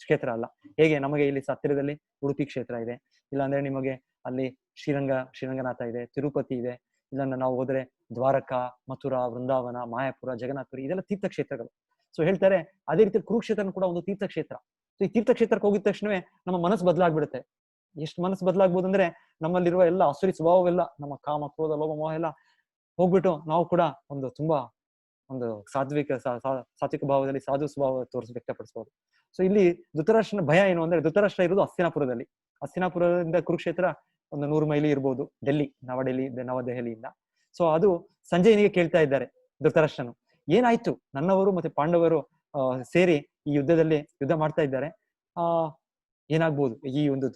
ಕ್ಷೇತ್ರ ಅಲ್ಲ. ಹೇಗೆ ನಮಗೆ ಇಲ್ಲಿ ಹತ್ತಿರದಲ್ಲಿ ಉಡುಪಿ ಕ್ಷೇತ್ರ ಇದೆ, ಇಲ್ಲಾಂದ್ರೆ ನಿಮಗೆ ಅಲ್ಲಿ ಶ್ರೀರಂಗನಾಥ ಇದೆ, ತಿರುಪತಿ ಇದೆ, ಇಲ್ಲ ನಾವು ಹೋದ್ರೆ ದ್ವಾರಕಾ, ಮಥುರಾ, ವೃಂದಾವನ, ಮಾಯಾಪುರ, ಜಗನ್ನಾಥಪುರಿ, ಇದೆಲ್ಲ ತೀರ್ಥಕ್ಷೇತ್ರಗಳು. ಸೊ ಹೇಳ್ತಾರೆ, ಅದೇ ರೀತಿ ಕುರುಕ್ಷೇತ್ರ ಕೂಡ ಒಂದು ತೀರ್ಥಕ್ಷೇತ್ರ. ಸೊ ಈ ತೀರ್ಥಕ್ಷೇತ್ರಕ್ಕೆ ಹೋಗಿದ ತಕ್ಷಣವೇ ನಮ್ಮ ಮನಸ್ಸು ಬದಲಾಗ್ಬಿಡುತ್ತೆ. ಎಷ್ಟು ಮನಸ್ಸು ಬದಲಾಗ್ಬೋದು ಅಂದ್ರೆ, ನಮ್ಮಲ್ಲಿರುವ ಎಲ್ಲ ಅಸುರಿ ಸ್ವಭಾವವೆಲ್ಲ, ನಮ್ಮ ಕಾಮ, ಕ್ರೋಧ, ಲೋಭ, ಮೋಹ ಎಲ್ಲ ಹೋಗ್ಬಿಟ್ಟು ನಾವು ಕೂಡ ಒಂದು ತುಂಬಾ ಒಂದು ಸಾತ್ವಿಕ ಭಾವದಲ್ಲಿ ಸಾಧು ಸ್ವಭಾವ ವ್ಯಕ್ತಪಡಿಸಬಹುದು. ಸೊ ಇಲ್ಲಿ ಧೃತರಾಷ್ಟ್ರನ ಭಯ ಏನು ಅಂದ್ರೆ, ಧೃತರಾಷ್ಟ್ರ ಇರೋದು ಹಸ್ತಿನಾಪುರದಲ್ಲಿ. ಹಸ್ತಿನಾಪುರದಿಂದ ಕುರುಕ್ಷೇತ್ರ ಒಂದು 100 ಮೈಲಿ ಇರ್ಬೋದು, ನವದೆಹಲಿಯಿಂದ. ಸೊ ಅದು ಸಂಜಯನಿಗೆ ಕೇಳ್ತಾ ಇದ್ದಾರೆ ಧೃತರಾಷ್ಟ್ರನು, ಏನಾಯ್ತು, ನನ್ನವರು ಮತ್ತೆ ಪಾಂಡವರು ಸೇರಿ ಈ ಯುದ್ಧದಲ್ಲಿ ಯುದ್ಧ ಮಾಡ್ತಾ ಇದ್ದಾರೆ, ಏನಾಗ್ಬೋದು ಈ ಒಂದು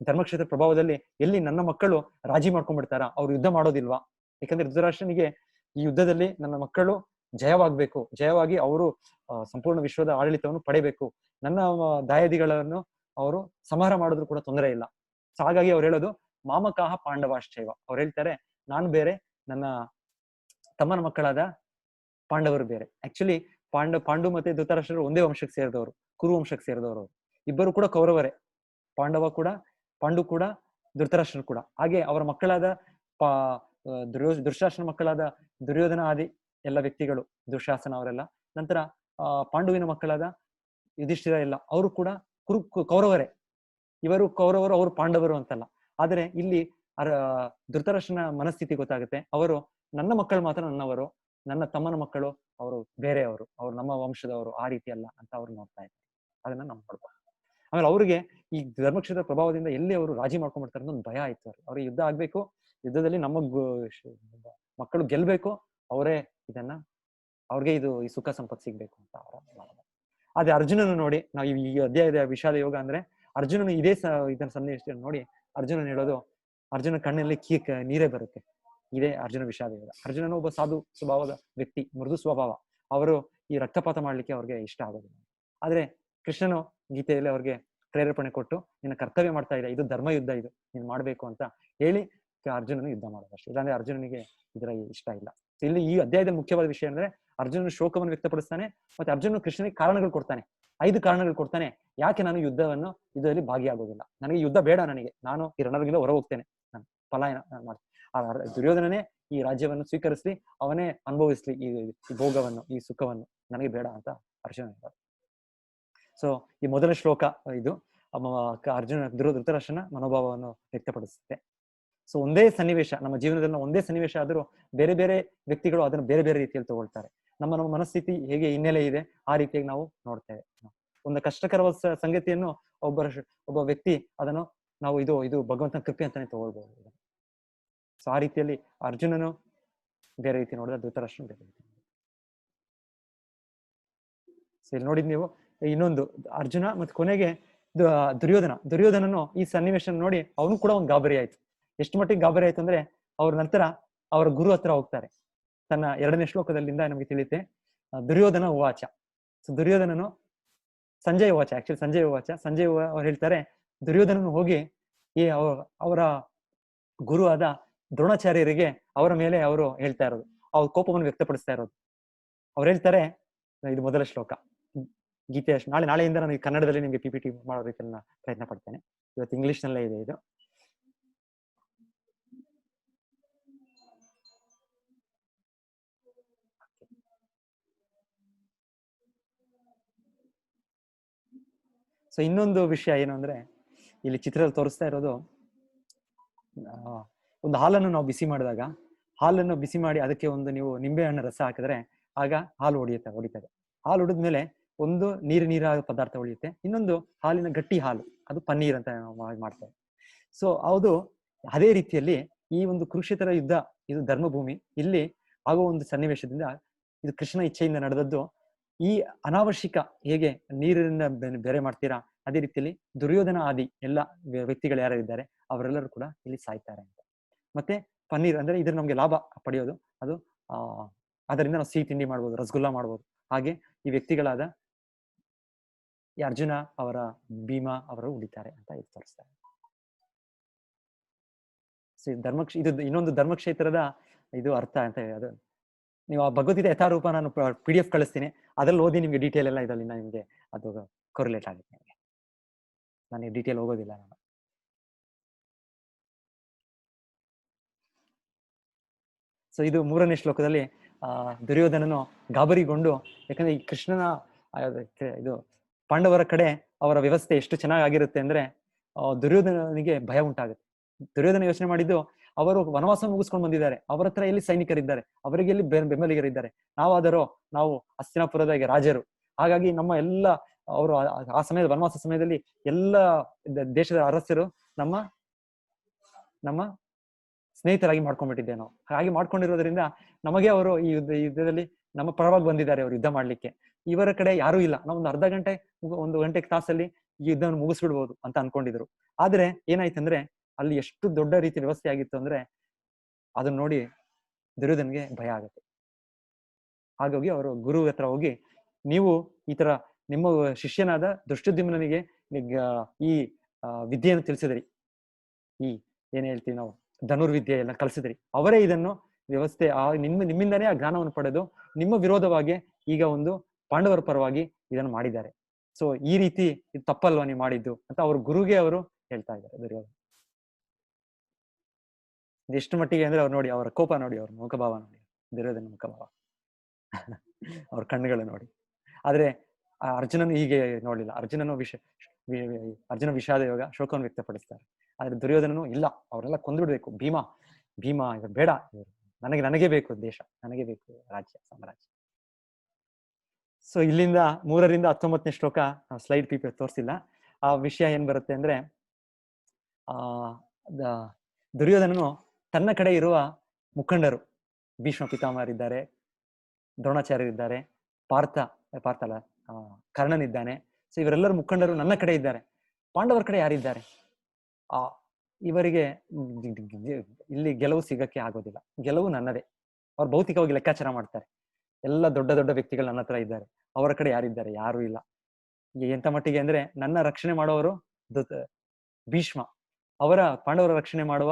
ಧರ್ಮಕ್ಷೇತ್ರ ಪ್ರಭಾವದಲ್ಲಿ ಎಲ್ಲಿ ನನ್ನ ಮಕ್ಕಳು ರಾಜಿ ಮಾಡ್ಕೊಂಡ್ಬಿಡ್ತಾರ, ಅವ್ರು ಯುದ್ಧ ಮಾಡೋದಿಲ್ವಾ? ಯಾಕಂದ್ರೆ ಧೃತರಾಷ್ಟ್ರನಿಗೆ ಈ ಯುದ್ಧದಲ್ಲಿ ನನ್ನ ಮಕ್ಕಳು ಜಯವಾಗಿ ಅವರು ಸಂಪೂರ್ಣ ವಿಶ್ವದ ಆಡಳಿತವನ್ನು ಪಡೆಯಬೇಕು, ನನ್ನ ದಾಯಾದಿಗಳನ್ನು ಅವರು ಸಂಹಾರ ಮಾಡಿದ್ರು ಕೂಡ ತೊಂದರೆ ಇಲ್ಲ. ಸೊ ಹಾಗಾಗಿ ಅವ್ರು ಹೇಳೋದು ಮಾಮಕಾಹ ಪಾಂಡವಾಶ್ಚೈವ. ಅವ್ರು ಹೇಳ್ತಾರೆ, ನಾನು ಬೇರೆ, ನನ್ನ ತಮ್ಮನ ಮಕ್ಕಳಾದ ಪಾಂಡವರು ಬೇರೆ. ಆಕ್ಚುಲಿ ಪಾಂಡು ಮತ್ತೆ ಧೃತರಾಷ್ಟ್ರರು ಒಂದೇ ವಂಶಕ್ಕೆ ಸೇರಿದವರು, ಕುರು ವಂಶಕ್ಕೆ ಸೇರಿದವರು. ಇಬ್ಬರು ಕೂಡ ಕೌರವರೇ, ಪಾಂಡು ಕೂಡ ಧೃತರಾಷ್ಟ್ರರು ಕೂಡ. ಹಾಗೆ ಅವರ ಮಕ್ಕಳಾದ ದುಶ್ಯಾಸನ ಮಕ್ಕಳಾದ ದುರ್ಯೋಧನ ಆದಿ ಎಲ್ಲ ವ್ಯಕ್ತಿಗಳು, ದುಶ್ಯಾಸನ ಅವರೆಲ್ಲ, ನಂತರ ಪಾಂಡುವಿನ ಮಕ್ಕಳಾದ ಯುಧಿಷ್ಠಿರ ಎಲ್ಲ, ಅವರು ಕೂಡ ಕೌರವರೇ. ಇವರು ಕೌರವರು, ಅವರು ಪಾಂಡವರು ಅಂತಲ್ಲ. ಆದರೆ ಇಲ್ಲಿ ಧೃತರಾಷ್ಟ್ರನ ಮನಸ್ಥಿತಿ ಗೊತ್ತಾಗುತ್ತೆ, ಅವರು ನನ್ನ ಮಕ್ಕಳು ಮಾತ್ರ ನನ್ನವರು, ನನ್ನ ತಮ್ಮನ ಮಕ್ಕಳು ಅವರು ಬೇರೆಯವರು, ಅವ್ರು ನಮ್ಮ ವಂಶದವರು, ಆ ರೀತಿ ಅಲ್ಲ ಅಂತ ಅವ್ರು ನೋಡ್ತಾ ಇದ್ದಾರೆ. ಅದನ್ನ ನಾವು ನೋಡ್ಬೋದು. ಆಮೇಲೆ ಅವ್ರಿಗೆ ಈ ಧರ್ಮಕ್ಷೇತ್ರ ಪ್ರಭಾವದಿಂದ ಎಲ್ಲಿ ಅವರು ರಾಜಿ ಮಾಡ್ಕೊಂಡ್ಬಿಡ್ತಾರೆ ಅನ್ನೋ ಒಂದು ಭಯ ಆಯ್ತು. ಅವ್ರಿಗೆ ಯುದ್ಧ ಆಗ್ಬೇಕು, ಯುದ್ಧದಲ್ಲಿ ನಮ್ಮ ಮಕ್ಕಳು ಗೆಲ್ಬೇಕು, ಅವರೇ ಅವ್ರಿಗೆ ಈ ಸುಖ ಸಂಪತ್ತು ಸಿಗ್ಬೇಕು ಅಂತ ಅವರ. ಆದ್ರೆ ಅರ್ಜುನನು ನೋಡಿ, ನಾವು ಈ ಅಧ್ಯಾಯದ ವಿಷಾದ ಯೋಗ ಅಂದ್ರೆ, ಅರ್ಜುನನು ಇದನ್ನ ಸಂದೇಶ ನೋಡಿ ಅರ್ಜುನನ್ ಹೇಳೋದು, ಅರ್ಜುನ ಕಣ್ಣಲ್ಲಿ ನೀರೇ ಬರುತ್ತೆ. ಇದೇ ಅರ್ಜುನ ವಿಷಾದ ಯೋಗ. ಅರ್ಜುನನು ಒಬ್ಬ ಸಾಧು ಸ್ವಭಾವದ ವ್ಯಕ್ತಿ, ಮೃದು ಸ್ವಭಾವ. ಅವರು ಈ ರಕ್ತಪಾತ ಮಾಡ್ಲಿಕ್ಕೆ ಅವ್ರಿಗೆ ಇಷ್ಟ ಆಗೋದಿಲ್ಲ. ಆದ್ರೆ ಕೃಷ್ಣನು ಗೀತೆಯಲ್ಲಿ ಅವ್ರಿಗೆ ಪ್ರೇರೇಪಣೆ ಕೊಟ್ಟು, ನಿನ್ನ ಕರ್ತವ್ಯ ಮಾಡ್ತಾ ಇದೆ, ಇದು ಧರ್ಮ ಯುದ್ಧ, ಇದು ನೀನ್ ಮಾಡ್ಬೇಕು ಅಂತ ಹೇಳಿ ಅರ್ಜುನನು ಯುದ್ಧ ಮಾಡೋದಷ್ಟೇ. ಇಲ್ಲಾಂದ್ರೆ ಅರ್ಜುನನಿಗೆ ಇದರ ಇಷ್ಟ ಇಲ್ಲ. ಇಲ್ಲಿ ಈ ಅಧ್ಯಾಯದಲ್ಲಿ ಮುಖ್ಯವಾದ ವಿಷಯ ಅಂದ್ರೆ, ಅರ್ಜುನನು ಶೋಕವನ್ನು ವ್ಯಕ್ತಪಡಿಸ್ತಾನೆ, ಮತ್ತೆ ಅರ್ಜುನನು ಕೃಷ್ಣನಿಗೆ ಕಾರಣಗಳು ಕೊಡ್ತಾನೆ, 5 ಕಾರಣಗಳು ಕೊಡ್ತಾನೆ, ಯಾಕೆ ನಾನು ಯುದ್ಧದಲ್ಲಿ ಭಾಗಿಯಾಗೋದಿಲ್ಲ, ನನಗೆ ಯುದ್ಧ ಬೇಡ, ನಾನು ಈ ರಣರಿಂದ ಹೊರ ಹೋಗ್ತೇನೆ, ನಾನು ಪಲಾಯನ ಮಾಡ್ತೇನೆ. ದುರ್ಯೋಧನನೇ ಈ ರಾಜ್ಯವನ್ನು ಸ್ವೀಕರಿಸ್ಲಿ, ಅವನೇ ಅನುಭವಿಸ್ಲಿ ಈ ಭೋಗವನ್ನು, ಈ ಸುಖವನ್ನು, ನನಗೆ ಬೇಡ ಅಂತ ಅರ್ಜುನ ಹೇಳ್ತಾರೆ. ಸೊ ಈ ಮೊದಲ ಶ್ಲೋಕ ಇದು ಧೃತರಾಷ್ಟ್ರನ ಮನೋಭಾವವನ್ನು ವ್ಯಕ್ತಪಡಿಸುತ್ತೆ. ಸೊ ಒಂದೇ ಸನ್ನಿವೇಶ, ನಮ್ಮ ಜೀವನದಲ್ಲಿ ಒಂದೇ ಸನ್ನಿವೇಶ ಆದರೂ ಬೇರೆ ಬೇರೆ ವ್ಯಕ್ತಿಗಳು ಅದನ್ನು ಬೇರೆ ಬೇರೆ ರೀತಿಯಲ್ಲಿ ತಗೊಳ್ತಾರೆ. ನಮ್ಮ ಮನಸ್ಥಿತಿ ಹೇಗೆ ಹಿನ್ನೆಲೆ ಇದೆ ಆ ರೀತಿಯಾಗಿ ನಾವು ನೋಡ್ತೇವೆ. ಒಂದು ಕಷ್ಟಕರವಾದ ಸಂಗತಿಯನ್ನು ಒಬ್ಬ ವ್ಯಕ್ತಿ ಅದನ್ನು ನಾವು ಇದು ಭಗವಂತನ ಕೃಪೆ ಅಂತಾನೆ ತಗೊಳ್ಬಹುದು. ಸೊ ಆ ರೀತಿಯಲ್ಲಿ ಅರ್ಜುನನು ಬೇರೆ ರೀತಿ ನೋಡಿದ, ಧೃತರಾಷ್ಟ್ರನು ಬೇರೆ ರೀತಿ. ಸೊ ಇಲ್ಲಿ ನೋಡಿದ್ ನೀವು ಇನ್ನೊಂದು ಅರ್ಜುನ ಮತ್ತೆ ಕೊನೆಗೆ ದುರ್ಯೋಧನನು ಈ ಸನ್ನಿವೇಶ ನೋಡಿ ಅವನು ಕೂಡ ಒಂದು ಗಾಬರಿ ಆಯ್ತು. ಎಷ್ಟು ಮಟ್ಟಿಗೆ ಗಾಬರಿ ಆಯ್ತು ಅಂದ್ರೆ, ಅವ್ರ ನಂತರ ಅವರ ಗುರು ಹತ್ರ ಹೋಗ್ತಾರೆ. ತನ್ನ 2ನೇ ಶ್ಲೋಕದಲ್ಲಿಂದ ನಮಗೆ ತಿಳಿಯುತ್ತೆ, ದುರ್ಯೋಧನ ಉವಾಚ. ಸೊ ದುರ್ಯೋಧನನು ಸಂಜಯ್ ಅವ್ರು ಹೇಳ್ತಾರೆ, ದುರ್ಯೋಧನನು ಹೋಗಿ ಅವರ ಗುರು ಆದ ದ್ರೋಣಾಚಾರ್ಯರಿಗೆ ಅವರ ಮೇಲೆ ಅವರು ಹೇಳ್ತಾ ಇರೋದು, ಅವ್ರ ಕೋಪವನ್ನು ವ್ಯಕ್ತಪಡಿಸ್ತಾ ಇರೋದು. ಅವ್ರು ಹೇಳ್ತಾರೆ, ಇದು ಮೊದಲ ಶ್ಲೋಕ ಗೀತೆಯ. ನಾಳೆಯಿಂದ ನಾನು ಕನ್ನಡದಲ್ಲಿ ನಿಮ್ಗೆ PPT ಮಾಡೋ ರೀತಿಯಲ್ಲಿ ಪ್ರಯತ್ನ ಪಡ್ತೇನೆ. ಇವತ್ತು ಇಂಗ್ಲಿಷ್ ನಲ್ಲೇ ಇದೆ ಇದು. ಸೊ ಇನ್ನೊಂದು ವಿಷಯ ಏನು ಅಂದ್ರೆ, ಇಲ್ಲಿ ಚಿತ್ರದಲ್ಲಿ ತೋರಿಸ್ತಾ ಇರೋದು, ಒಂದು ಹಾಲನ್ನು ನಾವು ಬಿಸಿ ಮಾಡಿದಾಗ, ಹಾಲನ್ನು ಬಿಸಿ ಮಾಡಿ ಅದಕ್ಕೆ ನೀವು ನಿಂಬೆ ಹಣ್ಣು ರಸ ಹಾಕಿದ್ರೆ ಆಗ ಹಾಲು ಹೊಡಿತದೆ. ಹಾಲು ಹೊಡಿದ್ಮೇಲೆ ಒಂದು ನೀರಾದ ಪದಾರ್ಥ ಉಳಿಯುತ್ತೆ, ಇನ್ನೊಂದು ಹಾಲಿನ ಗಟ್ಟಿ ಹಾಲು, ಅದು ಪನ್ನೀರ್ ಅಂತ ನಾವು ಮಾಡ್ತೇವೆ. ಸೊ ಹೌದು, ಅದೇ ರೀತಿಯಲ್ಲಿ ಈ ಒಂದು ಕುರುಕ್ಷೇತ್ರ ಯುದ್ಧ, ಇದು ಧರ್ಮಭೂಮಿ, ಇಲ್ಲಿ ಆಗೋ ಒಂದು ಸನ್ನಿವೇಶದಿಂದ ಇದು ಕೃಷ್ಣ ಇಚ್ಛೆಯಿಂದ ನಡೆದದ್ದು. ಈ ಅನಾವಶ್ಯಕ ಹೇಗೆ ನೀರಿನ ಬೇರೆ ಮಾಡ್ತೀರಾ, ಅದೇ ರೀತಿಯಲ್ಲಿ ದುರ್ಯೋಧನ ಆದಿ ಎಲ್ಲ ವ್ಯಕ್ತಿಗಳು ಯಾರಿದ್ದಾರೆ ಅವರೆಲ್ಲರೂ ಕೂಡ ಇಲ್ಲಿ ಸಾಯ್ತಾರೆ ಅಂತ. ಮತ್ತೆ ಪನ್ನೀರ್ ಅಂದ್ರೆ ಇದ್ರ ನಮ್ಗೆ ಲಾಭ ಪಡೆಯೋದು, ಅದು ಅದರಿಂದ ನಾವು ಸಿಹಿ ತಿಂಡಿ ಮಾಡ್ಬೋದು, ರಸಗುಲ್ಲ ಮಾಡ್ಬೋದು. ಹಾಗೆ ಈ ವ್ಯಕ್ತಿಗಳಾದ ಈ ಅರ್ಜುನ ಅವರ ಭೀಮ ಅವರು ಉಳಿತಾರೆ ಅಂತ ಇದು ತೋರಿಸ್ತಾರೆ. ಸೊ ಇದು ಇನ್ನೊಂದು ಧರ್ಮಕ್ಷೇತ್ರದ ಇದು ಅರ್ಥ ಅಂತ ಅದು ನೀವು ಆ ಭಗವದ್ಗೀತೆ ಯಥಾರೂಪ ನಾನು PDF ಕಳಿಸ್ತೀನಿ, ಅದ್ರಲ್ಲಿ ಓದಿ ನಿಮ್ಗೆ ಡೀಟೇಲ್ ಎಲ್ಲ ಇದರಲ್ಲಿ ನಿಮ್ಗೆ ಅದು ಕೊರಿಲೇಟ್ ಆಗುತ್ತೆ. ನಿಮಗೆ ನನಗೆ ಡೀಟೇಲ್ ಹೋಗೋದಿಲ್ಲ ನಾನು. ಸೊ ಇದು 3ನೇ ಶ್ಲೋಕದಲ್ಲಿ ದುರ್ಯೋಧನನು ಗಾಬರಿಗೊಂಡು, ಯಾಕಂದ್ರೆ ಈ ಕೃಷ್ಣನ ಇದು ಪಾಂಡವರ ಕಡೆ ಅವರ ವ್ಯವಸ್ಥೆ ಎಷ್ಟು ಚೆನ್ನಾಗಿರುತ್ತೆ ಅಂದ್ರೆ ದುರ್ಯೋಧನನಿಗೆ ಭಯ ಉಂಟಾಗುತ್ತೆ. ದುರ್ಯೋಧನ ಯೋಚನೆ ಮಾಡಿದ್ದು, ಅವರು ವನವಾಸ ಮುಗಿಸ್ಕೊಂಡು ಬಂದಿದ್ದಾರೆ, ಅವರ ಹತ್ರ ಎಲ್ಲಿ ಸೈನಿಕರಿದ್ದಾರೆ, ಅವರಿಗೆ ಎಲ್ಲಿ ಬೆಂಬಲಿಗರಿದ್ದಾರೆ, ನಾವು ಹಸ್ತಿನಾಪುರದ ರಾಜರು, ಹಾಗಾಗಿ ನಮ್ಮ ಎಲ್ಲ ಅವರು ಆ ಸಮಯದ ವನವಾಸ ಸಮಯದಲ್ಲಿ ಎಲ್ಲ ದೇಶದ ಅರಸರು ನಮ್ಮ ಸ್ನೇಹಿತರಾಗಿ ಮಾಡ್ಕೊಂಡ್ಬಿಟ್ಟಿದ್ದೆ ನಾವು. ಹಾಗೆ ಮಾಡ್ಕೊಂಡಿರೋದ್ರಿಂದ ನಮಗೆ ಅವರು ಈ ಯುದ್ಧದಲ್ಲಿ ನಮ್ಮ ಪರವಾಗಿ ಬಂದಿದ್ದಾರೆ, ಅವರು ಯುದ್ಧ ಮಾಡ್ಲಿಕ್ಕೆ. ಇವರ ಕಡೆ ಯಾರೂ ಇಲ್ಲ, ನಾವು ಒಂದು ಅರ್ಧ ಗಂಟೆ 1 ಗಂಟೆ ತಾಸಲ್ಲಿ ಈ ಯುದ್ಧವನ್ನು ಮುಗಿಸ್ಬಿಡ್ಬೋದು ಅಂತ ಅನ್ಕೊಂಡಿದ್ರು. ಆದ್ರೆ ಏನಾಯ್ತಂದ್ರೆ ಅಲ್ಲಿ ಎಷ್ಟು ದೊಡ್ಡ ರೀತಿ ವ್ಯವಸ್ಥೆ ಆಗಿತ್ತು ಅಂದ್ರೆ ಅದನ್ನ ನೋಡಿ ದುರ್ಯೋಧನ್ಗೆ ಭಯ ಆಗುತ್ತೆ. ಹಾಗಾಗಿ ಅವರು ಗುರು ಹತ್ರ ಹೋಗಿ, ನೀವು ಈ ತರ ನಿಮ್ಮ ಶಿಷ್ಯನಾದ ಧೃಷ್ಟದ್ಯುಮ್ನನಿಗೆ ಈ ವಿದ್ಯೆಯನ್ನು ತಿಳಿಸಿದ್ರಿ, ಈ ಏನ್ ಹೇಳ್ತೀವಿ ನಾವು ಧನುರ್ವಿದ್ಯೆ ಎಲ್ಲ ಕಲಿಸಿದ್ರಿ, ಅವರೇ ಇದನ್ನು ವ್ಯವಸ್ಥೆ ನಿಮ್ಮಿಂದನೇ ಆ ಜ್ಞಾನವನ್ನು ಪಡೆದು ನಿಮ್ಮ ವಿರೋಧವಾಗಿ ಈಗ ಒಂದು ಪಾಂಡವರ ಪರವಾಗಿ ಇದನ್ನು ಮಾಡಿದ್ದಾರೆ. ಸೊ ಈ ರೀತಿ ಇದು ತಪ್ಪಲ್ವಾ ನೀವು ಮಾಡಿದ್ದು ಅಂತ ಅವ್ರ ಗುರುಗೆ ಅವರು ಹೇಳ್ತಾ ಇದ್ದಾರೆ ದುರ್ಯೋಧನ. ಎಷ್ಟು ಮಟ್ಟಿಗೆ ಅಂದ್ರೆ ಅವ್ರು ನೋಡಿ, ಅವರ ಕೋಪ ನೋಡಿ, ಅವ್ರ ಮುಖಭಾವ ನೋಡಿ, ದುರ್ಯೋಧನ ಮುಖಭಾವ, ಅವ್ರ ಕಣ್ಣುಗಳು ನೋಡಿ. ಆದ್ರೆ ಅರ್ಜುನನು ಹೀಗೆ ನೋಡ್ಲಿಲ್ಲ. ಅರ್ಜುನ ವಿಷಾದ ಯೋಗ ಶೋಕವನ್ನು ವ್ಯಕ್ತಪಡಿಸ್ತಾರೆ. ಆದ್ರೆ ದುರ್ಯೋಧನನು ಇಲ್ಲ, ಅವರೆಲ್ಲ ಕೊಂದ್ಬಿಡ್ಬೇಕು, ಭೀಮ ಇವರು ಬೇಡ, ನನಗೆ ಬೇಕು ದೇಶ, ನನಗೆ ಬೇಕು ರಾಜ್ಯ, ಸಾಮ್ರಾಜ್ಯ. ಸೊ ಇಲ್ಲಿಂದ 3ರಿಂದ 19ನೇ ಶ್ಲೋಕ ಸ್ಲೈಡ್ ಪೀಪರ್ ತೋರಿಸಿಲ್ಲ. ಆ ವಿಷಯ ಏನ್ ಬರುತ್ತೆ ಅಂದ್ರೆ ದುರ್ಯೋಧನನು ತನ್ನ ಕಡೆ ಇರುವ ಮುಖಂಡರು, ಭೀಷ್ಮ ಪಿತಾಮಹರಿದ್ದಾರೆ, ದ್ರೋಣಾಚಾರ್ಯರಿದ್ದಾರೆ, ಪಾರ್ಥಲ್ಲ ಕರ್ಣನಿದ್ದಾನೆ. ಸೊ ಇವರೆಲ್ಲರ ಮುಖಂಡರು ನನ್ನ ಕಡೆ ಇದ್ದಾರೆ, ಪಾಂಡವರ ಕಡೆ ಯಾರಿದ್ದಾರೆ? ಇವರಿಗೆ ಇಲ್ಲಿ ಗೆಲುವು ಸಿಗಕ್ಕೆ ಆಗೋದಿಲ್ಲ, ಗೆಲುವು ನನ್ನದೇ. ಅವ್ರು ಭೌತಿಕವಾಗಿ ಲೆಕ್ಕಾಚಾರ ಮಾಡ್ತಾರೆ, ಎಲ್ಲ ದೊಡ್ಡ ದೊಡ್ಡ ವ್ಯಕ್ತಿಗಳು ನನ್ನ ಹತ್ರ ಇದ್ದಾರೆ, ಅವರ ಕಡೆ ಯಾರಿದ್ದಾರೆ? ಯಾರು ಇಲ್ಲ. ಎಂತ ಮಟ್ಟಿಗೆ ಅಂದ್ರೆ ನನ್ನ ರಕ್ಷಣೆ ಮಾಡುವವರು ಭೀಷ್ಮ, ಅವರ ಪಾಂಡವರ ರಕ್ಷಣೆ ಮಾಡುವ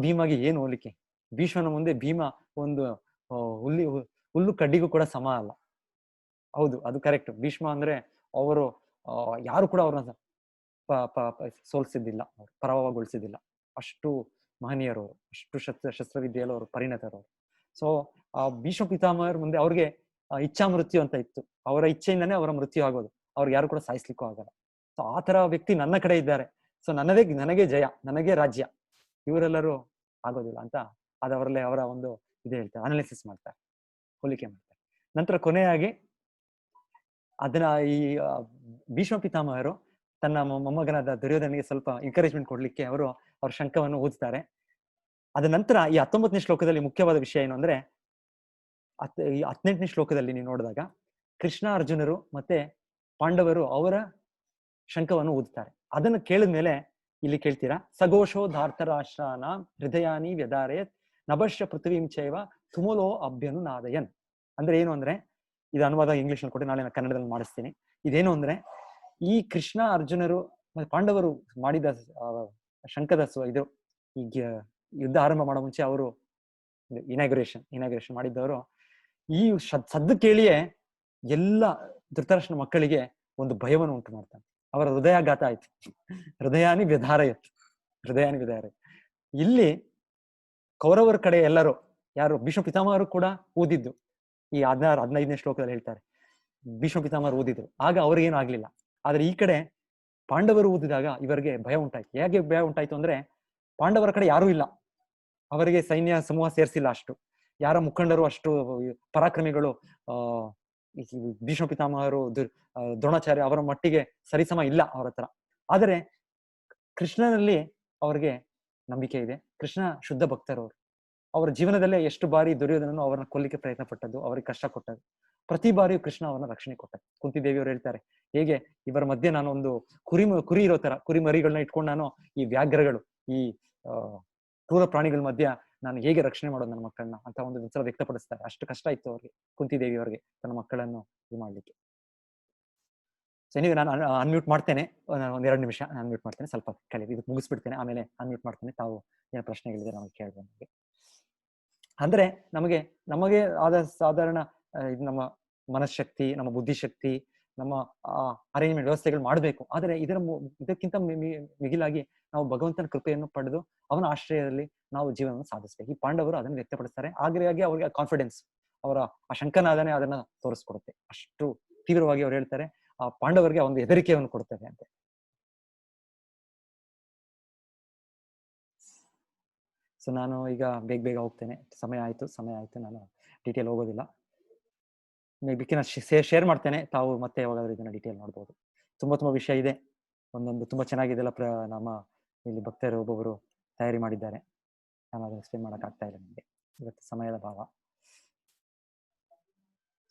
ಭೀಮಗೆ ಏನು ಹೋಲಿಕೆ? ಭೀಷ್ಮನ ಮುಂದೆ ಭೀಮ ಒಂದು ಹುಲ್ಲು ಕಡ್ಡಿಗೂ ಕೂಡ ಸಮ ಅಲ್ಲ. ಹೌದು, ಅದು ಕರೆಕ್ಟ್. ಭೀಷ್ಮ ಅಂದ್ರೆ ಅವರು ಯಾರು ಕೂಡ ಅವ್ರನ್ನ ಸೋಲ್ಸಿದ್ದಿಲ್ಲ, ಪರಾಭವಗೊಳಿಸಿದ್ದಿಲ್ಲ. ಅಷ್ಟು ಮಹನೀಯರು ಅವರು, ಅಷ್ಟು ಶಸ್ತ್ರವಿದ್ಯೆಯಲ್ಲ ಅವರು ಪರಿಣತರವರು. ಸೊ ಆ ಭೀಷ್ಮ ಪಿತಾಮಹರ ಮುಂದೆ ಅವ್ರಿಗೆ ಇಚ್ಛಾ ಮೃತ್ಯು ಅಂತ ಇತ್ತು, ಅವರ ಇಚ್ಛೆಯಿಂದಾನೇ ಅವರ ಮೃತ್ಯು ಆಗೋದು, ಅವ್ರಿಗೆ ಯಾರು ಕೂಡ ಸಾಯಿಸ್ಲಿಕ್ಕೂ ಆಗಲ್ಲ. ಸೊ ಆ ತರ ವ್ಯಕ್ತಿ ನನ್ನ ಕಡೆ ಇದ್ದಾರೆ, ಸೊ ನನಗೆ ಜಯ, ನನಗೆ ರಾಜ್ಯ, ಇವರೆಲ್ಲರೂ ಆಗೋದಿಲ್ಲ ಅಂತ ಅದವರಲ್ಲೇ ಅವರ ಒಂದು ಇದು ಹೇಳ್ತಾರೆ, ಅನಾಲಿಸಿಸ್ ಮಾಡ್ತಾರೆ, ಹೋಲಿಕೆ ಮಾಡ್ತಾರೆ. ನಂತರ ಕೊನೆಯಾಗಿ ಅದನ್ನ ಈ ಭೀಷ್ಮ ಪಿತಾಮಹರು ತನ್ನ ಮೊಮ್ಮಗನಾದ ದುರ್ಯೋಧನಿಗೆ ಸ್ವಲ್ಪ ಎನ್ಕರೇಜ್ಮೆಂಟ್ ಕೊಡ್ಲಿಕ್ಕೆ ಅವ್ರ ಶಂಖವನ್ನು ಓದ್ತಾರೆ. ಅದ ನಂತರ ಈ 19ನೇ ಶ್ಲೋಕದಲ್ಲಿ ಮುಖ್ಯವಾದ ವಿಷಯ ಏನು ಅಂದ್ರೆ, ಈ 18ನೇ ಶ್ಲೋಕದಲ್ಲಿ ನೀವು ನೋಡಿದಾಗ ಕೃಷ್ಣ, ಅರ್ಜುನರು ಮತ್ತೆ ಪಾಂಡವರು ಅವರ ಶಂಖವನ್ನು ಓದುತ್ತಾರೆ. ಅದನ್ನು ಕೇಳಿದ್ಮೇಲೆ ಇಲ್ಲಿ ಕೇಳ್ತೀರಾ, ಸಘೋಷೋ ಧಾರ್ತರಾಷ್ಟ್ರಾನ ಹೃದಯಾನಿ ವ್ಯದಾರಯತ್ ನಭಶ್ಯ ಪೃಥ್ವೀಂ ಚೈವ ತುಮುಲೋ ಅಭ್ಯನು ನಾದಯನ್. ಅಂದ್ರೆ ಏನು ಅಂದ್ರೆ, ಇದು ಅನುವಾದ ಇಂಗ್ಲಿಷ್ ನಲ್ಲಿ ಕೊಟ್ಟು ನಾಳೆ ನಾನು ಕನ್ನಡದಲ್ಲಿ ಮಾಡಿಸ್ತೀನಿ. ಇದೇನು ಅಂದ್ರೆ, ಈ ಕೃಷ್ಣ, ಅರ್ಜುನರು ಮತ್ತೆ ಪಾಂಡವರು ಮಾಡಿದ ಶಂಖದ ಇದು ಈಗ ಯುದ್ಧ ಆರಂಭ ಮಾಡೋ ಮುಂಚೆ ಅವರು ಇನಾಗ್ರೇಷನ್ ಮಾಡಿದ್ದವರು ಈ ಸದ್ದು ಕೇಳಿಯೇ ಎಲ್ಲ ಧೃತರಾಷ್ಟ್ರನ ಮಕ್ಕಳಿಗೆ ಒಂದು ಭಯವನ್ನು ಉಂಟು ಮಾಡ್ತಾನೆ. ಅವರ ಹೃದಯಾಘಾತ ಆಯ್ತು, ಹೃದಯಾನಿ ವ್ಯಧಾರಯತ್. ಇಲ್ಲಿ ಕೌರವರ ಕಡೆ ಎಲ್ಲರೂ ಯಾರು, ಭೀಷ್ಮ ಪಿತಾಮಹರು ಕೂಡ ಓದಿದ್ದು ಈ 15ನೇ ಶ್ಲೋಕದಲ್ಲಿ ಹೇಳ್ತಾರೆ, ಭೀಷ್ಮ ಪಿತಾಮಹರು ಓದಿದ್ರು, ಆಗ ಅವ್ರಿಗೇನು ಆಗ್ಲಿಲ್ಲ. ಆದ್ರೆ ಈ ಕಡೆ ಪಾಂಡವರು ಓದಿದಾಗ ಇವರಿಗೆ ಭಯ ಉಂಟಾಯ್ತು. ಹೇಗೆ ಭಯ ಉಂಟಾಯ್ತು ಅಂದ್ರೆ, ಪಾಂಡವರ ಕಡೆ ಯಾರೂ ಇಲ್ಲ, ಅವರಿಗೆ ಸೈನ್ಯ ಸಮೂಹ ಸೇರಿಸಿಲ್ಲ, ಅಷ್ಟು ಯಾರ ಮುಖಂಡರು, ಅಷ್ಟು ಪರಾಕ್ರಮಿಗಳು ಈ ಭೀಷ್ಮ ಪಿತಾಮಹರು ದ್ರೋಣಾಚಾರ್ಯ ಅವರ ಮಟ್ಟಿಗೆ ಸರಿಸಮ ಇಲ್ಲ ಅವ್ರ ಹತ್ರ. ಆದರೆ ಕೃಷ್ಣನಲ್ಲಿ ಅವ್ರಿಗೆ ನಂಬಿಕೆ ಇದೆ. ಕೃಷ್ಣ ಶುದ್ಧ ಭಕ್ತರವರು. ಅವರ ಜೀವನದಲ್ಲೇ ಎಷ್ಟು ಬಾರಿ ದುರ್ಯೋಧನನು ಅವರನ್ನ ಕೊಲ್ಲಿಕ್ಕೆ ಪ್ರಯತ್ನ ಪಟ್ಟದ್ದು, ಅವರಿಗೆ ಕಷ್ಟ ಕೊಟ್ಟದ್ದು. ಪ್ರತಿ ಬಾರಿಯೂ ಕೃಷ್ಣ ಅವರನ್ನ ರಕ್ಷಣೆ ಕೊಟ್ಟ. ಕುಂತಿದೇವಿಯವರು ಹೇಳ್ತಾರೆ, ಹೇಗೆ ಇವರ ಮಧ್ಯೆ ನಾನು ಒಂದು ಕುರಿ ಇರೋ ತರ ಕುರಿ ಮರಿಗಳನ್ನ ಇಟ್ಕೊಂಡು ನಾನು ಈ ವ್ಯಾಘ್ರಗಳು, ಈ ಕ್ರೂರ ಪ್ರಾಣಿಗಳ ಮಧ್ಯ ನಾನು ಹೇಗೆ ರಕ್ಷಣೆ ಮಾಡೋದು ನನ್ನ ಮಕ್ಕಳನ್ನ ಅಂತ ಒಂದು ವಿಚಾರ ವ್ಯಕ್ತಪಡಿಸ್ತಾರೆ. ಅಷ್ಟು ಕಷ್ಟ ಇತ್ತು ಅವ್ರಿಗೆ, ಕುಂತಿದೇವಿ ಅವರಿಗೆ ತನ್ನ ಮಕ್ಕಳನ್ನು ಇದು ಮಾಡ್ಲಿಕ್ಕೆ. ನೀವು ನಾನು ಅನ್ಮ್ಯೂಟ್ ಮಾಡ್ತೇನೆ, ಒಂದೆರಡು ನಿಮಿಷ ಅನ್ಮ್ಯೂಟ್ ಮಾಡ್ತೇನೆ, ಸ್ವಲ್ಪ ಕಲಿತು ಇದು ಮುಗಿಸ್ಬಿಡ್ತೇನೆ, ಆಮೇಲೆ ಅನ್ಮ್ಯೂಟ್ ಮಾಡ್ತೇನೆ. ತಾವು ಏನು ಪ್ರಶ್ನೆಗಳಿದೆ ನಮಗೆ ಕೇಳ್ಬೋದು. ನಮಗೆ ಅಂದ್ರೆ ನಮಗೆ ಆದ ಸಾಧಾರಣ ಇದು ನಮ್ಮ ಮನಃಶಕ್ತಿ, ನಮ್ಮ ಬುದ್ಧಿಶಕ್ತಿ, ನಮ್ಮ ಅರೇಂಜ್ಮೆಂಟ್ ವ್ಯವಸ್ಥೆಗಳು ಮಾಡಬೇಕು. ಆದರೆ ಇದಕ್ಕಿಂತ ಮಿಗಿಲಾಗಿ ನಾವು ಭಗವಂತನ ಕೃಪೆಯನ್ನು ಪಡೆದು ಅವನ ಆಶ್ರಯದಲ್ಲಿ ನಾವು ಜೀವನವನ್ನು ಸಾಧಿಸ್ಬೇಕು. ಈ ಪಾಂಡವರು ಅದನ್ನು ವ್ಯಕ್ತಪಡಿಸ್ತಾರೆ. ಹಾಗಾಗಿ ಅವರಿಗೆ ಕಾನ್ಫಿಡೆನ್ಸ್, ಅವರ ಆ ಶಂಕನಾದನೆ ಅದನ್ನ ತೋರಿಸ್ಕೊಡುತ್ತೆ. ಅಷ್ಟು ತೀವ್ರವಾಗಿ ಅವ್ರು ಹೇಳ್ತಾರೆ, ಆ ಪಾಂಡವರಿಗೆ ಒಂದು ಹೆದರಿಕೆಯನ್ನು ಕೊಡ್ತದೆ ಅಂತ. ಸೊ ನಾನು ಈಗ ಬೇಗ ಹೋಗ್ತೇನೆ, ಸಮಯ ಆಯ್ತು. ನಾನು ಡೀಟೇಲ್ ಹೋಗೋದಿಲ್ಲ. ಬೇಕಿನ ಶೇರ್ ಮಾಡ್ತೇನೆ, ತಾವು ಮತ್ತೆ ಯಾವಾಗಾದ್ರೂ ಇದನ್ನ ಡೀಟೇಲ್ ನೋಡ್ಬೋದು. ತುಂಬಾ ವಿಷಯ ಇದೆ. ಒಂದೊಂದು ತುಂಬಾ ಚೆನ್ನಾಗಿದೆಲ್ಲ. ನಮ್ಮ ಇಲ್ಲಿ ಭಕ್ತರು ಒಬ್ಬೊಬ್ಬರು ತಯಾರಿ ಮಾಡಿದ್ದಾರೆ. ನಾನು ಅದನ್ನ ಎಕ್ಸ್ಪ್ಲೇನ್ ಮಾಡಕ್ ಆಗ್ತಾ ಇಲ್ಲ ನಿಮಗೆ, ಇವತ್ತು ಸಮಯದ ಭಾವ.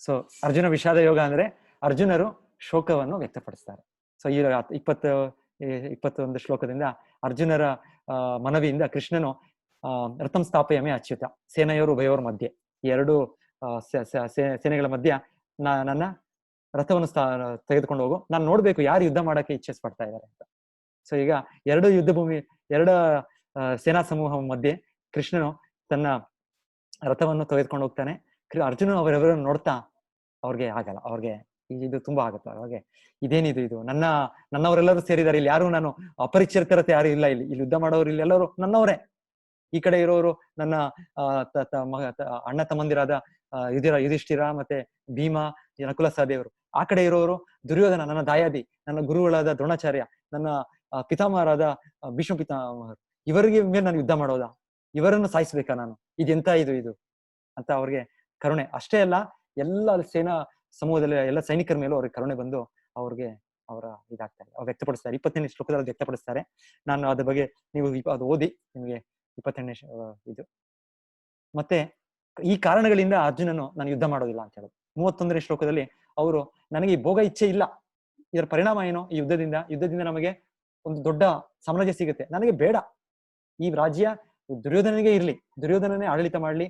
ಸೊ ಅರ್ಜುನ ವಿಷಾದ ಯೋಗ ಅಂದ್ರೆ ಅರ್ಜುನರು ಶೋಕವನ್ನು ವ್ಯಕ್ತಪಡಿಸ್ತಾರೆ. ಸೊ ಈ 21 ಶ್ಲೋಕದಿಂದ ಅರ್ಜುನರ ಮನವಿಯಿಂದ ಕೃಷ್ಣನು ರಥಂ ಸ್ಥಾಪಯಾಮಿ ಅಚ್ಯುತ ಸೇನೆಯೋರು ಉಭಯೋರ್ ಮಧ್ಯೆ, ಈ ಎರಡು ಸೇನೆಗಳ ಮಧ್ಯ ನನ್ನ ರಥವನ್ನು ತೆಗೆದುಕೊಂಡು ಹೋಗು, ನಾನು ನೋಡ್ಬೇಕು ಯಾರು ಯುದ್ಧ ಮಾಡಕ್ಕೆ ಇಚ್ಛೆ ಪಡ್ತಾ ಇದ್ದಾರೆ ಅಂತ. ಸೊ ಈಗ ಎರಡು ಸೇನಾ ಸಮೂಹ ಮಧ್ಯೆ ಕೃಷ್ಣನು ತನ್ನ ರಥವನ್ನು ತೆಗೆದುಕೊಂಡು ಹೋಗ್ತಾನೆ. ಅರ್ಜುನ ಅವರೆವರನ್ನು ನೋಡ್ತಾ ಅವ್ರಿಗೆ ಆಗಲ್ಲ, ಅವ್ರಿಗೆ ಇದು ತುಂಬಾ ಆಗುತ್ತೆ ಅವ್ರಿಗೆ. ಇದೇನಿದು, ಇದು ನನ್ನವರೆಲ್ಲರೂ ಸೇರಿದ್ದಾರೆ, ಇಲ್ಲಿ ಯಾರು ನಾನು ಅಪರಿಚಿತರತೆ ಯಾರು ಇಲ್ಲ, ಇಲ್ಲಿ ಯುದ್ಧ ಮಾಡೋರು ಇಲ್ಲಿ ಎಲ್ಲರೂ ನನ್ನವರೇ. ಈ ಕಡೆ ಇರೋರು ನನ್ನ ಅಣ್ಣ ತಮ್ಮಂದಿರಾದ ಯುಧಿಷ್ಠಿರ ಮತ್ತೆ ಭೀಮ, ನಕುಲ ಸಹದೇವರು. ಆ ಕಡೆ ಇರೋರು ದುರ್ಯೋಧನ, ನನ್ನ ದಾಯಾದಿ, ನನ್ನ ಗುರುಗಳಾದ ದ್ರೋಣಾಚಾರ್ಯ, ನನ್ನ ಪಿತಾಮಹರಾದ ಭೀಷ್ಮ ಪಿತಾಮಹರು. ಇವರಿಗೆ ಮೇಲೆ ನಾನು ಯುದ್ಧ ಮಾಡೋದಾ? ಇವರನ್ನು ಸಾಯಿಸ್ಬೇಕಾ ನಾನು? ಇದೆಂತ ಇದು ಅಂತ ಅವ್ರಿಗೆ ಕರುಣೆ. ಅಷ್ಟೇ ಅಲ್ಲ, ಎಲ್ಲ ಸೇನಾ ಸಮೂಹದಲ್ಲಿ ಎಲ್ಲ ಸೈನಿಕರ ಮೇಲೂ ಅವ್ರಿಗೆ ಕರುಣೆ ಬಂದು ಅವ್ರಿಗೆ ಇದಾಗ್ತಾರೆ, ಅವ್ರು ವ್ಯಕ್ತಪಡಿಸ್ತಾರೆ. 28ನೇ ಶ್ಲೋಕದಲ್ಲಿ ವ್ಯಕ್ತಪಡಿಸ್ತಾರೆ. ನಾನು ಅದ್ರ ಬಗ್ಗೆ ನೀವು ಅದು ಓದಿ, ನಿಮಗೆ 28ನೇ ಇದು. ಮತ್ತೆ ಈ ಕಾರಣಗಳಿಂದ ಅರ್ಜುನನು ನಾನು ಯುದ್ಧ ಮಾಡೋದಿಲ್ಲ ಅಂತ ಹೇಳೋದು. 31ನೇ ಶ್ಲೋಕದಲ್ಲಿ ಅವರು ನನಗೆ ಈ ಭೋಗ ಇಚ್ಛೆ ಇಲ್ಲ, ಇದರ ಪರಿಣಾಮ ಏನು? ಈ ಯುದ್ಧದಿಂದ ನಮಗೆ ಒಂದು ದೊಡ್ಡ ಸಾಮ್ರಾಜ್ಯ ಸಿಗುತ್ತೆ, ನನಗೆ ಬೇಡ. ಈ ರಾಜ್ಯ ದುರ್ಯೋಧನನಿಗೆ ಇರ್ಲಿ, ದುರ್ಯೋಧನನೇ ಆಡಳಿತ ಮಾಡ್ಲಿ,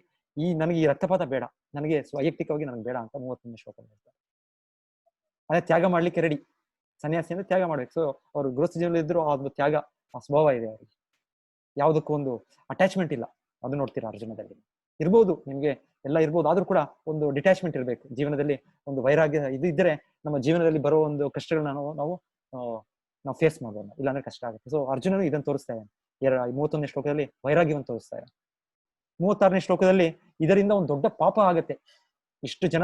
ನನಗೆ ಈ ರಕ್ತಪಾತ ಬೇಡ, ನನಗೆ ವೈಯಕ್ತಿಕವಾಗಿ ನನಗೆ ಬೇಡ ಅಂತ 31ನೇ ಶ್ಲೋಕದಲ್ಲಿ ಹೇಳ್ತಾರೆ. ಅದೇ ತ್ಯಾಗ ಮಾಡ್ಲಿಕ್ಕೆ ರೆಡಿ, ಸನ್ಯಾಸಿ ಅಂದ್ರೆ ತ್ಯಾಗ ಮಾಡ್ಬೇಕು. ಸೊ ಅವರು ಗೃಹಸ್ಥ ಜೀವನದಲ್ಲಿ ಇದ್ರು ಆ ತ್ಯಾಗ, ಆ ಸ್ವಭಾವ ಇದೆ ಅವರಿಗೆ. ಯಾವುದಕ್ಕೂ ಒಂದು ಅಟ್ಯಾಚ್ಮೆಂಟ್ ಇಲ್ಲ. ಅದು ನೋಡ್ತೀರಾ ಅರ್ಜುನದಲ್ಲಿ. ಇರ್ಬೋದು, ನಿಮ್ಗೆ ಎಲ್ಲ ಇರ್ಬೋದು, ಆದ್ರೂ ಕೂಡ ಒಂದು ಡಿಟ್ಯಾಚ್ಮೆಂಟ್ ಇರಬೇಕು ಜೀವನದಲ್ಲಿ. ಒಂದು ವೈರಾಗ್ಯ ಇದು ಇದ್ರೆ ನಮ್ಮ ಜೀವನದಲ್ಲಿ ಬರೋ ಒಂದು ಕಷ್ಟಗಳನ್ನ ನಾವು ಫೇಸ್ ಮಾಡೋಣ, ಇಲ್ಲಾಂದ್ರೆ ಕಷ್ಟ ಆಗುತ್ತೆ. ಸೊ ಅರ್ಜುನನು ಇದನ್ನು ತೋರಿಸ್ತಾ ಇದ್ದಾನೆ. 31ನೇ ಶ್ಲೋಕದಲ್ಲಿ ವೈರಾಗ್ಯವನ್ನು ತೋರಿಸ್ತಾ ಇದ್ದಾನೆ. 36ನೇ ಶ್ಲೋಕದಲ್ಲಿ ಇದರಿಂದ ಒಂದು ದೊಡ್ಡ ಪಾಪ ಆಗತ್ತೆ, ಇಷ್ಟು ಜನ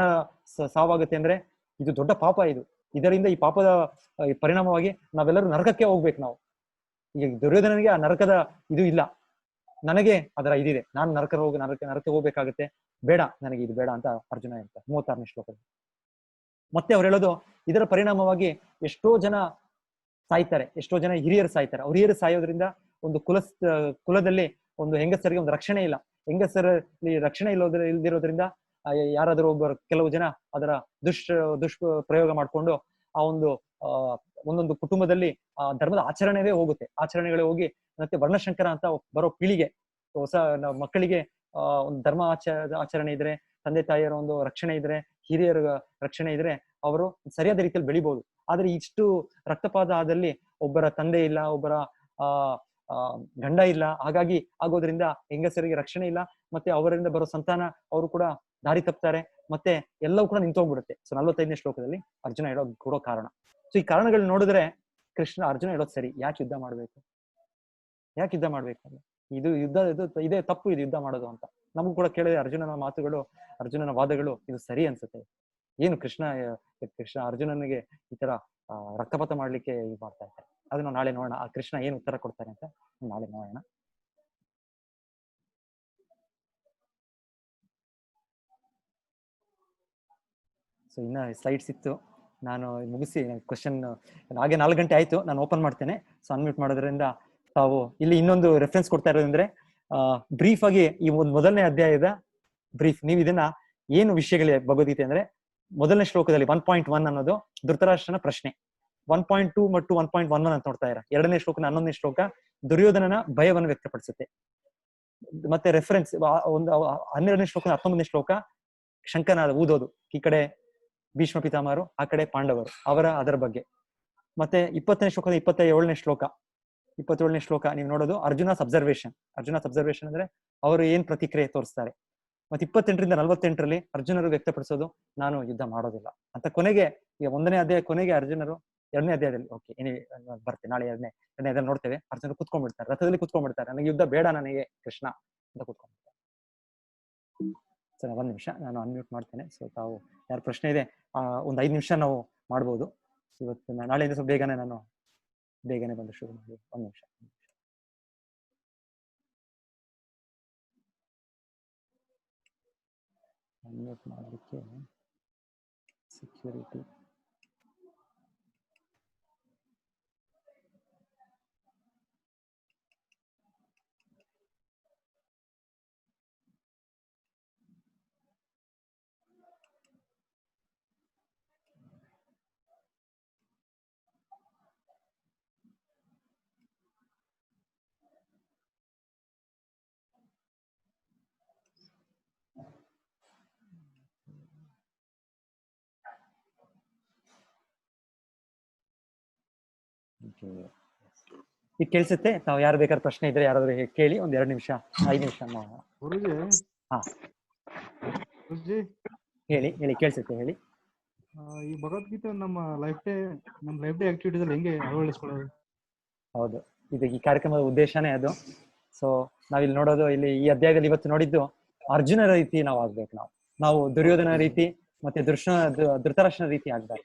ಸಾವಾಗುತ್ತೆ ಅಂದ್ರೆ ಇದು ದೊಡ್ಡ ಪಾಪ. ಇದರಿಂದ ಈ ಪಾಪದ ಪರಿಣಾಮವಾಗಿ ನಾವೆಲ್ಲರೂ ನರಕಕ್ಕೆ ಹೋಗ್ಬೇಕು. ನಾವು ಈಗ ದುರ್ಯೋಧನನಿಗೆ ಆ ನರಕದ ಇದು ಇಲ್ಲ, ನನಗೆ ಅದರ ಇದಿದೆ, ನಾನು ನರಕಕ್ಕೆ ಹೋಗ್ಬೇಕಾಗತ್ತೆ, ಬೇಡ ನನಗೆ ಇದು ಬೇಡ ಅಂತ ಅರ್ಜುನ ಹೇಳ್ತಾರೆ 36ನೇ ಶ್ಲೋಕದಲ್ಲಿ. ಮತ್ತೆ ಅವ್ರು ಹೇಳೋದು, ಇದರ ಪರಿಣಾಮವಾಗಿ ಎಷ್ಟೋ ಜನ ಸಾಯ್ತಾರೆ, ಎಷ್ಟೋ ಜನ ಹಿರಿಯರು ಸಾಯ್ತಾರೆ. ಅವ್ರ ಹಿರಿಯರು ಸಾಯೋದ್ರಿಂದ ಒಂದು ಕುಲದಲ್ಲಿ ಒಂದು ಹೆಂಗಸರಿಗೆ ಒಂದು ರಕ್ಷಣೆ ಇಲ್ಲ. ಹೆಂಗಸರಲ್ಲಿ ರಕ್ಷಣೆ ಇಲ್ದಿರೋದ್ರಿಂದ ಯಾರಾದರೂ ಕೆಲವು ಜನ ಅದರ ದುಷ್ಪ್ರಯೋಗ ಮಾಡ್ಕೊಂಡು ಆ ಒಂದೊಂದು ಕುಟುಂಬದಲ್ಲಿ ಆ ಧರ್ಮದ ಆಚರಣೆವೇ ಹೋಗುತ್ತೆ, ಆಚರಣೆಗಳೇ ಹೋಗಿ ಮತ್ತೆ ವರ್ಣಶಂಕರ ಅಂತ ಬರೋ ಪೀಳಿಗೆ, ಹೊಸ ಮಕ್ಕಳಿಗೆ ಒಂದು ಧರ್ಮ ಆಚರಣೆ ಇದ್ರೆ, ತಂದೆ ತಾಯಿಯರ ಒಂದು ರಕ್ಷಣೆ ಇದ್ರೆ, ಹಿರಿಯರ ರಕ್ಷಣೆ ಇದ್ರೆ ಅವರು ಸರಿಯಾದ ರೀತಿಯಲ್ಲಿ ಬೆಳಿಬಹುದು. ಆದ್ರೆ ಇಷ್ಟು ರಕ್ತಪಾತ ಆದಲ್ಲಿ ಒಬ್ಬರ ತಂದೆ ಇಲ್ಲ, ಒಬ್ಬರ ಗಂಡ ಇಲ್ಲ, ಹಾಗಾಗಿ ಆಗೋದ್ರಿಂದ ಹೆಂಗಸರಿಗೆ ರಕ್ಷಣೆ ಇಲ್ಲ, ಮತ್ತೆ ಅವರಿಂದ ಬರೋ ಸಂತಾನ ಅವರು ಕೂಡ ದಾರಿ ತಪ್ತಾರೆ, ಮತ್ತೆ ಎಲ್ಲವೂ ಕೂಡ ನಿಂತೋಗ್ಬಿಡುತ್ತೆ. ಸೊ 45ನೇ ಶ್ಲೋಕದಲ್ಲಿ ಅರ್ಜುನ ಕೊಡೋ ಕಾರಣ. ಸೊ ಈ ಕಾರಣಗಳನ್ನ ನೋಡಿದ್ರೆ ಅರ್ಜುನ ಹೇಳೋದು ಸರಿ. ಯಾಕೆ ಯುದ್ಧ ಮಾಡ್ಬೇಕು ಇದೇ ತಪ್ಪು, ಇದು ಯುದ್ಧ ಮಾಡೋದು ಅಂತ ನಮಗೂ ಕೂಡ ಕೇಳಿದ್ರೆ ಅರ್ಜುನನ ಮಾತುಗಳು, ಅರ್ಜುನನ ವಾದಗಳು ಇದು ಸರಿ ಅನ್ಸುತ್ತೆ. ಏನು ಕೃಷ್ಣ ಅರ್ಜುನನಿಗೆ ಈ ತರ ರಕ್ತಪಾತ ಮಾಡ್ಲಿಕ್ಕೆ ಇದು ಮಾಡ್ತಾ ಇದ್ದಾರೆ. ಅದನ್ನ ನಾಳೆ ನೋಡೋಣ, ಆ ಕೃಷ್ಣ ಏನು ಉತ್ತರ ಕೊಡ್ತಾರೆ ಅಂತ ನಾಳೆ ನೋಡೋಣ. ಸೊ ಇನ್ನ ಸ್ಲೈಡ್ಸ್ ಇತ್ತು, ನಾನು ಮುಗಿಸಿ ಕ್ವಶನ್ ಹಾಗೆ 4 ಗಂಟೆ ಆಯ್ತು, ನಾನು ಓಪನ್ ಮಾಡ್ತೇನೆ. ಸೊ ಅನ್ಮ್ಯೂಟ್ ಮಾಡೋದ್ರಿಂದ ತಾವು ಇಲ್ಲಿ ಇನ್ನೊಂದು ರೆಫರೆನ್ಸ್ ಕೊಡ್ತಾ ಇರೋದಂದ್ರೆ ಬ್ರೀಫ್ ಆಗಿ ಈ ಒಂದು ಮೊದಲನೇ ಅಧ್ಯಾಯದ ಬ್ರೀಫ್. ನೀವು ಇದನ್ನ ಏನು ವಿಷಯಗಳಿವೆ ಭಗವದ್ಗೀತೆ ಅಂದ್ರೆ ಮೊದಲನೇ ಶ್ಲೋಕದಲ್ಲಿ 1.1 ಅನ್ನೋದು ಧೃತರಾಷ್ಟ್ರನ ಪ್ರಶ್ನೆ, 1.2 ಮತ್ತು 1.11 ಅಂತ ನೋಡ್ತಾ ಇರ. ಎರಡನೇ ಶ್ಲೋಕ 11ನೇ ಶ್ಲೋಕ ದುರ್ಯೋಧನನ ಭಯವನ್ನು ವ್ಯಕ್ತಪಡಿಸುತ್ತೆ. ಮತ್ತೆ ರೆಫರೆನ್ಸ್ ಒಂದು 12ನೇ ಶ್ಲೋಕ 19ನೇ ಶ್ಲೋಕ ಶಂಕನಾದ ಊದೋದು, ಈ ಕಡೆ ಭೀಷ್ಮ ಪಿತಾಮಹರು, ಆ ಕಡೆ ಪಾಂಡವರು, ಅದರ ಬಗ್ಗೆ. ಮತ್ತೆ 20ನೇ ಶ್ಲೋಕದ 27ನೇ ಶ್ಲೋಕ ನೀವು ನೋಡೋದು ಅರ್ಜುನಸ್ ಅಬ್ಸರ್ವೇಷನ್ ಅಂದ್ರೆ ಅವರು ಏನ್ ಪ್ರತಿಕ್ರಿಯೆ ತೋರಿಸ್ತಾರೆ. ಮತ್ತೆ 28ರಿಂದ 48ರಲ್ಲಿ ಅರ್ಜುನರು ವ್ಯಕ್ತಪಡಿಸೋದು ನಾನು ಯುದ್ಧ ಮಾಡೋದಿಲ್ಲ ಅಂತ. ಕೊನೆಗೆ ಈಗ 1ನೇ ಅಧ್ಯಾಯ ಕೊನೆಗೆ ಅರ್ಜುನರು 2ನೇ ಅಧ್ಯಾಯದಲ್ಲಿ ಓಕೆ ಬರ್ತೀನಿ ನಾಳೆ 2ನೇ ಅಧ್ಯಾಯದಲ್ಲಿ ನೋಡ್ತೇವೆ, ಅರ್ಜುನರು ಕುತ್ಕೊಂಡ್ಬಿಡ್ತಾರೆ, ರಥದಲ್ಲಿ ಕುತ್ಕೊಂಡ್ಬಿಡ್ತಾರೆ, ನನಗೆ ಯುದ್ಧ ಬೇಡ ನನಗೆ ಕೃಷ್ಣ ಅಂತ ಕುತ್ಕೊಂಡ್ಬಿಡ್ತಾರೆ. ಸರ್ 1 ನಿಮಿಷ ನಾನು ಅನ್ಮ್ಯೂಟ್ ಮಾಡ್ತೇನೆ. ಸೊ ತಾವು ಯಾರು ಪ್ರಶ್ನೆ ಇದೆ ಒಂದು 5 ನಿಮಿಷ ನಾವು ಮಾಡ್ಬೋದು. ಇವತ್ತು ನಾಳೆಯಿಂದ ಸ್ವಲ್ಪ ಬೇಗನೆ ಬಂದು ಶುರು ಮಾಡಿ. 1 ನಿಮಿಷ ಅನ್ಮ್ಯೂಟ್ ಮಾಡಲಿಕ್ಕೆ ಸೆಕ್ಯೂರಿಟಿ ಈಗ ಕೇಳಿಸುತ್ತೆ. ತಾವು ಯಾರು ಬೇಕಾದ್ರೆ ಪ್ರಶ್ನೆ ಇದ್ರೆ ಯಾರಾದ್ರೂ ಕೇಳಿ, 1-2 ನಿಮಿಷ 5 ನಿಮಿಷ ಹಾ ಹೇಳಿ ಕೇಳಿಸುತ್ತೆ ಹೇಳಿ. ಈ ಭಗವದ್ಗೀತೆ ನಮ್ಮ ಲೈಫ್ ಡೇ ಆಕ್ಟಿವಿಟೀಸ್ ಅಲ್ಲಿ ಹೆಂಗೆ ಅಳವಡಿಸ್ಕೊಳ್ಳೋದು? ಹೌದು, ಇದು ಈ ಕಾರ್ಯಕ್ರಮದ ಉದ್ದೇಶನೇ ಅದು. ಸೊ ನಾವಿಲ್ಲಿ ನೋಡೋದು, ಇಲ್ಲಿ ಈ ಅಧ್ಯಾಯದಲ್ಲಿ ಇವತ್ತು ನೋಡಿದ್ದು ಅರ್ಜುನ ರೀತಿ ನಾವು ಆಗ್ಬೇಕು. ನಾವು ದುರ್ಯೋಧನ ರೀತಿ ಮತ್ತೆ ಧೃತರಾಷ್ಟ್ರನ ರೀತಿ ಆಗ್ಬೇಕು.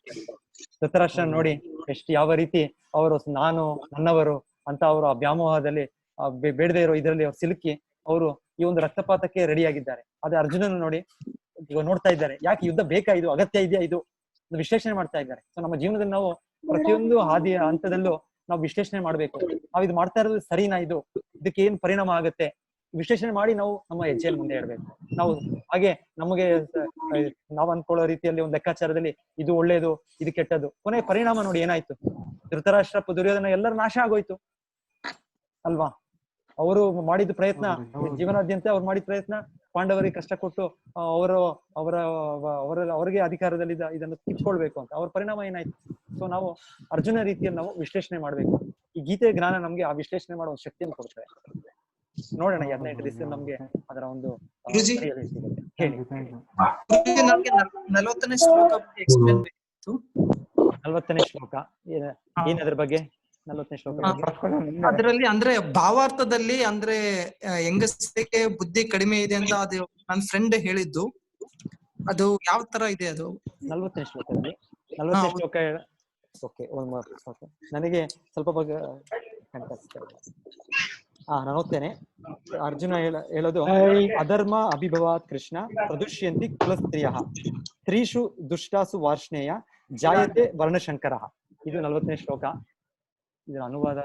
ಧೃತರಾಷ್ಟ್ರ ನೋಡಿ ಯಾವ ರೀತಿ ಅವರು ನಾನು ನನ್ನವರು ಅಂತ ಅವರು ಆ ವ್ಯಾಮೋಹದಲ್ಲಿ ಬೇಡದೇ ಇರೋ ಇದರಲ್ಲಿ ಅವ್ರು ಸಿಲುಕಿ ಅವರು ಈ ಒಂದು ರಕ್ತಪಾತಕ್ಕೆ ರೆಡಿ ಆಗಿದ್ದಾರೆ. ಆದ್ರೆ ಅರ್ಜುನನ ನೋಡಿ ಇವಾಗ ನೋಡ್ತಾ ಇದ್ದಾರೆ, ಯಾಕೆ ಯುದ್ಧ ಬೇಕಾ, ಇದು ಅಗತ್ಯ ಇದೆಯಾ, ಇದು ವಿಶ್ಲೇಷಣೆ ಮಾಡ್ತಾ ಇದ್ದಾರೆ. ಸೊ ನಮ್ಮ ಜೀವನದಲ್ಲಿ ನಾವು ಪ್ರತಿಯೊಂದು ಹಾದಿಯ ಹಂತದಲ್ಲೂ ನಾವು ವಿಶ್ಲೇಷಣೆ ಮಾಡ್ಬೇಕು. ನಾವು ಇದು ಮಾಡ್ತಾ ಇರೋದು ಸರಿನಾ, ಇದಕ್ಕೆ ಏನ್ ಪರಿಣಾಮ ಆಗುತ್ತೆ ವಿಶ್ಲೇಷಣೆ ಮಾಡಿ ನಾವು ನಮ್ಮ ಹೆಜ್ಜೆಯಲ್ಲಿ ಮುಂದೆ ಇಡಬೇಕು. ನಾವು ಹಾಗೆ ನಮಗೆ ನಾವು ಅನ್ಕೊಳ್ಳೋ ರೀತಿಯಲ್ಲಿ ಒಂದು ಲೆಕ್ಕಾಚಾರದಲ್ಲಿ ಇದು ಒಳ್ಳೇದು ಇದು ಕೆಟ್ಟದ್ದು, ಕೊನೆ ಪರಿಣಾಮ ನೋಡಿ ಏನಾಯ್ತು. ಧೃತರಾಷ್ಟ್ರ ದುರ್ಯೋಧನ ಎಲ್ಲರ ನಾಶ ಆಗೋಯ್ತು ಅಲ್ವಾ. ಅವರು ಮಾಡಿದ ಪ್ರಯತ್ನ ಜೀವನಾದ್ಯಂತ ಅವ್ರು ಮಾಡಿದ ಪ್ರಯತ್ನ ಪಾಂಡವರಿಗೆ ಕಷ್ಟ ಕೊಟ್ಟು ಅವರಿಗೆ ಅಧಿಕಾರದಲ್ಲಿ ಇದನ್ನು ಕಿತ್ಕೊಳ್ಬೇಕು ಅಂತ, ಅವ್ರ ಪರಿಣಾಮ ಏನಾಯ್ತು. ಸೊ ನಾವು ಅರ್ಜುನ ರೀತಿಯಲ್ಲಿ ನಾವು ವಿಶ್ಲೇಷಣೆ ಮಾಡ್ಬೇಕು. ಈ ಗೀತೆಯ ಜ್ಞಾನ ನಮ್ಗೆ ಆ ವಿಶ್ಲೇಷಣೆ ಮಾಡೋ ಒಂದು ಶಕ್ತಿಯನ್ನು ಕೊಡ್ತಾರೆ. ನೋಡೋಣ 15 ದಿವಸ ನಮ್ಗೆ ಅದರ ಒಂದು ಹೇಳಿ. 40ನೇ ಶ್ಲೋಕ ಎಕ್ಸ್ಪ್ಲೇನ್ ಬೇಕಿತ್ತು. 40ನೇ ಶ್ಲೋಕ ಏನದ್ರ ಬಗ್ಗೆ? 40ನೇ ಶ್ಲೋಕ ಅದರಲ್ಲಿ ಅಂದ್ರೆ ಭಾವಾರ್ಥದಲ್ಲಿ ಅಂದ್ರೆ ಹೆಂಗಸರಿಗೆ ಬುದ್ಧಿ ಕಡಿಮೆ ಇದೆ ಅಂತ ಅದು ನನ್ನ ಫ್ರೆಂಡ್ ಹೇಳಿದ್ದು, ಅದು ಯಾವ ತರ ಇದೆ ಅದು? 40ನೇ ಶ್ಲೋಕದಲ್ಲಿ 40ನೇ ಶ್ಲೋಕ ಓಕೆ ನನಗೆ ಸ್ವಲ್ಪ ಬಗ್ಗೆ ನಾನು ಓದ್ತೇನೆ. ಅರ್ಜುನ ಹೇಳೋದು, ಅಧರ್ಮ ಅಭಿಭವಾತ್ ಕೃಷ್ಣ ಪ್ರದುಷ್ಯಂತಿ ಕುಲಸ್ತ್ರೀಯಃ ಸ್ತ್ರೀಷು ದುಷ್ಟಾಸು ವಾರ್ಷ್ಣೇಯ ಜಾಯತೆ ವರ್ಣಶಂಕರ. ಇದು 40ನೇ ಶ್ಲೋಕ. ಇದರ ಅನುವಾದ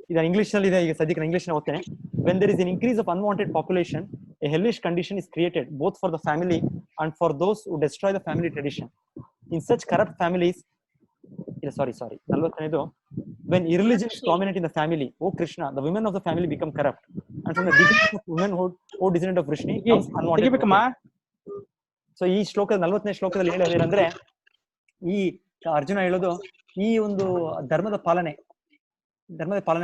ಇದು ಇಂಗ್ಲಿಷ್ ನಲ್ಲಿ ಇದೆ. ಈಗ ಸದ್ಯಕ್ಕೆ ಇಂಗ್ಲಿಷ್ ನ ಓದ್ತೇನೆ. When there is an increase of unwanted population, a hellish condition is created both for the family and for those who destroy the family tradition. In such corrupt families, sorry 40ನೇದು, when irreligion is dominant in the family, oh Krishna, the women of the family become corrupt, and from the beginning of womanhood descendant of Vrishni comes unwanted. So ಈ ಶ್ಲೋಕದ 40ನೇ ಶ್ಲೋಕದಲ್ಲಿ ಹೇಳೋದೇನಂದ್ರೆ, ಈ ಅರ್ಜುನ ಹೇಳೋದು ಈ ಒಂದು ಧರ್ಮದ ಪಾಲನೆ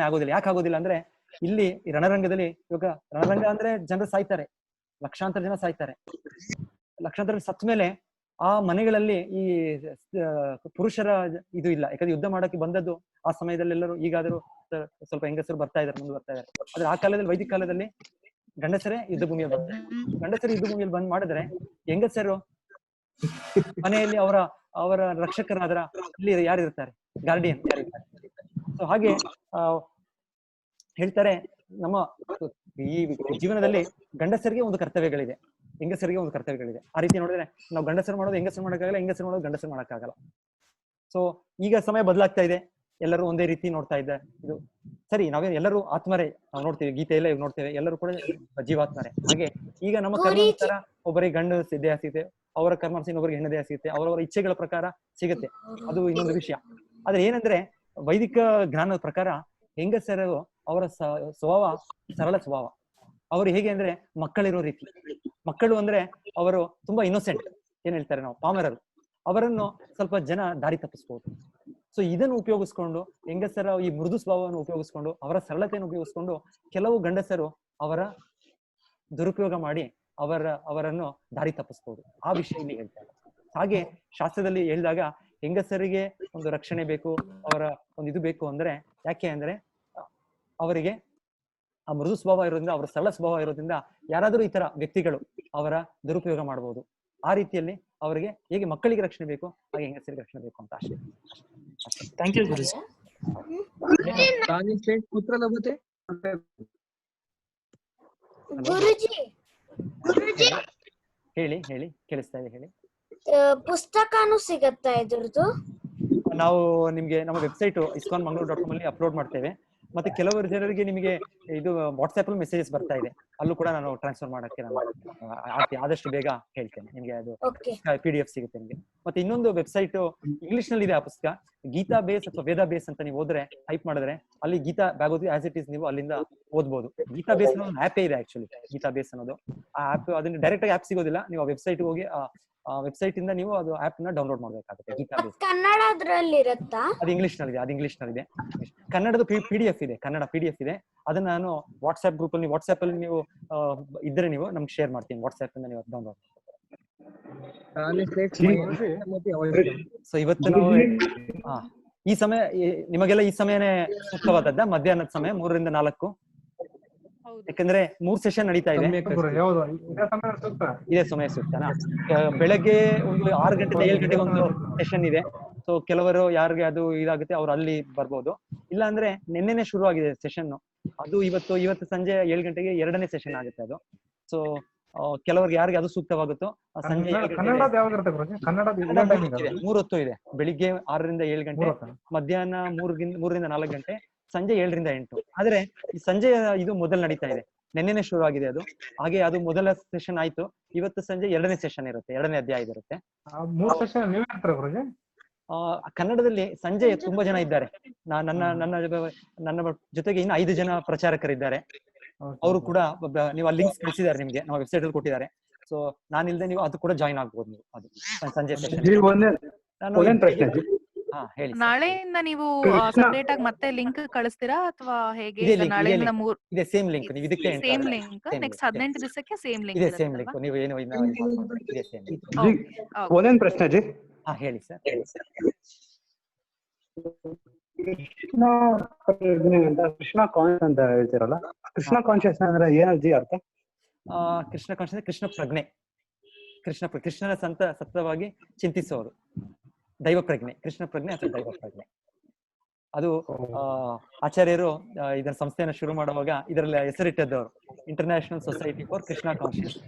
ಆಗೋದಿಲ್ಲ. ಯಾಕೆ ಆಗೋದಿಲ್ಲ ಅಂದ್ರೆ, ಇಲ್ಲಿ ರಣರಂಗದಲ್ಲಿ ಇವಾಗ ರಣರಂಗ ಅಂದ್ರೆ ಜನರು ಸಾಯ್ತಾರೆ, ಲಕ್ಷಾಂತರ ಜನ ಸಾಯ್ತಾರೆ. ಲಕ್ಷಾಂತರ ಸತ್ತ ಮೇಲೆ ಆ ಮನೆಗಳಲ್ಲಿ ಈ ಪುರುಷರ ಇದು ಇಲ್ಲ. ಯಾಕಂದ್ರೆ ಯುದ್ಧ ಮಾಡಕ್ಕೆ ಬಂದದ್ದು ಆ ಸಮಯದಲ್ಲಿ ಎಲ್ಲರೂ, ಈಗಾದರೂ ಸ್ವಲ್ಪ ಹೆಂಗಸರು ಬರ್ತಾ ಇದಾರೆ, ಮುಂದೆ ಬರ್ತಾ ಇದಾರೆ. ಆದ್ರೆ ಆ ಕಾಲದಲ್ಲಿ, ವೈದಿಕ ಕಾಲದಲ್ಲಿ ಗಂಡಸರೇ ಯುದ್ಧ ಭೂಮಿಯಲ್ಲಿ ಬರ್ತಾರೆ. ಗಂಡಸರು ಯುದ್ಧ ಭೂಮಿಯಲ್ಲಿ ಬಂದ್ ಮಾಡಿದ್ರೆ ಹೆಂಗಸರು ಮನೆಯಲ್ಲಿ ಅವರ ರಕ್ಷಕರಾದ್ರ ಅಲ್ಲಿ ಯಾರು ಇರ್ತಾರೆ, ಗಾರ್ಡಿಯನ್ ಯಾರಿರ್ತಾರೆ. ಸೊ ಹಾಗೆ ಹೇಳ್ತಾರೆ, ನಮ್ಮ ಈ ಜೀವನದಲ್ಲಿ ಗಂಡಸರಿಗೆ ಒಂದು ಕರ್ತವ್ಯಗಳಿದೆ. ಹೆಂಗಸರಿಗೆ ಒಂದು ಕರ್ತವ್ಯಗಳಿದೆ. ಆ ರೀತಿ ನೋಡಿದ್ರೆ ನಾವು ಗಂಡಸರು ಮಾಡೋದು ಹೆಂಗಸರು ಮಾಡೋಕ್ಕಾಗಲ್ಲ, ಹೆಂಗಸರು ಮಾಡೋದು ಗಂಡಸರು ಮಾಡೋಕ್ಕಾಗಲ್ಲ. ಸೊ ಈಗ ಸಮಯ ಬದಲಾಗ್ತಾ ಇದೆ, ಎಲ್ಲರೂ ಒಂದೇ ರೀತಿ ನೋಡ್ತಾ ಇದ್ದಾರೆ. ಇದು ಸರಿ, ನಾವೇ ಎಲ್ಲರೂ ಆತ್ಮರೇ, ನಾವು ನೋಡ್ತೀವಿ ಗೀತೆಯಲ್ಲೇ ನೋಡ್ತೇವೆ, ಎಲ್ಲರೂ ಕೂಡ ಜೀವಾತ್ಮರೇ. ಹಾಗೆ ಈಗ ನಮ್ಮ ಕರ್ಮಾನುಸಾರ ಒಬ್ಬರಿಗೆ ಗಂಡು ದೇಹ ಸಿಗುತ್ತೆ, ಅವರ ಕರ್ಮಾನುಸಾರ ಒಬ್ಬರಿಗೆ ಹೆಣ್ಣು ದೇಹ ಸಿಗುತ್ತೆ, ಅವರವರ ಇಚ್ಛೆಗಳ ಪ್ರಕಾರ ಸಿಗುತ್ತೆ, ಅದು ಇನ್ನೊಂದು ವಿಷಯ. ಆದ್ರೆ ಏನಂದ್ರೆ ವೈದಿಕ ಜ್ಞಾನದ ಪ್ರಕಾರ ಹೆಂಗಸರು ಅವರ ಸ್ವಭಾವ ಸರಳ ಸ್ವಭಾವ. ಅವರು ಹೇಗೆ ಅಂದ್ರೆ ಮಕ್ಕಳಿರೋ ರೀತಿ. ಮಕ್ಕಳು ಅಂದ್ರೆ ಅವರು ತುಂಬಾ ಇನ್ನೋಸೆಂಟ್, ಏನ್ ಹೇಳ್ತಾರೆ ನಾವು ಪಾಮರರು, ಅವರನ್ನು ಸ್ವಲ್ಪ ಜನ ದಾರಿ ತಪ್ಪಿಸ್ಬೋದು. ಸೊ ಇದನ್ನು ಉಪಯೋಗಿಸ್ಕೊಂಡು ಹೆಂಗಸರ ಈ ಮೃದು ಸ್ವಭಾವವನ್ನು ಉಪಯೋಗಿಸ್ಕೊಂಡು ಅವರ ಸರಳತೆಯನ್ನು ಉಪಯೋಗಿಸ್ಕೊಂಡು ಕೆಲವು ಗಂಡಸರು ಅವರ ದುರುಪಯೋಗ ಮಾಡಿ ಅವರನ್ನು ದಾರಿ ತಪ್ಪಿಸ್ಬೋದು. ಆ ವಿಷಯ ಇಲ್ಲಿ ಹೇಳ್ತಾರೆ. ಹಾಗೆ ಶಾಸ್ತ್ರದಲ್ಲಿ ಹೇಳಿದಾಗ ಹೆಂಗಸರಿಗೆ ಒಂದು ರಕ್ಷಣೆ ಬೇಕು, ಅವರ ಒಂದು ಇದು ಬೇಕು ಅಂದ್ರೆ ಯಾಕೆ ಅಂದ್ರೆ ಅವರಿಗೆ ಆ ಮೃದು ಸ್ವಭಾವ ಇರೋದ್ರಿಂದ, ಅವರ ಸರಳ ಸ್ವಭಾವ ಇರೋದ್ರಿಂದ ಯಾರಾದರೂ ಈ ತರ ವ್ಯಕ್ತಿಗಳು ಅವರ ದುರುಪಯೋಗ ಮಾಡಬಹುದು. ಆ ರೀತಿಯಲ್ಲಿ ಅವರಿಗೆ ಹೇಗೆ ಮಕ್ಕಳಿಗೆ ರಕ್ಷಣೆ ಬೇಕು ಹಾಗೆ ಹೆಂಗಸರಿಗೆ ರಕ್ಷಣೆ ಬೇಕು ಅಂತ ಅಷ್ಟೇ. ಥ್ಯಾಂಕ್ ಯು ಗುರುಜಿ. ಹೇಳಿ ಹೇಳಿ, ಕೇಳಿಸ್ತಾ ಇದೆ, ಹೇಳಿ. ಪುಸ್ತಕನೂ ಸಿಗತ್ತಾ ಇದ್ರದ್ದು? ನಾವು ನಿಮ್ಗೆ ನಮ್ಮ ವೆಬ್ಸೈಟ್ iskonmangalore.com ಅಲ್ಲಿ ಅಪ್ಲೋಡ್ ಮಾಡ್ತೇವೆ. ಮತ್ತೆ ಕೆಲವರು ಜನರಿಗೆ ನಿಮಗೆ ಇದು ವಾಟ್ಸ್ಆಪ್ ಅಲ್ಲಿ ಮೆಸೇಜಸ್ ಬರ್ತಾ ಇದೆ, ಅಲ್ಲೂ ಕೂಡ ನಾನು ಟ್ರಾನ್ಸ್ಫರ್ ಮಾಡಕ್ಕೆ ನಾನು ಆದಷ್ಟು ಬೇಗ ಹೇಳ್ತೇನೆ ನಿಮ್ಗೆ. ಅದು PDF ಸಿಗುತ್ತೆ ನಿಮ್ಗೆ. ಮತ್ತೆ ಇನ್ನೊಂದು ವೆಬ್ಸೈಟ್ ಇಂಗ್ಲಿಷ್ ನಲ್ಲಿ ಇದೆ ಆ ಪುಸ್ತಕ, ಗೀತಾ ಬೇಸ್ ಅಥವಾ ವೇದ ಬೇಸ್ ಅಂತ ನೀವು ಹೋದ್ರೆ ಟೈಪ್ ಮಾಡಿದ್ರೆ ಅಲ್ಲಿ Gita Bhagwat as it is ನೀವು ಅಲ್ಲಿಂದ ಓದ್ಬೋದು. ಗೀತಾ ಬೇಸ್ ಅನ್ನೋ ಒಂದು ಆ್ಯಪೇ ಇದೆ ಆಕ್ಚುಲಿ, ಗೀತಾ ಬೇಸ್ ಅನ್ನೋದು. ಆ ಆ್ಯಪ್ ಅದನ್ನ ಡೈರೆಕ್ಟ್ ಆಗಿ ಆ್ಯಪ್ ಸಿಗೋದಿಲ್ಲ, ನೀವು ಆ ವೆಬ್ಸೈಟ್ ಹೋಗಿ ವೆಬ್ಸೈಟ್ ಇಂದ ನೀವು ಅದು ಆಪ್ ನ ಡೌನ್ಲೋಡ್ ಮಾಡ್ಬೇಕಾಗುತ್ತೆ. ಗೀತಾ ಬೇಸ್ ಕನ್ನಡದ್ರಲ್ಲಿ ಇರುತ್ತಾ? ಅದು ಇಂಗ್ಲಿಷ್ ನಲ್ಲಿ ಇದೆ, ಅದು ಇಂಗ್ಲಿಷ್ ನಲ್ಲಿ ಇದೆ. ಕನ್ನಡದ PDF ಇದೆ, ಕನ್ನಡ PDF ಇದೆ. ಅದನ್ನ ನಾನು ವಾಟ್ಸ್ಆಪ್ ಗ್ರೂಪ್ ಅಲ್ಲಿ, ವಾಟ್ಸ್ಆಪ್ ಅಲ್ಲಿ ನೀವು ಇದ್ರೆ ನೀವು ನಮ್ಗೆ ಶೇರ್ ಮಾಡ್ತೀನಿ, ವಾಟ್ಸ್ಆಪ್ ಇಂದ ನೀವು ಡೌನ್ಲೋಡ್. ಸೊ ಇವತ್ತು ನಾವು ಈ ಸಮಯ ನಿಮಗೆಲ್ಲ ಈ ಸಮಯನೇ ಸೂಕ್ತವಾದದ್ದ, ಮಧ್ಯಾಹ್ನದ ಸಮಯ 3 ರಿಂದ 4. ಯಾಕಂದ್ರೆ 3 ಸೆಷನ್ ನಡೀತಾ ಇದೆ. ಇದೇ ಸಮಯ ಸೂಕ್ತನಾ? ಬೆಳಗ್ಗೆ ಒಂದು 6 ಗಂಟೆ 7 ಗಂಟೆಗೆ ಒಂದು ಸೆಷನ್ ಇದೆ. ಸೊ ಕೆಲವರು ಯಾರಿಗೆ ಅದು ಇದಾಗುತ್ತೆ ಅವ್ರು ಅಲ್ಲಿ ಬರ್ಬೋದು. ಇಲ್ಲ ಅಂದ್ರೆ ನಿನ್ನೆನೆ ಶುರು ಆಗಿದೆ ಸೆಷನ್, ಅದು ಇವತ್ತು ಸಂಜೆ 7 ಗಂಟೆಗೆ 2ನೇ ಸೆಷನ್ ಆಗುತ್ತೆ ಅದು. ಸೊ ಕೆಲವರಿಗೆ ಯಾರಿಗೆ ಅದು ಸೂಕ್ತವಾಗುತ್ತೋ ಸಂಜೆ 3 ಹೊತ್ತು ಇದೆ, ಬೆಳಿಗ್ಗೆ 6 ರಿಂದ 7 ಗಂಟೆ, ಮಧ್ಯಾಹ್ನ 3 ರಿಂದ 4 ಗಂಟೆ, ಸಂಜೆ 7 ರಿಂದ 8. ಆದ್ರೆ ಈ ಸಂಜೆ ಇದು ಮೊದಲು ನಡೀತಾ ಇದೆ, ನಿನ್ನೆನೆ ಶುರು ಆಗಿದೆ ಅದು. ಹಾಗೆ ಅದು ಮೊದಲ ಸೆಷನ್ ಆಯ್ತು, ಇವತ್ತು ಸಂಜೆ 2ನೇ ಸೆಷನ್ ಇರುತ್ತೆ, 2ನೇ ಅಧ್ಯಾಯ ಇರುತ್ತೆ. ಕನ್ನಡದಲ್ಲಿ ಸಂಜೆ ತುಂಬಾ ಜನ ಇದ್ದಾರೆ. ನನ್ನ ಜೊತೆಗೆ ಇನ್ನು 5 ಜನ ಪ್ರಚಾರಕರಿದ್ದಾರೆ. ಅವರು ಕೂಡ ನೀವು ಆ ಲಿಂಕ್ಸ್ ಕಳಿಸಿದ್ದಾರೆ, ನಿಮ್ಗೆ ನಾವು ವೆಬ್ಸೈಟ್ ಅಲ್ಲಿ ಕೊಟ್ಟಿದ್ದಾರೆ. ಸೊ ನಾನಿಲ್ದೆ ನೀವು ಅದು ಕೂಡ ಜಾಯಿನ್ ಆಗ್ಬೋದು ನೀವು ಅದು ಸಂಜೆ ಸೆಷನ್. ಹೇಳಿ. ನಾಳೆಯಿಂದ ನೀವು ಸಪರೇಟ್ ಆಗಿ ಮತ್ತೆ ಲಿಂಕ್ ಕಳಿಸ್ತೀರಾ ಅಥವಾ ಹೇಗೆ? ನಾಳೆಯಿಂದ ಇದೆ ಸೇಮ್ ಲಿಂಕ್, ನೀವು ಇದಕ್ಕೆ ಸೇಮ್ ಲಿಂಕ್ ನೆಕ್ಸ್ಟ್ 18 ದಿವಸಕ್ಕೆ ಸೇಮ್ ಲಿಂಕ್ ಇದೆ, ಸೇಮ್ ಲಿಂಕ್. ನೀವು ಏನು ಇದೆ ಸೇಮ್. ಒಂದೇನು ಪ್ರಶ್ನೆ ಜಿ? ಹೇಳಿ ಸರ್. ಕೃಷ್ಣ ಕಾನ್ಸ್ ಅಂತ ಹೇಳ್ತಿರಲ್ಲ, ಕೃಷ್ಣ ಕಾನ್ಶಿಯಸ್ ಅಂದ್ರೆ ಏನಜ್ಜಿ ಅರ್ಥ? ಕೃಷ್ಣ ಕಾನ್ಶಿಯಸ್ ಕೃಷ್ಣ ಪ್ರಜ್ಞೆ, ಕೃಷ್ಣನ ಸತತವಾಗಿ ಚಿಂತಿಸೋರು, ದೈವ ಪ್ರಜ್ಞೆ, ಕೃಷ್ಣ ಪ್ರಜ್ಞೆ ಅಥವಾ ದೈವ ಪ್ರಜ್ಞೆ. ಅದು ಆಚಾರ್ಯರು ಇದರ ಸಂಸ್ಥೆಯನ್ನು ಶುರು ಮಾಡುವಾಗ ಇದರಲ್ಲಿ ಹೆಸರಿಟ್ಟದ್ದವರು international society for Krishna conscious.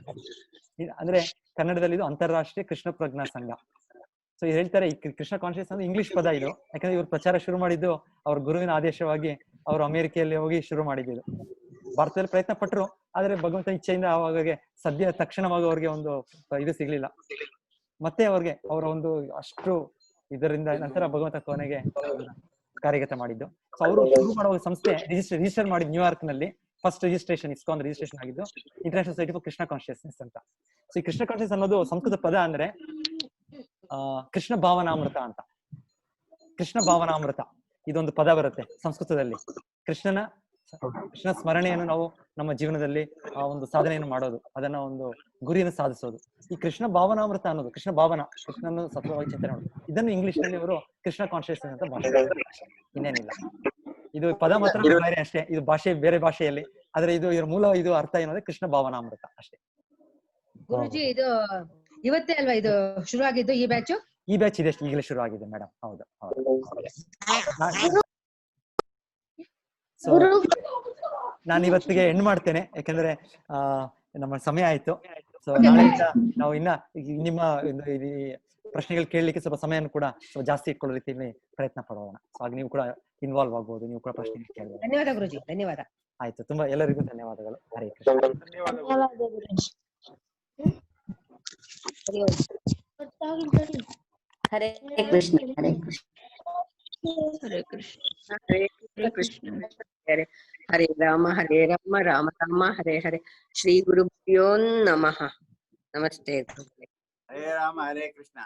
ಅಂದ್ರೆ ಕನ್ನಡದಲ್ಲಿ ಇದು ಅಂತಾರಾಷ್ಟ್ರೀಯ ಕೃಷ್ಣ ಪ್ರಜ್ಞಾ ಸಂಘ. ಸೊ ಹೇಳ್ತಾರೆ ಈ ಕೃಷ್ಣ ಕಾನ್ಶಿಯಸ್ ಅಂದ್ರೆ ಇಂಗ್ಲಿಷ್ ಪದ ಇದು, ಯಾಕಂದ್ರೆ ಇವ್ರು ಪ್ರಚಾರ ಶುರು ಮಾಡಿದ್ದು ಅವ್ರ ಗುರುವಿನ ಆದೇಶವಾಗಿ ಅವರು ಅಮೆರಿಕೆಯಲ್ಲಿ ಹೋಗಿ ಶುರು ಮಾಡಿದ್ದು. ಭಾರತದಲ್ಲಿ ಪ್ರಯತ್ನ ಪಟ್ಟರು, ಆದ್ರೆ ಭಗವಂತನ ಇಚ್ಛೆಯಿಂದ ಅವಾಗ ತಕ್ಷಣವಾಗಿ ಅವ್ರಿಗೆ ಒಂದು ಇದು ಸಿಗ್ಲಿಲ್ಲ. ಮತ್ತೆ ಅವ್ರಿಗೆ ಅವರ ಒಂದು ಅಷ್ಟು ಇದರಿಂದ ನಂತರ ಭಗವಂತ ಕೊನೆಗೆ ಕಾರ್ಯಗತ ಮಾಡಿದ್ದು. ಸೊ ಅವರು ಶುರು ಮಾಡುವ ಸಂಸ್ಥೆ ರಿಜಿಸ್ಟರ್ ಮಾಡಿದ್ದು ನ್ಯೂಯಾರ್ಕ್ ನಲ್ಲಿ. ಫಸ್ಟ್ ರಿಜಿಸ್ಟ್ರೇಷನ್ ಇಸ್ಕಾನ್ ರಿಜಿಸ್ಟ್ರೇಷನ್ ಆಗಿದ್ದು international society for Krishna consciousness ಅಂತ. ಸೊ ಈ ಕೃಷ್ಣ ಕಾನ್ಶಿಯಸ್ ಅನ್ನೋದು ಸಂಸ್ಕೃತ ಪದ, ಅಂದ್ರೆ ಕೃಷ್ಣ ಭಾವನಾಮೃತ ಅಂತ. ಕೃಷ್ಣ ಭಾವನಾಮೃತ ಇದೊಂದು ಪದ ಬರುತ್ತೆ ಸಂಸ್ಕೃತದಲ್ಲಿ. ಕೃಷ್ಣ ಸ್ಮರಣೆಯನ್ನು ನಾವು ನಮ್ಮ ಜೀವನದಲ್ಲಿ ಆ ಒಂದು ಸಾಧನೆಯನ್ನು ಮಾಡೋದು, ಅದನ್ನ ಒಂದು ಗುರಿಯನ್ನು ಸಾಧಿಸೋದು. ಈ ಕೃಷ್ಣ ಭಾವನಾಮೃತ ಅನ್ನೋದು ಕೃಷ್ಣ ಭಾವನ, ಕೃಷ್ಣನ ಸತ್ವವಾಗಿ ಚಿಂತನೆ ಮಾಡೋದು. ಇದನ್ನು ಇಂಗ್ಲಿಷ್ ನಲ್ಲಿ ಅವರು ಕೃಷ್ಣ ಕಾನ್ಶಿಯಸ್ನೆಸ್ ಅಂತ ಭಾಷೆ, ಇನ್ನೇನಿಲ್ಲ. ಇದು ಪದ ಮಾತ್ರ ಬೇರೆ ಅಷ್ಟೇ, ಇದು ಭಾಷೆ ಬೇರೆ ಭಾಷೆಯಲ್ಲಿ, ಆದ್ರೆ ಇದರ ಮೂಲ ಇದು ಅರ್ಥ ಏನಂದ್ರೆ ಕೃಷ್ಣ ಭಾವನಾಮೃತ ಅಷ್ಟೇ. ಗುರುಜಿ ಇದು ಇವತ್ತೇ ಅಲ್ವಾ ಇದು ಶುರು ಆಗಿದ್ದು ಈ ಬ್ಯಾಚ್? ಈ ಬ್ಯಾಚ್ ಇದೆ, ಈಗಲೇ ಶುರು ಆಗಿದೆ ಮೇಡಮ್. ಹೌದು. ಸೊ ನಾನು ಇವತ್ತಿಗೆ ಎಂಡ್ ಮಾಡ್ತೇನೆ, ಯಾಕಂದ್ರೆ ನಮ್ಮ ಸಮಯ ಆಯ್ತು. ಸೊ ಸೊ ನಾಳೆಯಿಂದ ನಾವು ಇನ್ನ ನಿಮ್ಮ ಪ್ರಶ್ನೆಗಳು ಕೇಳಲಿಕ್ಕೆ ಸ್ವಲ್ಪ ಸಮಯವನ್ನು ಕೂಡ ಸ್ವಲ್ಪ ಜಾಸ್ತಿ ಇಟ್ಕೊಳ್ಳೋ ರೀತಿಯಲ್ಲಿ ಪ್ರಯತ್ನ ಪಡೋಣ. ಸೊ ಹಾಗೆ ನೀವು ಕೂಡ ಇನ್ವಾಲ್ವ್ ಆಗ್ಬೋದು, ನೀವು ಕೂಡ ಪ್ರಶ್ನೆ ಕೇಳಬಹುದು. ಧನ್ಯವಾದ ಗುರುಜಿ, ಧನ್ಯವಾದ. ಆಯ್ತು, ತುಂಬಾ ಎಲ್ಲರಿಗೂ ಧನ್ಯವಾದಗಳು. ಹರೇ ಕೃಷ್ಣ. ಹರೇ ಕೃಷ್ಣ. ಹರೇ ಕೃಷ್ಣ. ಹರೇ ಕೃಷ್ಣ. ಹರೇ ಕೃಷ್ಣ. ಹರೇ ಹರೇ ರಾಮ ರಾಮ ರಾಮ ಹರೇ ಹರೇ. ಶ್ರೀ ಗುರುಭ್ಯೋ ನಮಃ. ನಮಸ್ತೆ. ಹರೇ ರಾಮ ಹರೇ ಕೃಷ್ಣ.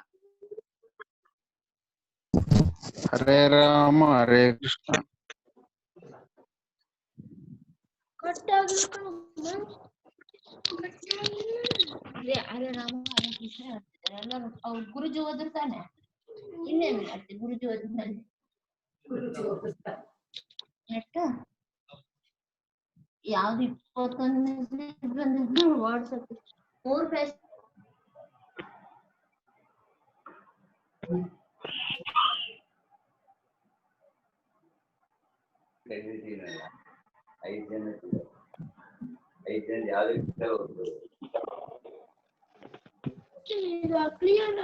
ಹರೇ ರಾಮ ಹರೇ ಕೃಷ್ಣ. ಹರೇ ರಾಮ ಹರೇ ಕೃಷ್ಣ. ಗುರುಜಿ ಓದಿರ್ತಾನೆ. ಇನ್ನೇನು ಮಾಡ್ತೀವಿ, ಗುರುಜಿ ಓದಿದ್ಮೇಲೆ ಯಾವ್ದು 21 ವಾಟ್ಸಪ್ 3 ಪೇಜ್. ಐದು ಜನ ಯಾವ್ದು ಕ್ಲಿಯರ್